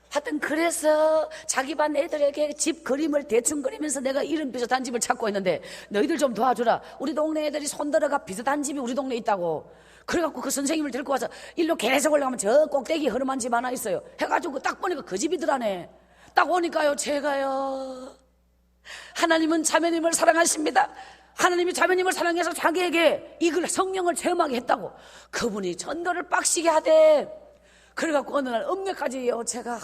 하여튼 그래서 자기 반 애들에게 집 그림을 대충 그리면서 내가 이런 비슷한 집을 찾고 있는데 너희들 좀 도와주라. 우리 동네 애들이 손들어가 비슷한 집이 우리 동네에 있다고. 그래갖고 그 선생님을 데리고 와서 일로 계속 올라가면 저 꼭대기 허름한 집 하나 있어요. 해가지고 딱 보니까 그 집이더라네. 딱 오니까요, 제가요, 하나님은 자매님을 사랑하십니다. 하나님이 자매님을 사랑해서 자기에게 이걸 성령을 체험하게 했다고. 그분이 전도를 빡시게 하대. 그래갖고 어느 날 읍내까지요, 제가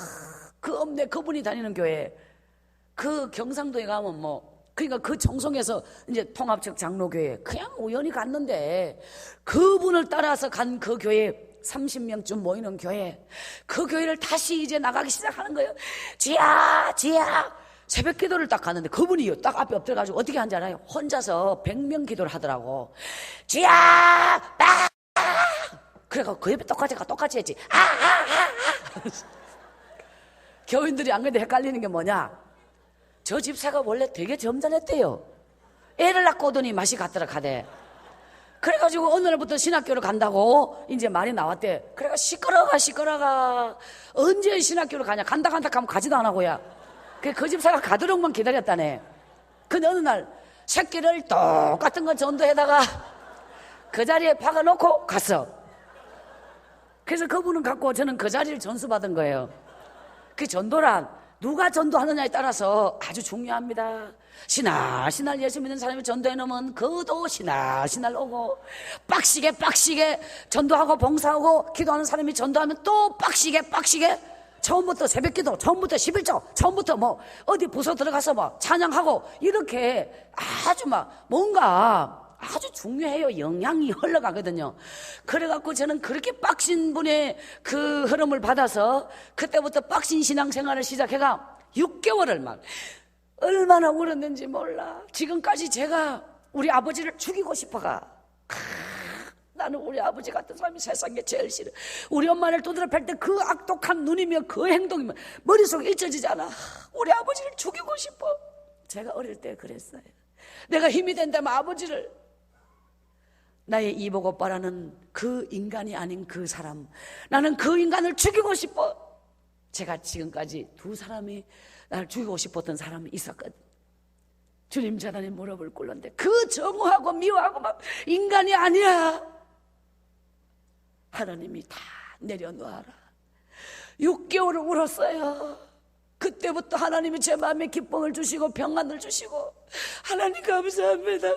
그 읍내 그분이 다니는 교회, 그 경상도에 가면 그러니까 그 청송에서 이제 통합적 장로교회 그냥 우연히 갔는데, 그분을 따라서 간 그 교회 30명쯤 모이는 교회, 그 교회를 다시 이제 나가기 시작하는 거예요. 지야 새벽 기도를 딱 갔는데 그분이 딱 앞에 엎드려가지고 어떻게 하는지 알아요? 혼자서 100명 기도를 하더라고. 지야 그래가 그 옆에 똑같이 했지. 교인들이 안 그래도 헷갈리는 게 뭐냐, 저 집사가 원래 되게 점잖했대요. 애를 낳고 오더니 맛이 갔더라 가대. 그래가지고 어느 날부터 신학교를 간다고 이제 말이 나왔대. 그래가 시끄러가 언제 신학교를 가냐, 간다 하면 가지도 안 하고야. 그 집사가 가도록만 기다렸다네. 근데 어느 날 새끼를 똑같은 거 전도에다가 그 자리에 박아놓고 갔어. 그래서 그분은 갖고 저는 그 자리를 전수받은 거예요. 그 전도란 누가 전도하느냐에 따라서 아주 중요합니다. 신날 예수 믿는 사람이 전도해 놓으면 그도 신날 오고, 빡시게 전도하고 봉사하고 기도하는 사람이 전도하면 또 빡시게 처음부터 새벽기도, 처음부터 11조, 처음부터 어디 부서 들어가서 찬양하고 이렇게 아주 뭔가 아주 중요해요. 영향이 흘러가거든요. 그래갖고 저는 그렇게 빡신 분의 그 흐름을 받아서 그때부터 빡신 신앙생활을 시작해가 6개월을 얼마나 울었는지 몰라. 지금까지 제가 우리 아버지를 죽이고 싶어가. 나는 우리 아버지 같은 사람이 세상에 제일 싫어. 우리 엄마를 두드려 팰 때 그 악독한 눈이며 그 행동이면 머릿속에 잊혀지지 않아. 우리 아버지를 죽이고 싶어. 제가 어릴 때 그랬어요. 내가 힘이 된다면 아버지를, 나의 이복 오빠라는 그 인간이 아닌 그 사람, 나는 그 인간을 죽이고 싶어. 제가 지금까지 두 사람이 나를 죽이고 싶었던 사람이 있었거든. 주님 재단에 무릎을 꿇는데 그 정오하고 미워하고 인간이 아니야. 하나님이 다 내려놓아라. 6개월을 울었어요. 그때부터 하나님이 제 마음에 기쁨을 주시고 평안을 주시고, 하나님 감사합니다.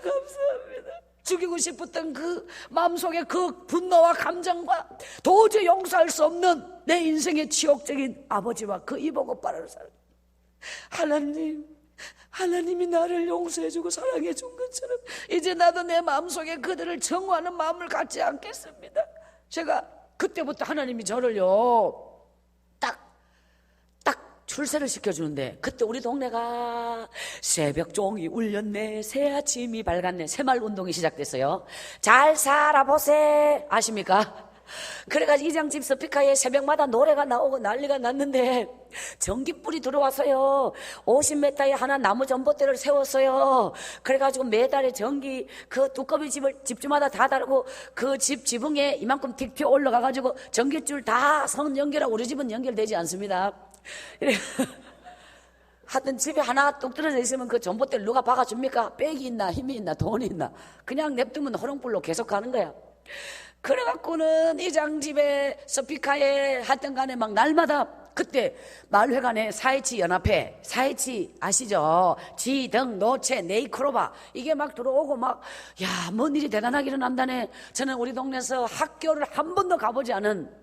죽이고 싶었던 그 마음속에 그 분노와 감정과 도저히 용서할 수 없는 내 인생의 치욕적인 아버지와 그 이복 오빠를 하나님이 나를 용서해주고 사랑해준 것처럼 이제 나도 내 마음속에 그들을 정화하는 마음을 갖지 않겠습니다. 제가 그때부터 하나님이 저를요 딱 출세를 시켜주는데, 그때 우리 동네가 새벽종이 울렸네, 새 아침이 밝았네, 새마을 운동이 시작됐어요. 잘 살아보세, 아십니까? 그래가지고 이장집 스피커에 새벽마다 노래가 나오고 난리가 났는데, 전기불이 들어와서요 50m에 하나 나무 전봇대를 세웠어요. 그래가지고 매달에 전기 그 두꺼비 집주마다 다 다르고, 그 집 지붕에 이만큼 틱 튀어 올라가가지고 전기줄 다 선 연결하고, 우리 집은 연결되지 않습니다. 하여튼 집에 하나 뚝 떨어져 있으면 그 전봇대를 누가 박아줍니까? 백이 있나 힘이 있나 돈이 있나, 그냥 냅두면 호롱불로 계속 가는 거야. 그래갖고는 이장집에 스피커에 하여튼 간에 날마다 그때 마을회관에 4.27 연합회, 4.27 아시죠? 지등, 노체, 네이크로바 이게 들어오고 뭔 일이 대단하게 일어난다네. 저는 우리 동네에서 학교를 한 번도 가보지 않은,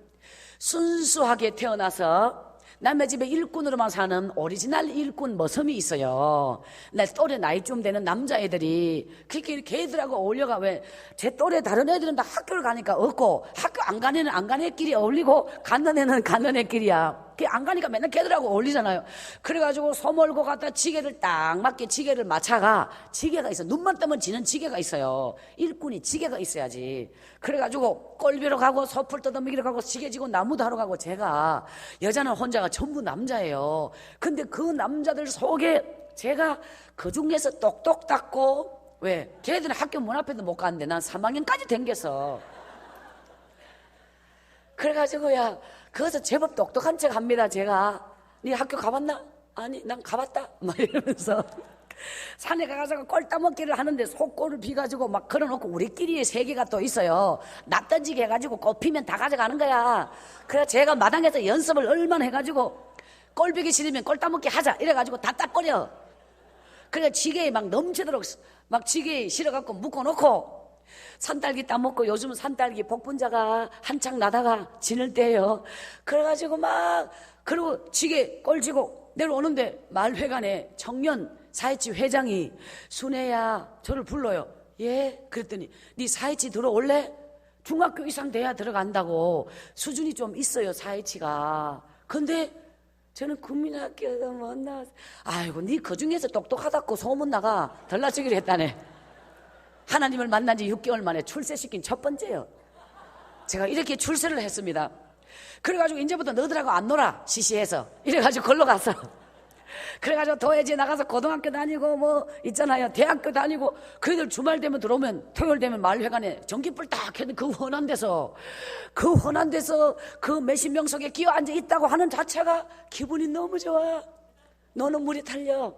순수하게 태어나서 남의 집에 일꾼으로만 사는 오리지널 일꾼 머슴이 있어요. 내 또래 나이쯤 되는 남자애들이 그렇게 걔들하고 어울려가. 왜 제 또래 다른 애들은 다 학교를 가니까 없고, 학교 안 가는 애는 안 가는 애끼리 어울리고, 가는 애는 가는 애끼리야. 안 가니까 맨날 걔들하고 어울리잖아요. 그래가지고 소몰고 갖다 지게를 딱 맞게 지게를 맞춰가. 지게가 있어. 눈만 뜨면 지는 지게가 있어요. 일꾼이 지게가 있어야지. 그래가지고 꼴비로 가고 소풀 뜯어먹이러 가고 지게 지고 나무도 하러 가고. 제가 여자는 혼자가 전부 남자예요. 근데 그 남자들 속에 제가 그 중에서 똑똑 닦고, 왜 걔들은 학교 문 앞에도 못 가는데 난 3학년까지 댕겼어. 그래가지고 야 거기서 제법 똑똑한 척 합니다. 제가 네 학교 가봤나? 아니 난 가봤다 막 이러면서 산에 가가지고 꼴 따먹기를 하는데 속골을 비가지고 막 걸어놓고 우리끼리의 세계가 또 있어요. 낫 던지기 해가지고 꼽히면 다 가져가는 거야. 그래서 제가 마당에서 연습을 얼마나 해가지고 꼴비기 싫으면 꼴 따먹기 하자 이래가지고 다 딱거려. 그래서 지게에 막 넘치도록 막 지게에 실어갖고 묶어놓고 산딸기 따먹고. 요즘은 산딸기 복분자가 한창 나다가 지낼 때예요. 그래가지고 막 그리고 지게 꼴지고 내려오는데 마을회관에 청년 사회치 회장이 순애야 저를 불러요. 예? 그랬더니 네 사회치 들어올래? 중학교 이상 돼야 들어간다고. 수준이 좀 있어요 사회치가. 근데 저는 국민학교도 못 나왔어. 아이고 네 그중에서 똑똑하다고 소문나가 덜나치기로 했다네. 하나님을 만난 지 6개월 만에 출세시킨 첫 번째요. 제가 이렇게 출세를 했습니다. 그래가지고 이제부터 너희들하고 안 놀아 시시해서 이래가지고 걸로 갔어. 그래가지고 도예지 나가서 고등학교 다니고 뭐 있잖아요 대학교 다니고. 그애들 주말 되면 들어오면 토요일 되면 마을회관에 전기불 딱 켜는 그 훤한 데서 그 몇십 명 속에 끼어 앉아 있다고 하는 자체가 기분이 너무 좋아. 너는 물이 탈려.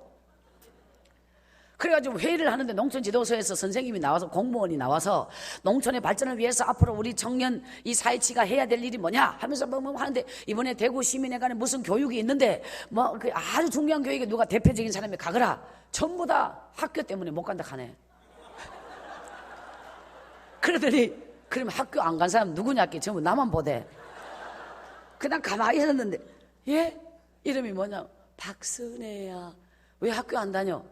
그래가지고 회의를 하는데 농촌지도소에서 선생님이 나와서 공무원이 나와서 농촌의 발전을 위해서 앞으로 우리 청년 이 사회치가 해야 될 일이 뭐냐 하면서 뭐 하는데 이번에 대구 시민회관에 무슨 교육이 있는데 뭐 그 아주 중요한 교육에 누가 대표적인 사람이 가거라. 전부 다 학교 때문에 못 간다 하네. 그러더니 그러면 학교 안 간 사람 누구냐 했더니 전부 나만 보대. 그냥 가만히 있었는데 예? 이름이 뭐냐? 박순애야. 왜 학교 안 다녀?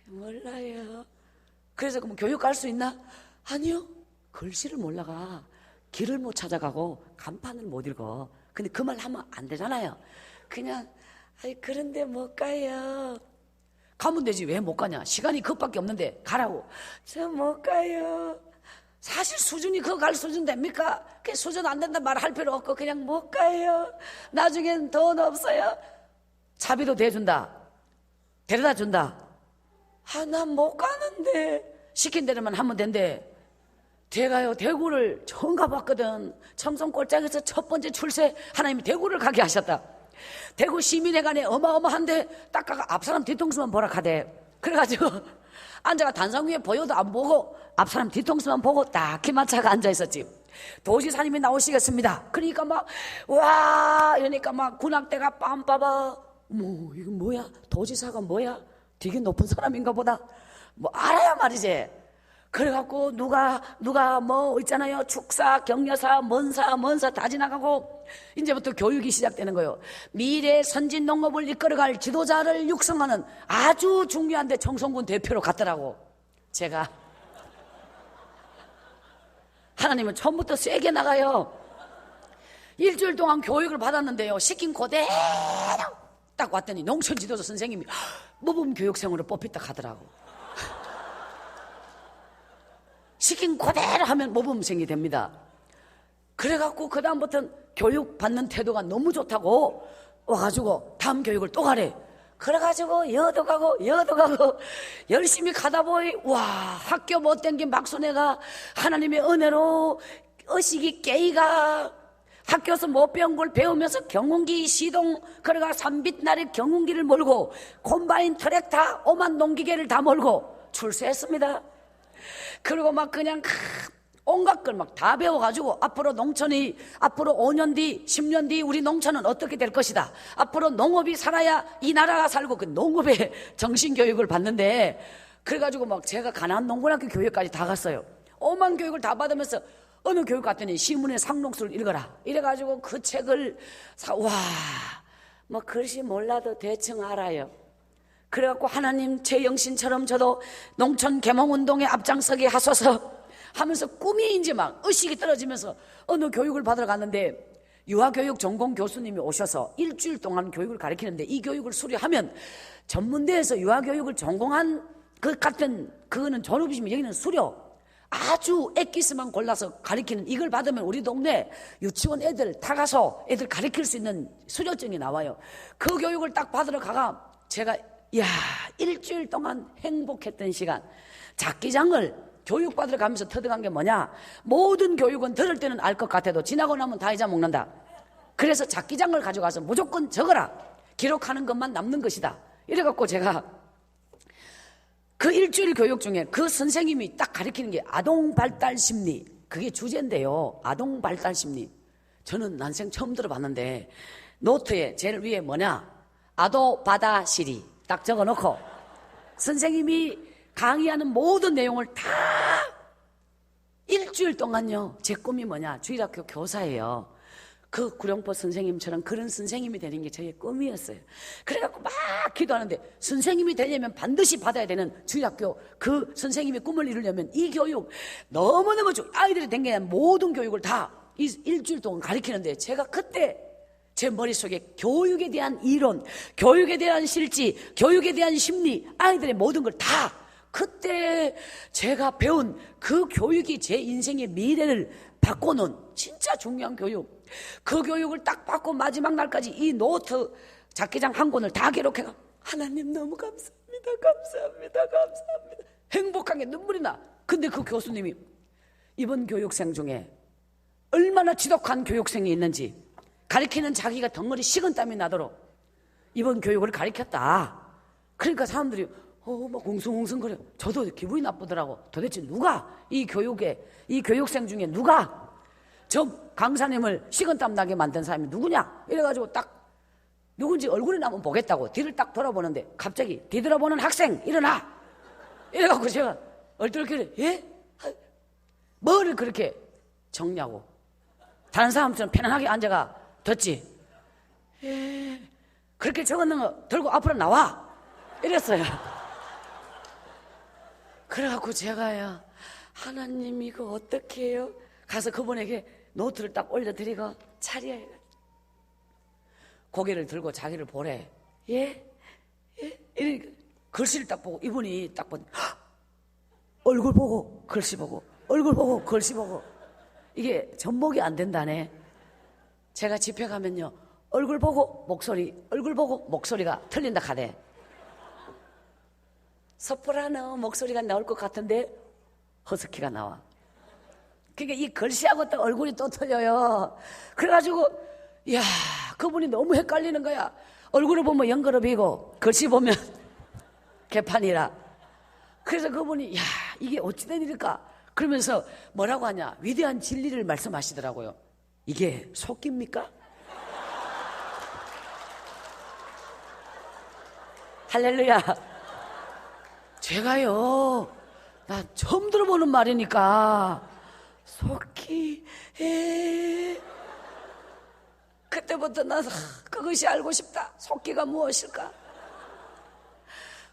몰라요. 그래서 그럼 교육 갈 수 있나? 아니요. 글씨를 몰라가. 길을 못 찾아가고 간판을 못 읽어. 근데 그 말 하면 안 되잖아요. 그냥 아이 그런데 못 가요. 가면 되지 왜 못 가냐. 시간이 그것밖에 없는데 가라고. 저 못 가요. 사실 수준이 그거 갈 수준 됩니까? 그 수준 안 된다 말할 필요 없고 그냥 못 가요. 나중엔 돈 없어요. 차비도 대준다. 데려다 준다. 아, 난 못 가는데. 시킨 대로만 하면 된대. 제가요, 대구를 처음 가봤거든. 첨성골짜기에서 첫 번째 출세, 하나님이 대구를 가게 하셨다. 대구 시민회관에 어마어마한데, 딱 가가 앞사람 뒤통수만 보라 카대. 그래가지고, 앉아가 단상 위에 보여도 안 보고, 앞사람 뒤통수만 보고 딱히 맞춰가 앉아있었지. 도지사님이 나오시겠습니다. 그러니까 막, 와! 이러니까 막 군악대가 빰빠바. 이건 뭐야? 도지사가 뭐야? 되게 높은 사람인가 보다. 뭐 알아야 말이지. 그래갖고 누가 뭐 있잖아요. 축사, 격려사, 먼사 다 지나가고 이제부터 교육이 시작되는 거예요. 미래 선진 농업을 이끌어갈 지도자를 육성하는 아주 중요한데 청송군 대표로 갔더라고. 제가 하나님은 처음부터 세게 나가요. 일주일 동안 교육을 받았는데요. 시킨 그대로 딱 왔더니 농촌 지도자 선생님이 모범교육생으로 뽑혔다 하더라고. 시킨 그대로 하면 모범생이 됩니다. 그래갖고 그 다음부터는 교육받는 태도가 너무 좋다고 와가지고 다음 교육을 또 가래. 그래가지고 여도 가고 열심히 가다 보니 와 학교 못 댕긴 박순애가 하나님의 은혜로 의식이 깨이가 학교에서 못 배운 걸 배우면서 경운기 시동 그래가 산빛날에 경운기를 몰고 콤바인 트랙터 오만 농기계를 다 몰고 출세했습니다. 그리고 막 그냥 온갖 걸 막 다 배워가지고 앞으로 농촌이 앞으로 5년 뒤 10년 뒤 우리 농촌은 어떻게 될 것이다. 앞으로 농업이 살아야 이 나라가 살고 그 농업의 정신교육을 받는데 그래가지고 막 제가 가나안 농군학교 교육까지 다 갔어요. 오만 교육을 다 받으면서 어느 교육 갔더니 시문의 상록수를 읽어라 이래가지고 그 책을 와 뭐 글씨 몰라도 대충 알아요. 그래갖고 하나님 제 영신처럼 저도 농촌 계몽운동에 앞장서게 하소서 하면서 꿈이 이제 막 의식이 떨어지면서 어느 교육을 받으러 갔는데 유아교육 전공 교수님이 오셔서 일주일 동안 교육을 가르치는데 이 교육을 수료하면 전문대에서 유아교육을 전공한 그 같은 그거는 졸업이지만 여기는 수료 아주 엑기스만 골라서 가르치는 이걸 받으면 우리 동네 유치원 애들 다 가서 애들 가르칠 수 있는 수료증이 나와요. 그 교육을 딱 받으러 가가 제가 일주일 동안 행복했던 시간. 작기장을 교육받으러 가면서 터득한 게 뭐냐, 모든 교육은 들을 때는 알 것 같아도 지나고 나면 다 잊어먹는다. 그래서 작기장을 가져가서 무조건 적어라. 기록하는 것만 남는 것이다. 이래갖고 제가 그 일주일 교육 중에 그 선생님이 딱 가르치는 게 아동발달심리, 그게 주제인데요. 아동발달심리. 저는 난생 처음 들어봤는데 노트에 제일 위에 뭐냐, 아도바다시리 딱 적어놓고 선생님이 강의하는 모든 내용을 다 일주일 동안요. 제 꿈이 뭐냐, 주일학교 교사예요. 그 구룡포 선생님처럼 그런 선생님이 되는 게 저의 꿈이었어요. 그래갖고 막 기도하는데 선생님이 되려면 반드시 받아야 되는 주일학교 그 선생님의 꿈을 이루려면 이 교육 너무너무 아이들이 댕겨야 모든 교육을 다 일주일 동안 가르치는데 제가 그때 제 머릿속에 교육에 대한 이론, 교육에 대한 실지, 교육에 대한 심리, 아이들의 모든 걸 다 그때 제가 배운 그 교육이 제 인생의 미래를 바꿔놓은 진짜 중요한 교육. 그 교육을 딱 받고 마지막 날까지 이 노트 작기장 한 권을 다 기록해가 하나님 너무 감사합니다, 감사합니다, 감사합니다. 행복하게 눈물이 나. 근데 그 교수님이 이번 교육생 중에 얼마나 지독한 교육생이 있는지 가르치는 자기가 덩어리 식은땀이 나도록 이번 교육을 가르쳤다. 그러니까 사람들이 막 웅성웅성거려. 저도 기분이 나쁘더라고. 도대체 누가 이 교육생 중에 누가 저 강사님을 식은땀 나게 만든 사람이 누구냐? 이래가지고 딱 누군지 얼굴이나 한번 보겠다고 뒤를 딱 돌아보는데 갑자기 뒤돌아보는 학생 일어나! 이래갖고 제가 얼떨결에 예? 뭐를 그렇게 적냐고. 다른 사람처럼 편안하게 앉아가 듣지. 예. 그렇게 적었는 거 들고 앞으로 나와! 이랬어요. 그래갖고 제가요, 하나님 이거 어떻게 해요? 가서 그분에게 노트를 딱 올려드리고 차려. 고개를 들고 자기를 보래. 예? 예? 이러니까 글씨를 딱 보고 이분이 딱 보니 얼굴 보고 글씨 보고 얼굴 보고 글씨 보고 이게 접목이 안 된다네. 제가 집회 가면요, 얼굴 보고 목소리, 얼굴 보고 목소리가 틀린다 하대. 소프라노 목소리가 나올 것 같은데 허스키가 나와. 그러니까 이 글씨하고 또 얼굴이 또 틀려요. 그래가지고 이야, 그분이 너무 헷갈리는 거야. 얼굴을 보면 영거럽이고 글씨 보면 개판이라. 그래서 그분이 야, 이게 어찌된 일일까? 그러면서 뭐라고 하냐, 위대한 진리를 말씀하시더라고요. 이게 속기입니까? 할렐루야. 제가요, 나 처음 들어보는 말이니까 속기. 그때부터 나 그것이 알고 싶다. 속기가 무엇일까?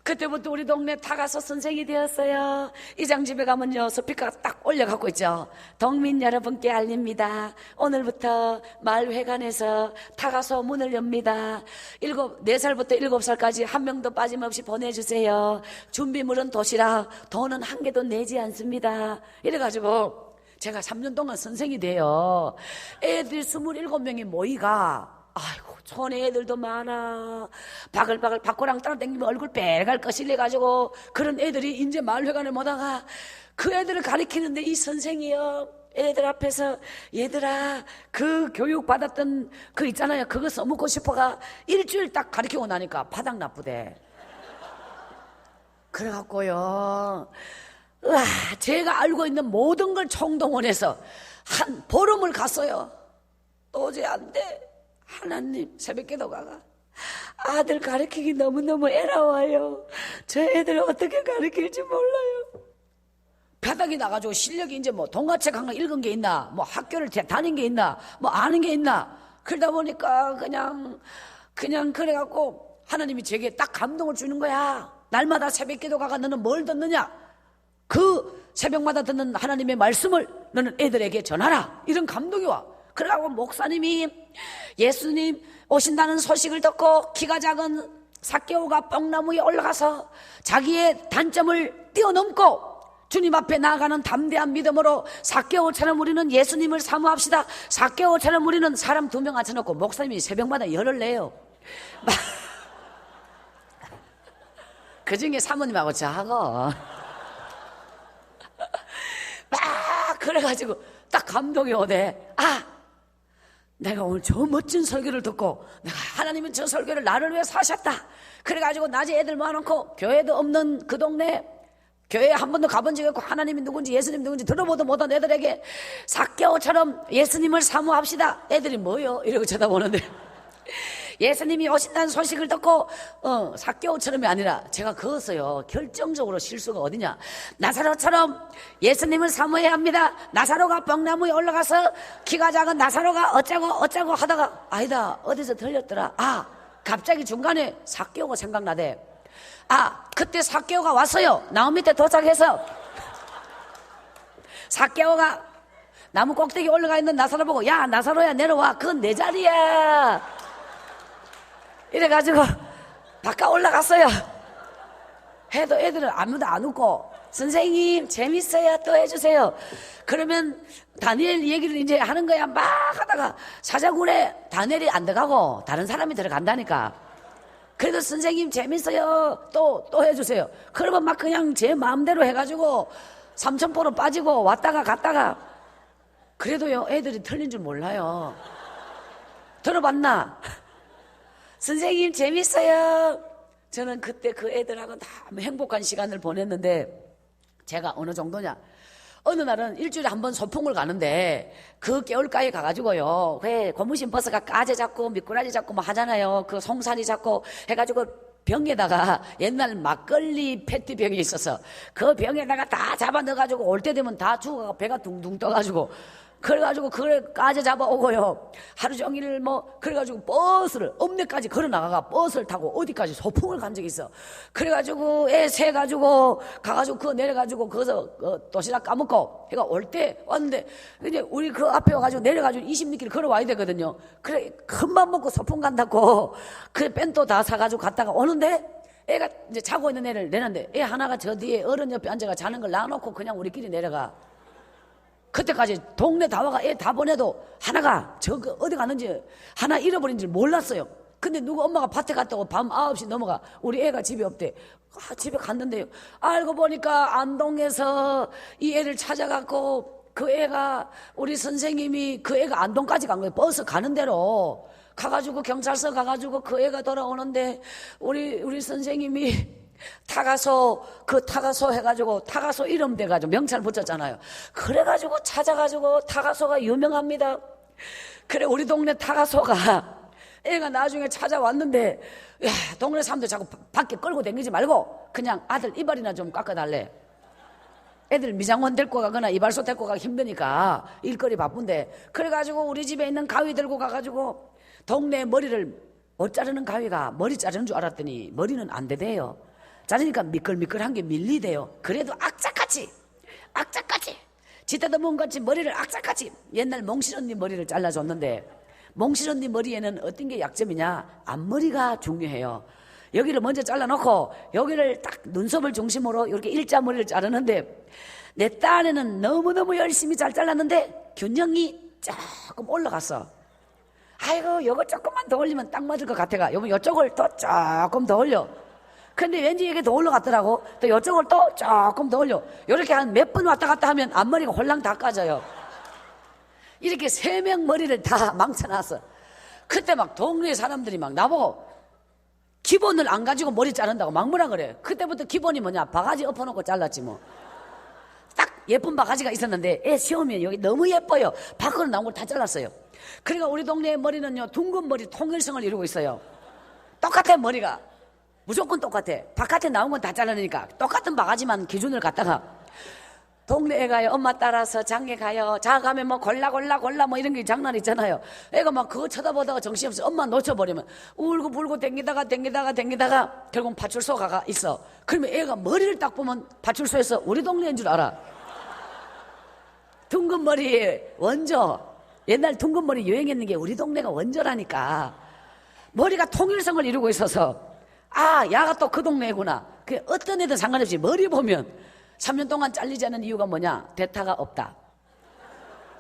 그때부터 우리 동네 타가서 선생이 되었어요. 이장집에 가면요, 스피커가 딱 올려갖고 있죠. 동민 여러분께 알립니다. 오늘부터 마을회관에서 타가서 문을 엽니다. 4살부터 7살까지 한 명도 빠짐없이 보내주세요. 준비물은 도시락, 돈은 한 개도 내지 않습니다. 이래가지고 제가 3년 동안 선생이 돼요. 애들 27명이 모이가, 아이고, 촌에 애들도 많아. 바글바글 밖으랑 따라다니면 얼굴 빨갈 것이래 가지고 그런 애들이 이제 마을회관에 모다가 그 애들을 가리키는데 이 선생이요, 애들 앞에서 얘들아 그 교육 받았던 그 있잖아요, 그거 써먹고 싶어가 일주일 딱 가리키고 나니까 바닥 나쁘대. 그래갖고요, 제가 알고 있는 모든 걸 총동원해서 한 보름을 갔어요. 도저히 안 돼. 하나님, 새벽기도 가가 아들 가르치기 너무너무 애라워요. 저 애들 어떻게 가르칠지 몰라요. 바닥이 나가지고 실력이 이제 뭐 동화책 한 권 읽은 게 있나, 뭐 학교를 다닌 게 있나, 뭐 아는 게 있나. 그러다 보니까 그냥 그냥 그래갖고 하나님이 제게 딱 감동을 주는 거야. 날마다 새벽 기도가가 너는 뭘 듣느냐? 그 새벽마다 듣는 하나님의 말씀을 너는 애들에게 전하라. 이런 감동이 와. 그래갖고 목사님이 예수님 오신다는 소식을 듣고 키가 작은 삭개오가 뻥나무에 올라가서 자기의 단점을 뛰어넘고 주님 앞에 나아가는 담대한 믿음으로 삭개오처럼 우리는 예수님을 사모합시다. 삭개오처럼 우리는 사람 2명 앉혀놓고 목사님이 새벽마다 열을 내요. 그 중에 사모님하고 저하고 막 그래가지고 딱 감동이 오대. 내가 오늘 저 멋진 설교를 듣고 내가 하나님은 저 설교를 나를 위해 사셨다. 그래가지고 낮에 애들 모아놓고 교회도 없는 그 동네 교회에 한 번도 가본 적이 없고 하나님이 누군지 예수님 누군지 들어보도 못한 애들에게 삭개오처럼 예수님을 사모합시다. 애들이 뭐요? 이러고 쳐다보는데 예수님이 오신다는 소식을 듣고 삭개오처럼이 아니라 제가 그었어요. 결정적으로 실수가 어디냐? 나사로처럼 예수님을 사모해야 합니다. 나사로가 뻥나무에 올라가서 키가 작은 나사로가 어쩌고 하다가 아니다 어디서 들렸더라. 갑자기 중간에 삭개오가 생각나대. 그때 삭개오가 왔어요. 나무 밑에 도착해서 삭개오가 나무 꼭대기 올라가 있는 나사로 보고 야 나사로야 내려와. 그건 내 자리야. 이래가지고 바깥 올라갔어요. 해도 애들은 아무도 안 웃고 선생님 재밌어요 또 해주세요. 그러면 다니엘 얘기를 이제 하는 거야. 막 하다가 사자굴에 다니엘이 안 들어가고 다른 사람이 들어간다니까. 그래도 선생님 재밌어요 또 해주세요. 그러면 막 그냥 제 마음대로 해가지고 삼천포로 빠지고 왔다가 갔다가. 그래도요 애들이 틀린 줄 몰라요. 들어봤나? 선생님 재밌어요. 저는 그때 그 애들하고 너무 행복한 시간을 보냈는데 제가 어느 정도냐, 어느 날은 일주일에 한 번 소풍을 가는데 그 개울가에 가가지고요, 왜 고무신 벗어가 까제 잡고 미꾸라지 잡고 뭐 하잖아요. 그 송사리 잡고 해가지고 병에다가 옛날 막걸리 페트병이 있어서 그 병에다가 다 잡아 넣어가지고 올 때 되면 다 죽어가고 배가 둥둥 떠가지고 그래가지고 그걸 까지 잡아오고요. 하루 종일 뭐 그래가지고 버스를 읍내까지 걸어나가가 버스를 타고 어디까지 소풍을 간 적이 있어. 그래가지고 애 세가지고 가가지고 그거 내려가지고 거기서 도시락 까먹고 해가 올 때 왔는데 이제 우리 그 앞에 와가지고 내려가지고 20리길 걸어와야 되거든요. 그래 큰맘 먹고 소풍 간다고 그 벤또 다 사가지고 갔다가 오는데 애가 이제 자고 있는 애를 내는데 애 하나가 저 뒤에 어른 옆에 앉아가 자는 걸 놔놓고 그냥 우리끼리 내려가. 그때까지 동네 다 와가 애 다 보내도 하나가 저거 어디 갔는지 하나 잃어버린 줄 몰랐어요. 근데 누구 엄마가 밭에 갔다고 밤 9시 넘어가 우리 애가 집에 없대. 집에 갔는데요, 알고 보니까 안동에서 이 애를 찾아갖고 그 애가 우리 선생님이 그 애가 안동까지 간 거예요. 버스 가는 대로 가가지고 경찰서 가가지고 그 애가 돌아오는데 우리 선생님이 타가소 해가지고 타가소 이름 돼가지고 명찰 붙였잖아요. 그래가지고 찾아가지고 타가소가 유명합니다. 그래 우리 동네 타가소가 애가 나중에 찾아왔는데 야 동네 사람들 자꾸 밖에 끌고 다니지 말고 그냥 아들 이발이나 좀 깎아달래. 애들 미장원 데리고 가거나 이발소 데리고 가기 힘드니까 일거리 바쁜데. 그래가지고 우리 집에 있는 가위 들고 가가지고 동네 머리를 못 자르는 가위가 머리 자르는 줄 알았더니 머리는 안 되대요. 자르니까 미끌미끌한 게 밀리대요. 그래도 악착같이 지때도 뭔같이 머리를 악착같이 옛날 몽실 언니 머리를 잘라줬는데 몽실 언니 머리에는 어떤 게 약점이냐, 앞머리가 중요해요. 여기를 먼저 잘라놓고 여기를 딱 눈썹을 중심으로 이렇게 일자 머리를 자르는데 내 딴에는 너무너무 열심히 잘 잘랐는데 균형이 조금 올라갔어. 아이고 요거 조금만 더 올리면 딱 맞을 것 같아가 여보 이쪽을 또 조금 더 올려. 근데 왠지 이게 더 올라갔더라고. 또 이쪽을 또 조금 더 올려. 이렇게 한 몇 번 왔다 갔다 하면 앞머리가 홀랑 다 까져요. 이렇게 3명 머리를 다 망쳐놨어. 그때 막 동네 사람들이 막 나보고 기본을 안 가지고 머리 자른다고 막 뭐라 그래. 그때부터 기본이 뭐냐, 바가지 엎어놓고 잘랐지 뭐. 딱 예쁜 바가지가 있었는데 애 시험이 여기 너무 예뻐요. 밖으로 나온 걸 다 잘랐어요. 그러니까 우리 동네의 머리는요 둥근 머리 통일성을 이루고 있어요. 똑같아 머리가. 무조건 똑같아. 바깥에 나온 건 다 잘라내니까 똑같은 바가지만 기준을 갖다가 동네에 가요. 엄마 따라서 장에 가요. 자 가면 뭐 골라 뭐 이런 게 장난 있잖아요. 애가 막 그거 쳐다보다가 정신없어. 엄마 놓쳐버리면 울고 불고 댕기다가 결국 파출소 가가 있어. 그러면 애가 머리를 딱 보면 파출소에서 우리 동네인 줄 알아. 둥근 머리 원조. 옛날 둥근 머리 유행했는 게 우리 동네가 원조라니까. 머리가 통일성을 이루고 있어서 아 야가 또 그 동네구나. 그 어떤 애든 상관없이 머리 보면 3년 동안 잘리지 않은 이유가 뭐냐? 대타가 없다.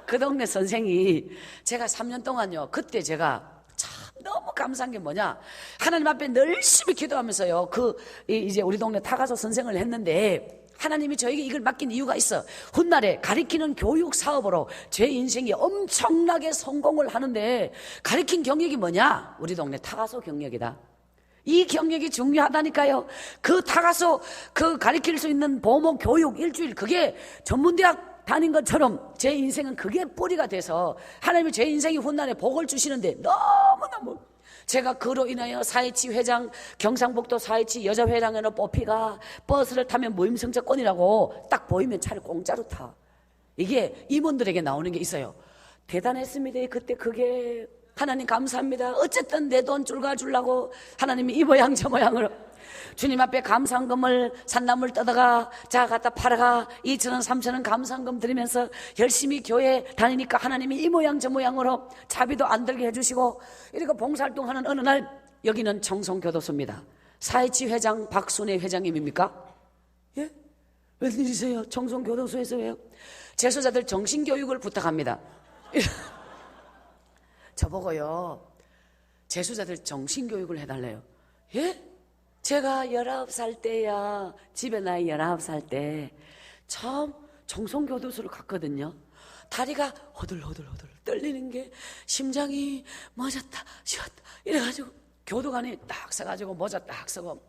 그 동네 선생이 제가 3년 동안요. 그때 제가 참 너무 감사한 게 뭐냐? 하나님 앞에 열심히 기도하면서요. 이제 우리 동네 타가서 선생을 했는데 하나님이 저에게 이걸 맡긴 이유가 있어. 훗날에 가리키는 교육 사업으로 제 인생이 엄청나게 성공을 하는데 가리킨 경력이 뭐냐? 우리 동네 타가서 경력이다. 이 경력이 중요하다니까요. 그 타가서 그 가르칠 수 있는 보모 교육 일주일 그게 전문대학 다닌 것처럼 제 인생은 그게 뿌리가 돼서 하나님이 제 인생이 훗날에 복을 주시는데 너무너무 제가 그로 인하여 사회치 회장 경상북도 사회치 여자회장에는 뽑히가 버스를 타면 무임승차권이라고 딱 보이면 차를 공짜로 타. 이게 임원들에게 나오는 게 있어요. 대단했습니다. 그때 그게 하나님 감사합니다. 어쨌든 내 돈 줄가 주려고 하나님이 이 모양 저 모양으로 주님 앞에 감사한금을 산나물 떠다가 자 갖다 팔아가 2,000원 3,000원 감사한금 드리면서 열심히 교회 다니니까 하나님이 이 모양 저 모양으로 자비도 안 들게 해주시고 이렇게 봉사활동하는 어느 날 여기는 청송교도소입니다. 사회치 회장 박순애 회장님입니까? 예? 웬일이세요? 청송교도소에서 왜요? 재소자들 정신교육을 부탁합니다. 저보고요 재수자들 정신교육을 해달래요. 예? 제가 19살 때야 집에 나이 19살 때 처음 청송교도소를 갔거든요. 다리가 호들호들 떨리는 게 심장이 멎었다 쉬었다 이래가지고 교도관이 딱 서가지고 모자 딱 쓰고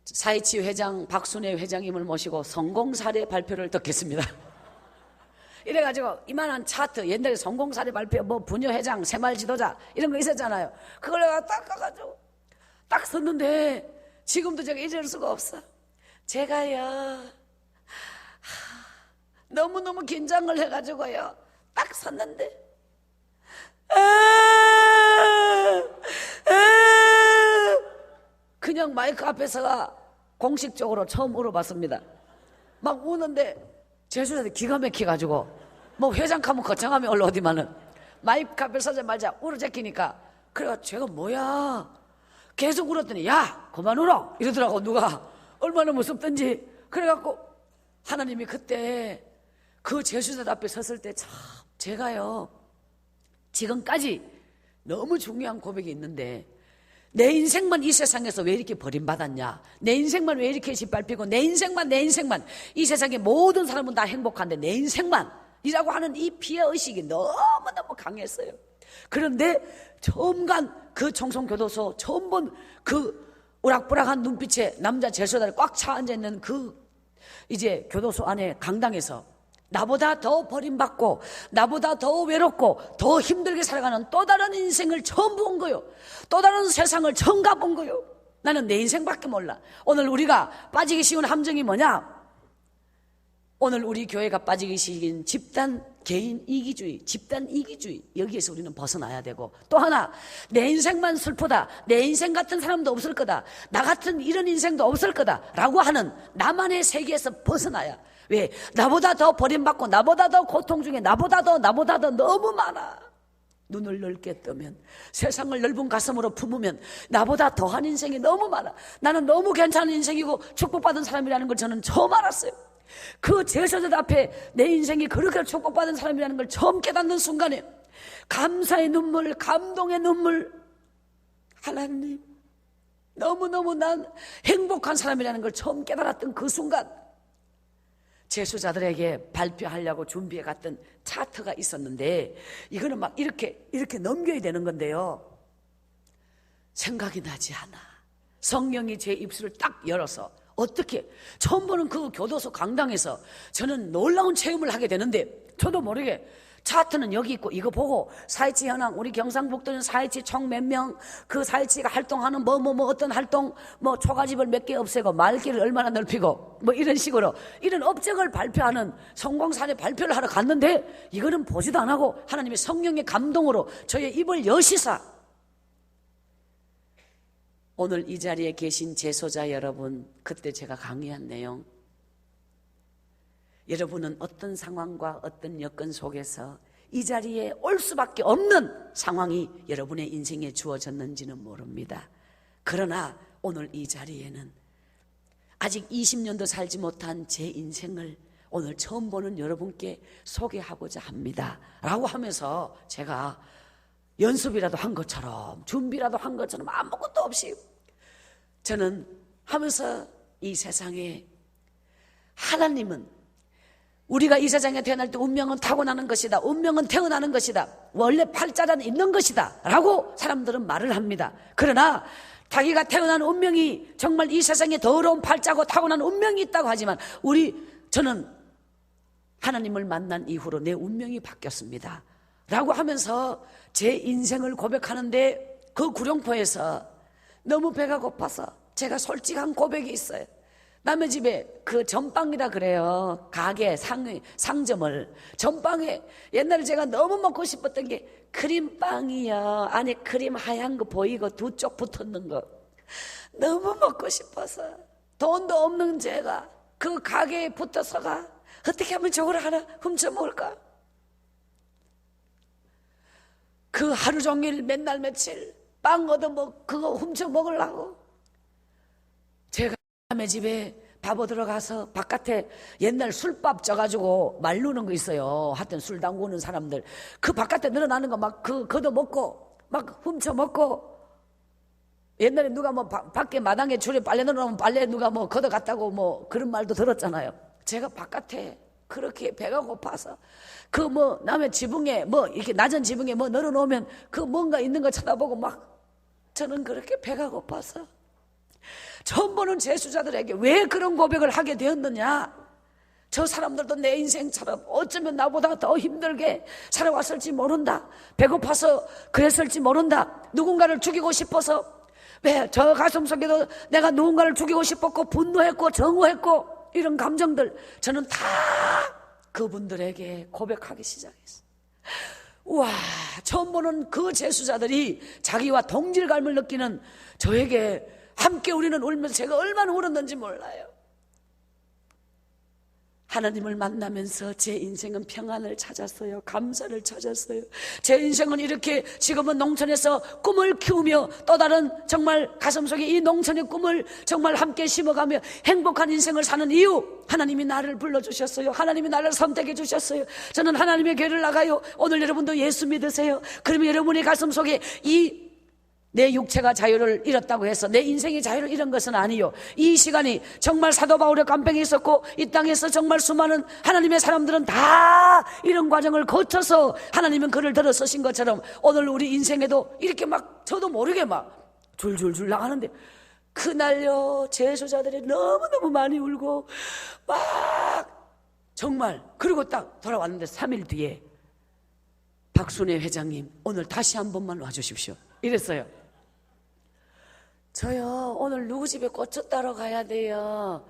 사회치 회장 박순애 회장님을 모시고 성공사례 발표를 듣겠습니다. 이래가지고 이만한 차트 옛날에 성공사례 발표 뭐 부녀회장 새마을지도자 이런 거 있었잖아요. 그걸 내가 딱 가가지고 딱 섰는데 지금도 제가 잊을 수가 없어. 제가요 너무너무 긴장을 해가지고요 딱 섰는데 그냥 마이크 앞에서가 공식적으로 처음 울어봤습니다. 막 우는데 재수자들 기가 막혀가지고 뭐 회장하면 거창하면 올라오디만은 마이크 앞에 서자마자 울어제끼니까 그래가 제가 뭐야 계속 울었더니 야 그만 울어 이러더라고. 누가 얼마나 무섭던지. 그래갖고 하나님이 그때 그 재수자들 앞에 섰을 때 참 제가요 지금까지 너무 중요한 고백이 있는데 내 인생만 이 세상에서 왜 이렇게 버림받았냐, 내 인생만 왜 이렇게 짓밟히고 내 인생만 이 세상의 모든 사람은 다 행복한데 내 인생만 이라고 하는 이 피해의식이 너무너무 강했어요. 그런데 처음 간 그 청송교도소 처음 본 그 우락부락한 눈빛에 남자 재수자들 꽉 차 앉아있는 그 이제 교도소 안에 강당에서 나보다 더 버림받고 나보다 더 외롭고 더 힘들게 살아가는 또 다른 인생을 처음 본 거요. 또 다른 세상을 처음 가본 거요. 나는 내 인생밖에 몰라. 오늘 우리가 빠지기 쉬운 함정이 뭐냐? 오늘 우리 교회가 빠지기 쉬운 집단 개인 이기주의, 집단 이기주의, 여기에서 우리는 벗어나야 되고, 또 하나 내 인생만 슬프다, 내 인생 같은 사람도 없을 거다, 나 같은 이런 인생도 없을 거다 라고 하는 나만의 세계에서 벗어나야. 왜? 나보다 더 버림받고 나보다 더 고통 중에 나보다 더 너무 많아. 눈을 넓게 뜨면, 세상을 넓은 가슴으로 품으면 나보다 더한 인생이 너무 많아. 나는 너무 괜찮은 인생이고 축복받은 사람이라는 걸 저는 처음 알았어요. 그 재수자들 앞에 내 인생이 그렇게 축복받은 사람이라는 걸 처음 깨닫는 순간에 감사의 눈물, 감동의 눈물, 하나님 너무너무 난 행복한 사람이라는 걸 처음 깨달았던 그 순간 재수자들에게 발표하려고 준비해 갔던 차트가 있었는데 이거는 막 이렇게 넘겨야 되는 건데요, 생각이 나지 않아. 성령이 제 입술을 딱 열어서 어떻게 처음 보는 그 교도소 강당에서 저는 놀라운 체험을 하게 되는데 저도 모르게 차트는 여기 있고 이거 보고 사회치 현황, 우리 경상북도는 사회치 총 몇 명, 그 사회치가 활동하는 어떤 활동, 초가집을 몇 개 없애고 말길을 얼마나 넓히고 이런 식으로 이런 업적을 발표하는 성공 사례 발표를 하러 갔는데 이거는 보지도 안 하고 하나님의 성령의 감동으로 저의 입을 여시사 오늘 이 자리에 계신 제소자 여러분, 그때 제가 강의한 내용, 여러분은 어떤 상황과 어떤 여건 속에서 이 자리에 올 수밖에 없는 상황이 여러분의 인생에 주어졌는지는 모릅니다. 그러나 오늘 이 자리에는 아직 20년도 살지 못한 제 인생을 오늘 처음 보는 여러분께 소개하고자 합니다 라고 하면서 제가 연습이라도 한 것처럼 준비라도 한 것처럼 아무것도 없이 저는 하면서 이 세상에 하나님은 우리가 이 세상에 태어날 때 운명은 타고나는 것이다, 운명은 태어나는 것이다, 원래 팔자는 있는 것이다 라고 사람들은 말을 합니다. 그러나 자기가 태어난 운명이 정말 이 세상에 더러운 팔자고 타고난 운명이 있다고 하지만 저는 하나님을 만난 이후로 내 운명이 바뀌었습니다 라고 하면서 제 인생을 고백하는데 그 구룡포에서 너무 배가 고파서 제가 솔직한 고백이 있어요. 남의 집에 그 전빵이라 그래요. 가게, 상점을. 전빵에 옛날에 제가 너무 먹고 싶었던 게 크림빵이요. 안에 크림 하얀 거 보이고 두 쪽 붙었는 거. 너무 먹고 싶어서 돈도 없는 제가 그 가게에 붙어서가 어떻게 하면 저걸 하나 훔쳐 먹을까? 그 하루 종일 맨날 며칠 빵 얻어 그거 훔쳐 먹으려고 제가 남의 집에 밥 얻으러 가서 바깥에 옛날 술밥 쪄가지고 말르는 거 있어요. 하여튼 술 담그는 사람들 그 바깥에 늘어나는 거 막 걷어 먹고 막 훔쳐 먹고 옛날에 누가 밖에 마당에 줄에 빨래 넣어놓으면 빨래 누가 걷어 갔다고 그런 말도 들었잖아요. 제가 바깥에 그렇게 배가 고파서 남의 지붕에 이렇게 낮은 지붕에 널어놓으면 그 뭔가 있는 거 쳐다보고 막 저는 그렇게 배가 고파서 처음 보는 제수자들에게 왜 그런 고백을 하게 되었느냐? 저 사람들도 내 인생처럼 어쩌면 나보다 더 힘들게 살아왔을지 모른다. 배고파서 그랬을지 모른다. 누군가를 죽이고 싶어서 왜 저 가슴속에도 내가 누군가를 죽이고 싶었고 분노했고 정오했고 이런 감정들 저는 다 그분들에게 고백하기 시작했어요. 우와, 처음 보는 그 제수자들이 자기와 동질감을 느끼는 저에게 함께 우리는 울면서 제가 얼마나 울었는지 몰라요. 하나님을 만나면서 제 인생은 평안을 찾았어요. 감사를 찾았어요. 제 인생은 이렇게 지금은 농촌에서 꿈을 키우며 또 다른 정말 가슴속에 이 농촌의 꿈을 정말 함께 심어가며 행복한 인생을 사는 이유, 하나님이 나를 불러주셨어요. 하나님이 나를 선택해 주셨어요. 저는 하나님의 교회를 나가요. 오늘 여러분도 예수 믿으세요. 그러면 여러분의 가슴속에 내 육체가 자유를 잃었다고 해서 내 인생의 자유를 잃은 것은 아니요. 이 시간이 정말 사도 바울의 깜병이 있었고 이 땅에서 정말 수많은 하나님의 사람들은 다 이런 과정을 거쳐서 하나님은 그를 들어 쓰신 것처럼 오늘 우리 인생에도 이렇게 저도 모르게 줄줄줄 나가는데 그날요 제수자들이 너무너무 많이 울고 정말 그리고 딱 돌아왔는데 3일 뒤에 박순애 회장님 오늘 다시 한 번만 와주십시오 이랬어요. 저요 오늘 누구 집에 꽃을 따러 가야 돼요.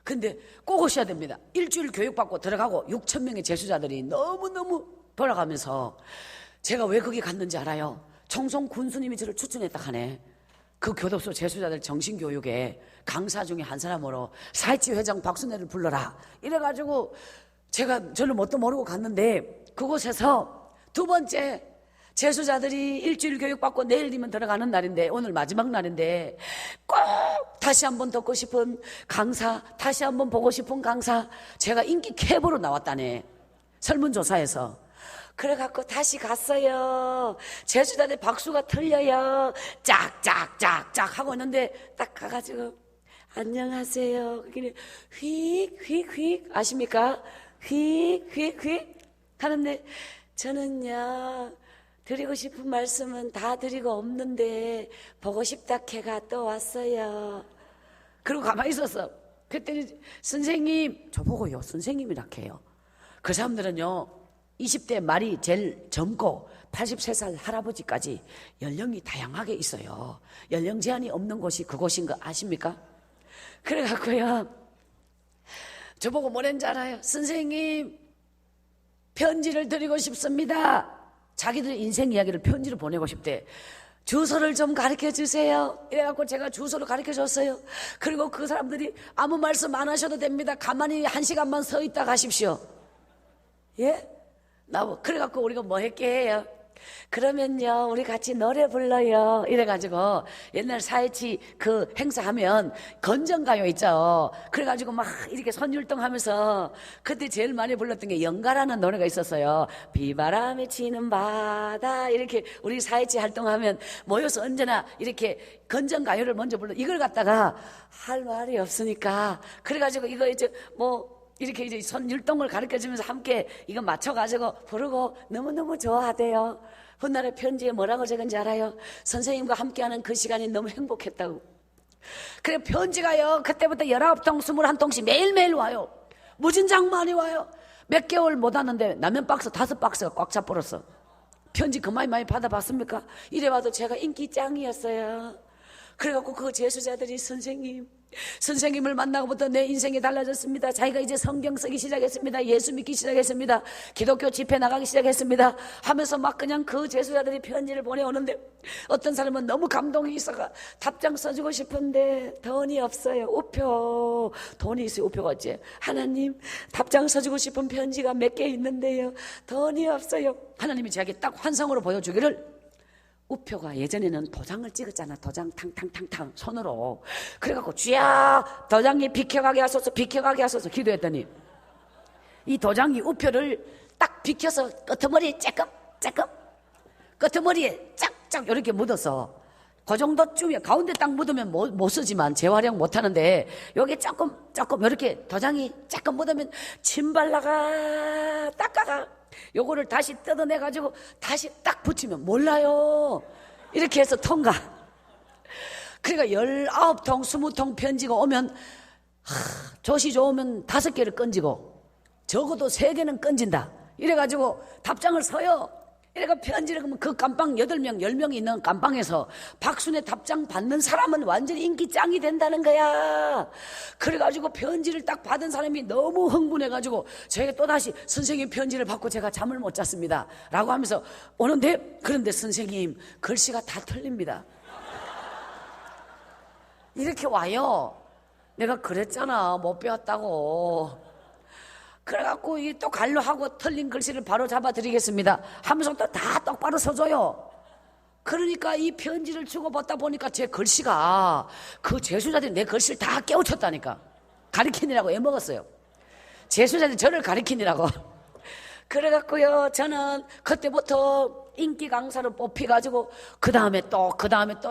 근데 꼭 오셔야 됩니다. 일주일 교육받고 들어가고 6천 명의 제수자들이 너무너무 돌아가면서 제가 왜 거기 갔는지 알아요? 청송 군수님이 저를 추천했다 하네. 그 교도소 제수자들 정신교육에 강사 중에 한 사람으로 사회치 회장 박순애를 불러라 이래가지고 저는 뭣도 모르고 갔는데 그곳에서 두 번째 제수자들이 일주일 교육받고 내일이면 들어가는 날인데 오늘 마지막 날인데 꼭 다시 한번 듣고 싶은 강사, 다시 한번 보고 싶은 강사, 제가 인기 캡으로 나왔다네 설문조사에서. 그래갖고 다시 갔어요. 제수자들 박수가 틀려요. 짝짝짝짝 하고 있는데 딱 가가지고 안녕하세요. 그게 휙휙휙 아십니까? 휙휙휙 하는데 저는요 드리고 싶은 말씀은 다 드리고 없는데 보고 싶다 캐가 또 왔어요. 그리고 가만히 있었어. 그랬더니 선생님 저보고요 선생님이라 해요. 그 사람들은요 20대 말이 제일 젊고 83살 할아버지까지 연령이 다양하게 있어요. 연령 제한이 없는 곳이 그곳인 거 아십니까? 그래갖고요, 저보고 뭐랬는지 알아요? 선생님, 편지를 드리고 싶습니다. 자기들 인생 이야기를 편지로 보내고 싶대. 주소를 좀 가르쳐 주세요. 이래갖고 제가 주소를 가르쳐 줬어요. 그리고 그 사람들이 아무 말씀 안 하셔도 됩니다. 가만히 1시간만 서 있다 가십시오. 예? 그래갖고 우리가 뭐 했게 해요? 그러면요, 우리 같이 노래 불러요. 이래가지고 옛날 사회치 그 행사하면 건전가요 있죠. 그래가지고 막 이렇게 선율동하면서 그때 제일 많이 불렀던 게 연가라는 노래가 있었어요. 비바람에 치는 바다. 이렇게 우리 사회치 활동하면 모여서 언제나 이렇게 건전가요를 먼저 불러. 이걸 갖다가 할 말이 없으니까 그래가지고 이거 이제 이렇게 이제 선율동을 가르쳐주면서 함께 이거 맞춰가지고 부르고 너무너무 좋아하대요. 훗날에 편지에 뭐라고 적은지 알아요? 선생님과 함께하는 그 시간이 너무 행복했다고. 그래, 편지가요, 그때부터 19통, 21통씩 매일매일 와요. 무진장 많이 와요. 몇 개월 못 왔는데 라면 박스 5박스가 꽉 차버렸어. 편지 그만 많이 받아봤습니까? 이래봐도 제가 인기 짱이었어요. 그래갖고 그 제수자들이 선생님을 만나고부터 내 인생이 달라졌습니다. 자기가 이제 성경 쓰기 시작했습니다. 예수 믿기 시작했습니다. 기독교 집회 나가기 시작했습니다. 하면서 막 그냥 그 제수자들이 편지를 보내오는데 어떤 사람은 너무 감동이 있어가 답장 써주고 싶은데 돈이 없어요. 우표. 돈이 있어요. 우표가 어째? 하나님, 답장 써주고 싶은 편지가 몇 개 있는데요. 돈이 없어요. 하나님이 제게 딱 환상으로 보여주기를, 우표가 예전에는 도장을 찍었잖아. 도장 탕탕탕탕 손으로. 그래갖고 주야, 도장이 비켜가게 하소서, 비켜가게 하소서 기도했더니 이 도장이 우표를 딱 비켜서 끄트머리에 쬐끔 끄트머리에 짝짝 이렇게 묻어서 그 정도쯤이야. 가운데 딱 묻으면 못 쓰지만 재활용 못 하는데 여기 조금 이렇게 도장이 조금 묻으면 침 발라가 닦아가 요거를 다시 뜯어내가지고 다시 딱 붙이면 몰라요. 이렇게 해서 통과. 그러니까 19통 20통 편지가 오면 조시 좋으면 5개를 건지고 적어도 3개는 건진다. 이래가지고 답장을 써요. 이래가 편지를 그러면 그 감방 8명 10명이 있는 감방에서 박순의 답장 받는 사람은 완전히 인기 짱이 된다는 거야. 그래가지고 편지를 딱 받은 사람이 너무 흥분해가지고 저희가 또다시 선생님 편지를 받고 제가 잠을 못 잤습니다 라고 하면서 오는데, 그런데 선생님 글씨가 다 틀립니다. 이렇게 와요. 내가 그랬잖아, 못 배웠다고. 그래갖고 또 갈로하고 틀린 글씨를 바로 잡아드리겠습니다 하면서 또 다 똑바로 써줘요. 그러니까 이 편지를 주고받다 보니까 제 글씨가 그 제수자들이 내 글씨를 다 깨우쳤다니까. 가리키느라고 애먹었어요. 제수자들이 저를 가리키느라고. 그래갖고요, 저는 그때부터 인기 강사로 뽑혀가지고 그 다음에 또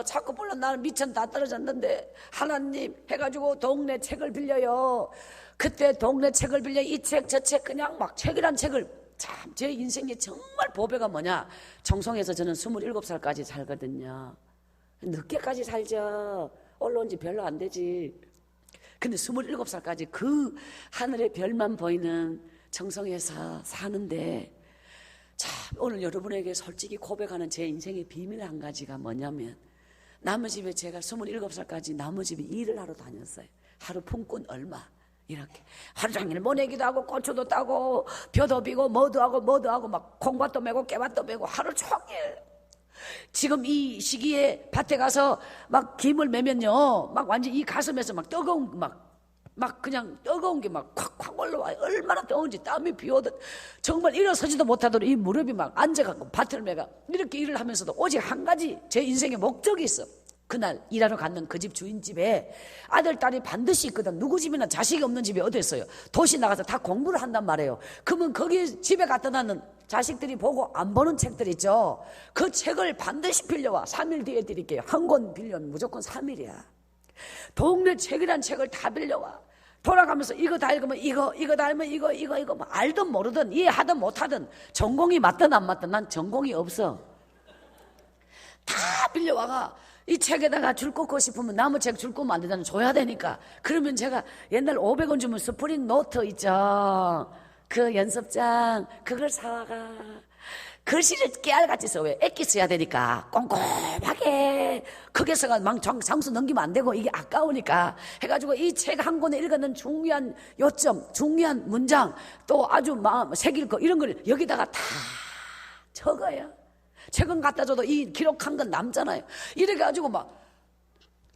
자꾸 물론 나는 미천 다 떨어졌는데 하나님 해가지고 동네 책을 빌려요. 그때 동네 책을 빌려 이 책 저 책 그냥 막 책이란 책을, 참 제 인생에 정말 보배가 뭐냐, 청송에서 저는 27살까지 살거든요. 늦게까지 살죠. 올라온 지 별로 안 되지. 근데 27살까지 그 하늘의 별만 보이는 청송에서 사는데, 참 오늘 여러분에게 솔직히 고백하는 제 인생의 비밀 한 가지가 뭐냐면, 나무집에 제가 27살까지 나무집에 일을 하러 다녔어요. 하루 품꾼 얼마 이렇게 하루 종일 모내기도 하고 고추도 따고 벼도 비고 뭐도 하고 막 콩밭도 메고 깨밭도 메고 하루 종일. 지금 이 시기에 밭에 가서 막 김을 매면요, 막 완전 이 가슴에서 막 뜨거운 막 그냥 뜨거운 게 막 콱콱 올라와요. 얼마나 더운지 땀이 비오듯 정말 일어서지도 못하도록 이 무릎이 막 앉아갖고 밭을 매가 이렇게 일을 하면서도 오직 한 가지 제 인생의 목적이 있어. 그날 일하러 갔는 그 집 주인 집에 아들, 딸이 반드시 있거든. 누구 집이나 자식이 없는 집이 어디 있어요. 도시 나가서 다 공부를 한단 말이에요. 그러면 거기 집에 갖다 놔는 자식들이 보고 안 보는 책들 있죠. 그 책을 반드시 빌려와. 3일 뒤에 드릴게요. 한 권 빌려면 무조건 3일이야. 동네 책이란 책을 다 빌려와. 돌아가면서 이거 다 읽으면 이거 다 읽으면 이거 뭐 알든 모르든 이해하든 못하든 전공이 맞든 안 맞든 난 전공이 없어. 다 빌려와가 이 책에다가 줄 꽂고 싶으면 나무 책 줄 꽂으면 안 되잖아. 줘야 되니까. 그러면 제가 옛날 500원 주면 스프링 노트 있죠. 그 연습장 그걸 사와가. 글씨를 깨알같이 써. 왜? 액기 써야 되니까 꼼꼼하게 크게 써가 장수 넘기면 안 되고 이게 아까우니까 해가지고 이 책 한 권에 읽었는 중요한 요점, 중요한 문장, 또 아주 마음 새길 거 이런 걸 여기다가 다 적어요. 책은 갖다 줘도 이 기록한 건 남잖아요. 이렇게 가지고 막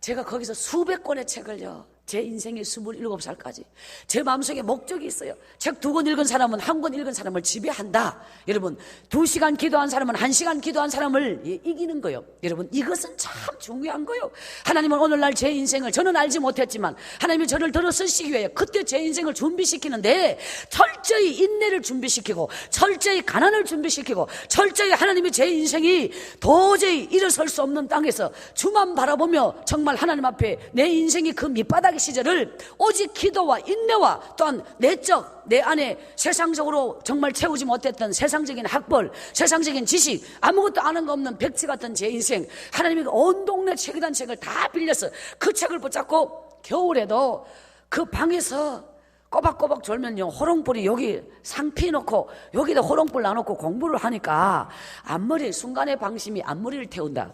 제가 거기서 수백 권의 책을요, 제 인생의 27살까지 제 마음속에 목적이 있어요. 책 2권 읽은 사람은 1권 읽은 사람을 지배한다. 여러분 2시간 기도한 사람은 1시간 기도한 사람을 이기는 거예요. 여러분 이것은 참 중요한 거예요. 하나님은 오늘날 제 인생을 저는 알지 못했지만 하나님이 저를 들어 쓰시기 위해 그때 제 인생을 준비시키는데 철저히 인내를 준비시키고 철저히 가난을 준비시키고 철저히 하나님이 제 인생이 도저히 일어설 수 없는 땅에서 주만 바라보며 정말 하나님 앞에 내 인생이 그 밑바닥 시절을 오직 기도와 인내와 또한 내적 내 안에 세상적으로 정말 채우지 못했던 세상적인 학벌, 세상적인 지식, 아무것도 아는 거 없는 백지 같은 제 인생, 하나님이 온 동네 책이란 책을 다 빌려서 그 책을 붙잡고 겨울에도 그 방에서 꼬박꼬박 졸면요, 호롱불이 여기 상피 놓고 여기다 호롱불 놔놓고 공부를 하니까 앞머리, 순간의 방심이 앞머리를 태운다.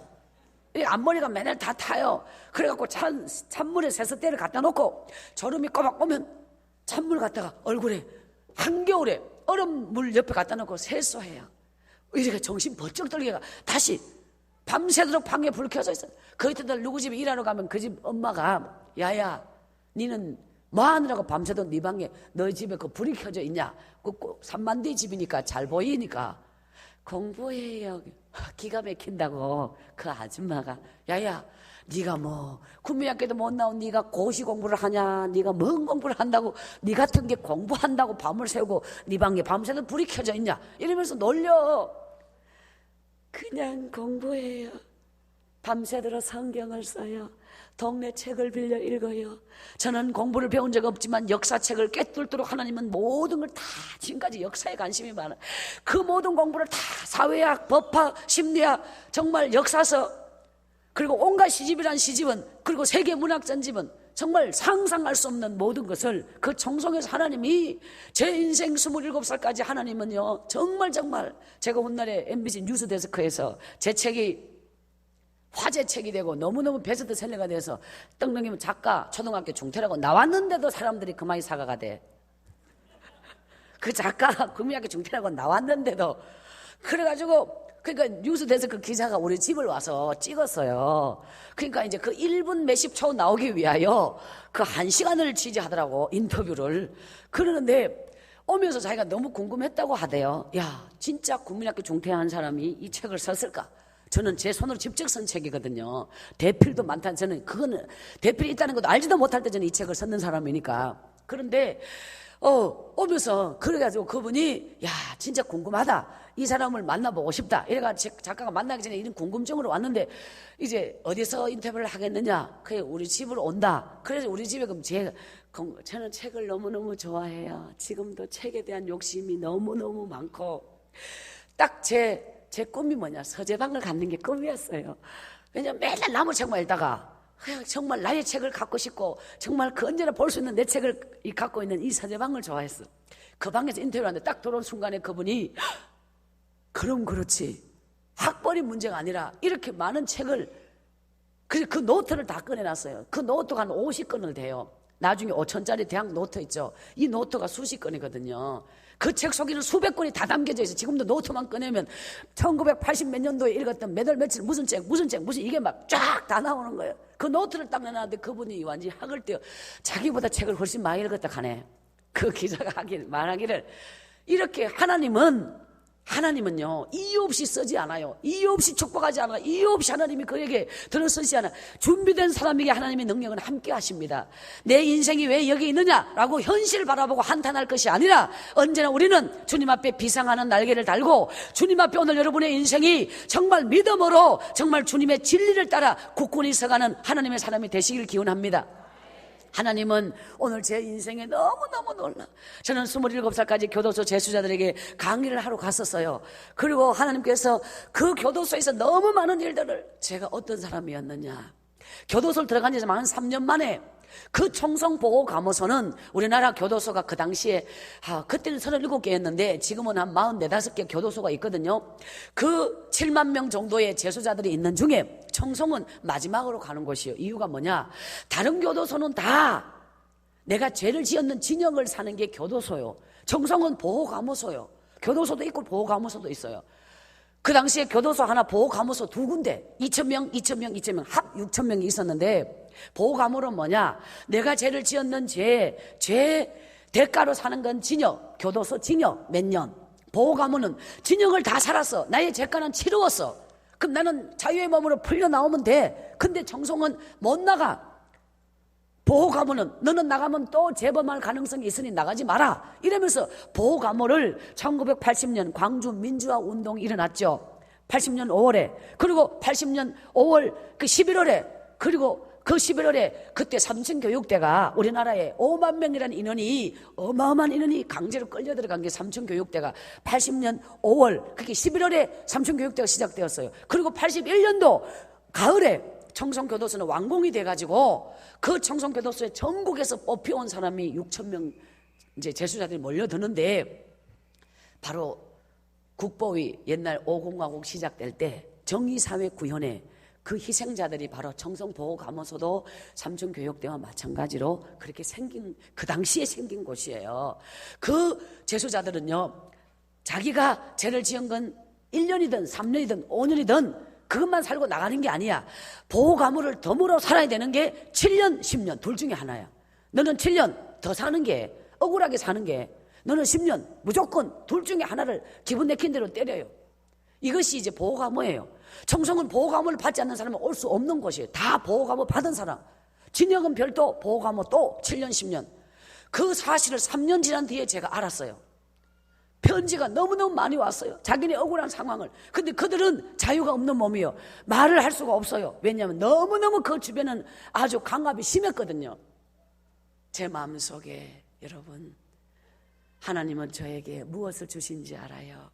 이 앞머리가 맨날 다 타요. 그래갖고 찬물에 세숫대를 갖다 놓고 졸음이 꼬박 오면 찬물 갖다가 얼굴에 한겨울에 얼음물 옆에 갖다 놓고 세수해요. 이렇게 정신 번쩍 들게 다시 밤새도록 방에 불 켜져 있어요. 그 이튿날 누구 집에 일하러 가면 그 집 엄마가 야야 니는 뭐 하느라고 밤새도록 네 방에 너희 집에 그 불이 켜져 있냐. 그 산만대 집이니까 잘 보이니까 공부해요. 기가 막힌다고 그 아줌마가 야야 네가 뭐 국민학교도 못 나온 네가 고시 공부를 하냐, 네가 뭔 공부를 한다고 네 같은 게 공부한다고 밤을 새우고 네 방에 밤새도 불이 켜져 있냐 이러면서 놀려. 그냥 공부해요. 밤새도록 성경을 써요. 동네 책을 빌려 읽어요. 저는 공부를 배운 적 없지만 역사책을 꿰뚫도록 하나님은 모든 걸 다 지금까지 역사에 관심이 많아요. 그 모든 공부를 다 사회학, 법학, 심리학, 정말 역사서, 그리고 온갖 시집이란 시집은, 그리고 세계문학 전집은 정말 상상할 수 없는 모든 것을 그 청송에서 하나님이 제 인생 27살까지 하나님은요 정말 제가 훗날에 MBC 뉴스데스크에서 제 책이 화제책이 되고 너무너무 베스트셀러가 돼서 떡넘기면 작가 초등학교 중퇴라고 나왔는데도 사람들이 그만이 사과가 돼. 그 작가가 국민학교 중퇴라고 나왔는데도. 그래가지고 그러니까 뉴스데스크 기자가 우리 집을 와서 찍었어요. 그러니까 이제 그 1분 몇십 초 나오기 위하여 그 1시간을 취재하더라고, 인터뷰를. 그러는데 오면서 자기가 너무 궁금했다고 하대요. 야 진짜 국민학교 중퇴한 사람이 이 책을 썼을까? 저는 제 손으로 직접 쓴 책이거든요. 대필도 많다는, 저는 그거는 대필이 있다는 것도 알지도 못할 때 저는 이 책을 썼는 사람이니까. 그런데 오면서 그래가지고 그분이 야 진짜 궁금하다, 이 사람을 만나보고 싶다 이래가지고 작가가 만나기 전에 이런 궁금증으로 왔는데 이제 어디서 인터뷰를 하겠느냐, 그래 우리 집으로 온다. 그래서 우리 집에 그럼 저는 책을 너무너무 좋아해요. 지금도 책에 대한 욕심이 너무너무 많고 딱 제 꿈이 뭐냐, 서재방을 갖는 게 꿈이었어요. 왜냐면 맨날 나무 책만 읽다가 정말 나의 책을 갖고 싶고 정말 그 언제나 볼 수 있는 내 책을 갖고 있는 이 서재방을 좋아했어. 그 방에서 인터뷰를 하는데 딱 들어온 순간에 그분이 그럼 그렇지, 학벌이 문제가 아니라 이렇게 많은 책을, 그래서 그 노트를 다 꺼내놨어요. 그 노트가 한 50건을 돼요. 나중에 5,000짜리 대학 노트 있죠. 이 노트가 수십 건이거든요. 그 책 속에는 수백 권이 다 담겨져 있어요. 지금도 노트만 꺼내면 1980 몇 년도에 읽었던 몇 월 며칠 무슨 책 무슨 이게 막 쫙 다 나오는 거예요. 그 노트를 딱 내놨는데 그분이 완전히 학을 떼어 자기보다 책을 훨씬 많이 읽었다 하네. 그 기자가 말하기를 이렇게 하나님은요 이유 없이 쓰지 않아요. 이유 없이 축복하지 않아요. 이유 없이 하나님이 그에게 들어서지 않아요. 준비된 사람에게 하나님의 능력은 함께 하십니다. 내 인생이 왜 여기 있느냐라고 현실을 바라보고 한탄할 것이 아니라 언제나 우리는 주님 앞에 비상하는 날개를 달고 주님 앞에 오늘 여러분의 인생이 정말 믿음으로 정말 주님의 진리를 따라 굳건히 서가는 하나님의 사람이 되시길 기원합니다. 하나님은 오늘 제 인생에 너무너무 놀라. 저는 27살까지 교도소 재수자들에게 강의를 하러 갔었어요. 그리고 하나님께서 그 교도소에서 너무 많은 일들을, 제가 어떤 사람이었느냐, 교도소를 들어간 지 만 3년 만에 그 청송보호감호소는 우리나라 교도소가 그 당시에 그때는 37개였는데 지금은 한 44, 5개 교도소가 있거든요. 그 7만 명 정도의 재소자들이 있는 중에 청송은 마지막으로 가는 곳이에요. 이유가 뭐냐? 다른 교도소는 다 내가 죄를 지었는 진영을 사는 게 교도소요. 청송은 보호감호소요. 교도소도 있고 보호감호소도 있어요. 그 당시에 교도소 하나 보호감호소 2군데 2,000명 합 6,000명이 있었는데, 보호감호는 뭐냐? 내가 죄를 지었는 죄 대가로 사는 건 징역, 교도소 징역 몇 년. 보호감호는 징역을 다 살았어. 나의 죄가는 치루었어. 그럼 나는 자유의 몸으로 풀려 나오면 돼. 근데 청송은 못 나가. 보호감호는 너는 나가면 또 재범할 가능성이 있으니 나가지 마라. 이러면서 보호감호를 1980년 광주 민주화 운동이 일어났죠. 80년 5월에, 그리고 80년 5월 그 11월에, 그리고 그 11월에 그때 삼층교육대가 우리나라에 5만 명이라는 인원이, 어마어마한 인원이 강제로 끌려 들어간 게 삼층교육대가 80년 5월, 그게 11월에 삼층교육대가 시작되었어요. 그리고 81년도 가을에 청송교도소는 완공이 돼가지고 그 청송교도소에 전국에서 뽑혀온 사람이 6,000명 이제 재수자들이 몰려드는데, 바로 국보위 옛날 5공화국 시작될 때 정의사회구현에 그 희생자들이 바로 청송보호감호소도 삼층교육대와 마찬가지로 그렇게 생긴, 그 당시에 생긴 곳이에요. 그 재수자들은요, 자기가 죄를 지은 건 1년이든 3년이든 5년이든 그것만 살고 나가는 게 아니야. 보호감호를 덤으로 살아야 되는 게 7년, 10년 둘 중에 하나야. 너는 7년 더 사는 게, 억울하게 사는 게, 너는 10년 무조건 둘 중에 하나를 기분 내킨 대로 때려요. 이것이 이제 보호감호예요. 청송은 보호감호를 받지 않는 사람은 올 수 없는 곳이에요. 다 보호감호 받은 사람. 진역은 별도 보호감호 또 7년, 10년. 그 사실을 3년 지난 뒤에 제가 알았어요. 편지가 너무너무 많이 왔어요. 자기네 억울한 상황을. 근데 그들은 자유가 없는 몸이요. 말을 할 수가 없어요. 왜냐하면 너무너무 그 주변은 아주 강압이 심했거든요. 제 마음속에 여러분, 하나님은 저에게 무엇을 주신지 알아요.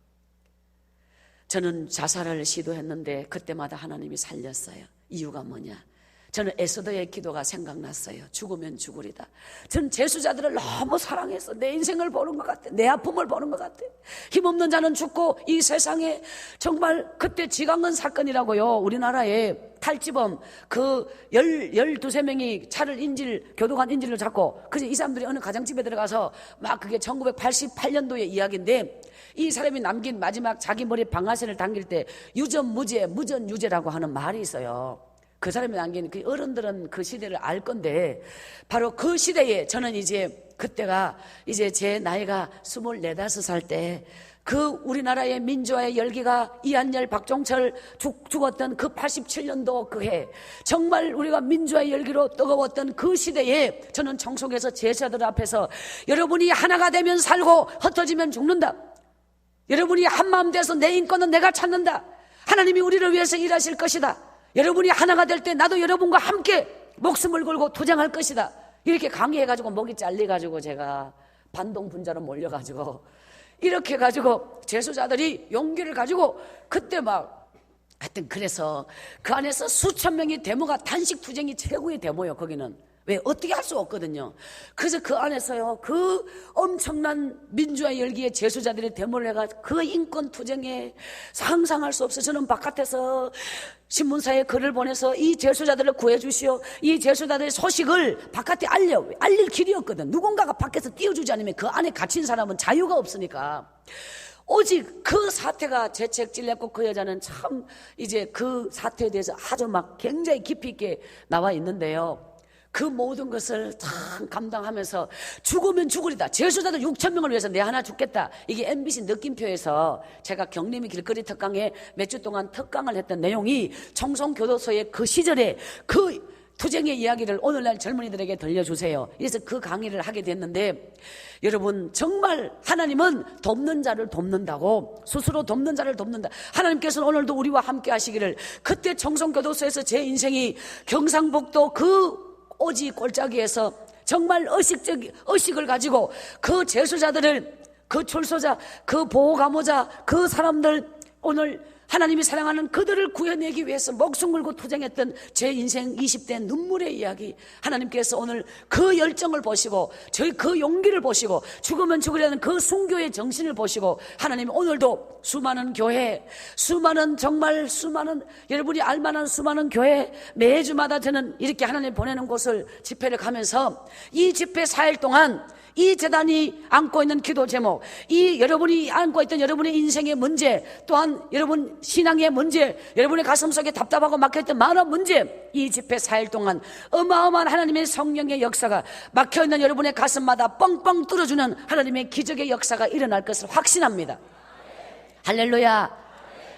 저는 자살을 시도했는데 그때마다 하나님이 살렸어요. 이유가 뭐냐? 저는 에스더의 기도가 생각났어요. 죽으면 죽으리다. 저는 재수자들을 너무 사랑해서 내 인생을 보는 것 같아. 내 아픔을 보는 것 같아. 힘없는 자는 죽고 이 세상에 정말, 그때 지강은 사건이라고요. 우리나라에 탈지범 그 12명이 차를 교도관 인질을 잡고, 그래서 이 사람들이 어느 가정집에 들어가서 막, 그게 1988년도의 이야기인데, 이 사람이 남긴 마지막 자기 머리에 방아쇠를 당길 때 유전무죄, 무전유죄라고 하는 말이 있어요. 그 사람이 남긴, 그 어른들은 그 시대를 알 건데, 바로 그 시대에 저는 이제, 그때가 이제 제 나이가 24, 5살 때, 그 우리나라의 민주화의 열기가 이한열, 박종철 죽었던 그 87년도 그 해, 정말 우리가 민주화의 열기로 뜨거웠던 그 시대에 저는 청송에서 제자들 앞에서, 여러분이 하나가 되면 살고 흩어지면 죽는다. 여러분이 한마음 돼서 내 인권은 내가 찾는다. 하나님이 우리를 위해서 일하실 것이다. 여러분이 하나가 될 때 나도 여러분과 함께 목숨을 걸고 투쟁할 것이다. 이렇게 강의해가지고 목이 잘려가지고 제가 반동분자로 몰려가지고 이렇게 해가지고 재수자들이 용기를 가지고 그때 막 하여튼, 그래서 그 안에서 수천 명의 데모가, 단식 투쟁이 최고의 데모예요. 거기는 왜 어떻게 할 수 없거든요. 그래서 그 안에서요, 그 엄청난 민주화 열기의 재수자들이 데모를 해가지고 그 인권 투쟁에 상상할 수 없어요. 저는 바깥에서 신문사에 글을 보내서 이 재수자들을 구해주시오, 이 재수자들의 소식을 바깥에 알릴 길이었거든. 누군가가 밖에서 띄워주지 않으면 그 안에 갇힌 사람은 자유가 없으니까. 오직 그 사태가 재채질냈고, 그 여자는 참 이제 그 사태에 대해서 아주 막 굉장히 깊이 있게 나와 있는데요, 그 모든 것을 참 감당하면서 죽으면 죽으리다. 재수자들 6,000명을 위해서 내 하나 죽겠다. 이게 MBC 느낌표에서 제가 경림이 길거리 특강에 몇 주 동안 특강을 했던 내용이 청송교도소의 그 시절에 그 투쟁의 이야기를 오늘날 젊은이들에게 들려주세요. 그래서 그 강의를 하게 됐는데, 여러분, 정말 하나님은 돕는 자를 돕는다고, 스스로 돕는 자를 돕는다. 하나님께서는 오늘도 우리와 함께 하시기를. 그때 청송교도소에서 제 인생이 경상북도 그 오지 골짜기에서 정말 의식을 가지고 그 재수자들을, 그 출소자, 그 보호감호자, 그 사람들 오늘 하나님이 사랑하는 그들을 구해내기 위해서 목숨 걸고 투쟁했던 제 인생 20대 눈물의 이야기, 하나님께서 오늘 그 열정을 보시고 저희 그 용기를 보시고 죽으면 죽으려는 그 순교의 정신을 보시고 하나님 오늘도 수많은 교회, 정말 수많은 여러분이 알만한 수많은 교회 매주마다 저는 이렇게 하나님 보내는 곳을 집회를 가면서 이 집회 4일 동안 이 재단이 안고 있는 기도 제목, 이 여러분이 안고 있던 여러분의 인생의 문제, 또한 여러분 신앙의 문제, 여러분의 가슴 속에 답답하고 막혀있던 많은 문제, 이 집회 4일 동안 어마어마한 하나님의 성령의 역사가 막혀있는 여러분의 가슴마다 뻥뻥 뚫어주는 하나님의 기적의 역사가 일어날 것을 확신합니다. 할렐루야.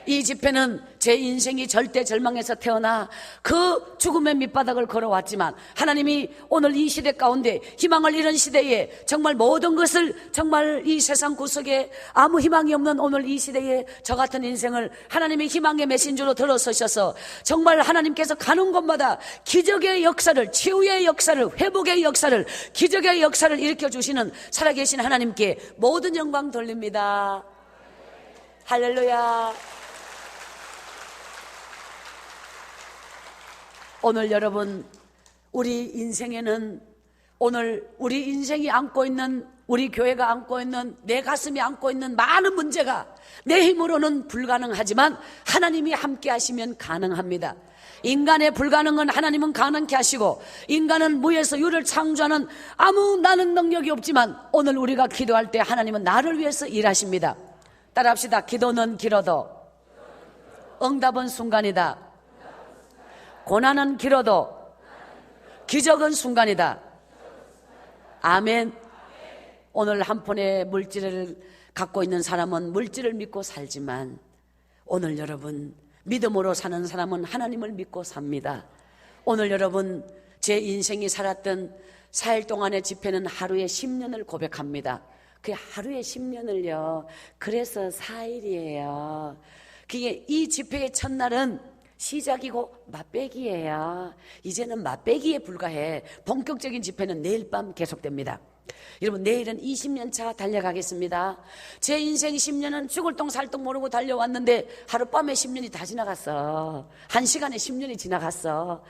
이 집회는 제 인생이 절대 절망에서 태어나 그 죽음의 밑바닥을 걸어왔지만 하나님이 오늘 이 시대 가운데 희망을 잃은 시대에 정말 모든 것을 정말 이 세상 구석에 아무 희망이 없는 오늘 이 시대에 저 같은 인생을 하나님의 희망의 메신저로 들어서셔서 정말 하나님께서 가는 곳마다 기적의 역사를, 치유의 역사를, 회복의 역사를, 기적의 역사를 일으켜주시는 살아계신 하나님께 모든 영광 돌립니다. 할렐루야. 오늘 여러분, 우리 인생에는 오늘 우리 인생이 안고 있는, 우리 교회가 안고 있는, 내 가슴이 안고 있는 많은 문제가 내 힘으로는 불가능하지만 하나님이 함께 하시면 가능합니다. 인간의 불가능은 하나님은 가능케 하시고, 인간은 무에서 유를 창조하는 아무 나는 능력이 없지만 오늘 우리가 기도할 때 하나님은 나를 위해서 일하십니다. 따라합시다. 기도는 길어도 응답은 순간이다. 고난은 길어도 기적은 순간이다. 아멘. 오늘 한 푼의 물질을 갖고 있는 사람은 물질을 믿고 살지만 오늘 여러분 믿음으로 사는 사람은 하나님을 믿고 삽니다. 오늘 여러분 제 인생이 살았던 4일 동안의 집회는 하루에 10년을 고백합니다. 그 하루에 10년을요. 그래서 4일이에요. 그게 이 집회의 첫날은 시작이고 맛배기예요. 이제는 맛배기에 불과해. 본격적인 집회는 내일 밤 계속됩니다. 여러분 내일은 20년 차 달려가겠습니다. 제 인생 10년은 죽을 똥 살 똥 모르고 달려왔는데 하룻밤에 10년이 다 지나갔어. 1시간에 10년이 지나갔어.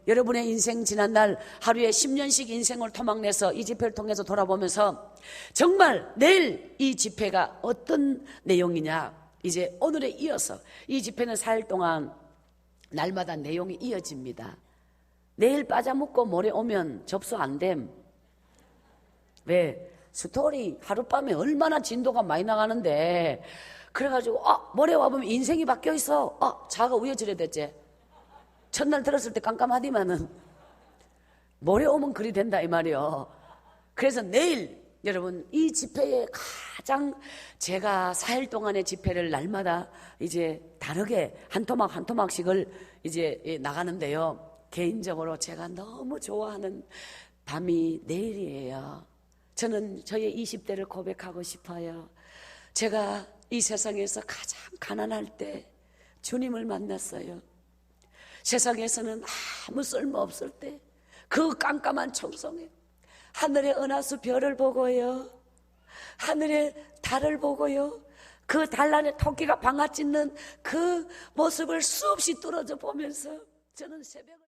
여러분의 인생 지난 날 하루에 10년씩 인생을 토막내서 이 집회를 통해서 돌아보면서 정말 내일 이 집회가 어떤 내용이냐, 이제 오늘에 이어서 이 집회는 4일 동안 날마다 내용이 이어집니다. 내일 빠져먹고 모레 오면 접수 안 됨. 왜? 스토리 하룻밤에 얼마나 진도가 많이 나가는데, 그래가지고 모레 와보면 인생이 바뀌어 있어. 자가 우여지려 됐지. 첫날 들었을 때 깜깜하디만은 모레 오면 그리 된다 이 말이요. 그래서 내일 여러분 이 집회에 가장 제가 4일 동안의 집회를 날마다 이제 다르게 한 토막 한 토막씩을 이제 나가는데요. 개인적으로 제가 너무 좋아하는 밤이 내일이에요. 저는 저의 20대를 고백하고 싶어요. 제가 이 세상에서 가장 가난할 때 주님을 만났어요. 세상에서는 아무 쓸모 없을 때 그 깜깜한 청송에 하늘의 은하수 별을 보고요, 하늘의 달을 보고요, 그 달 안에 토끼가 방아 찢는 그 모습을 수없이 뚫어져 보면서 저는 새벽을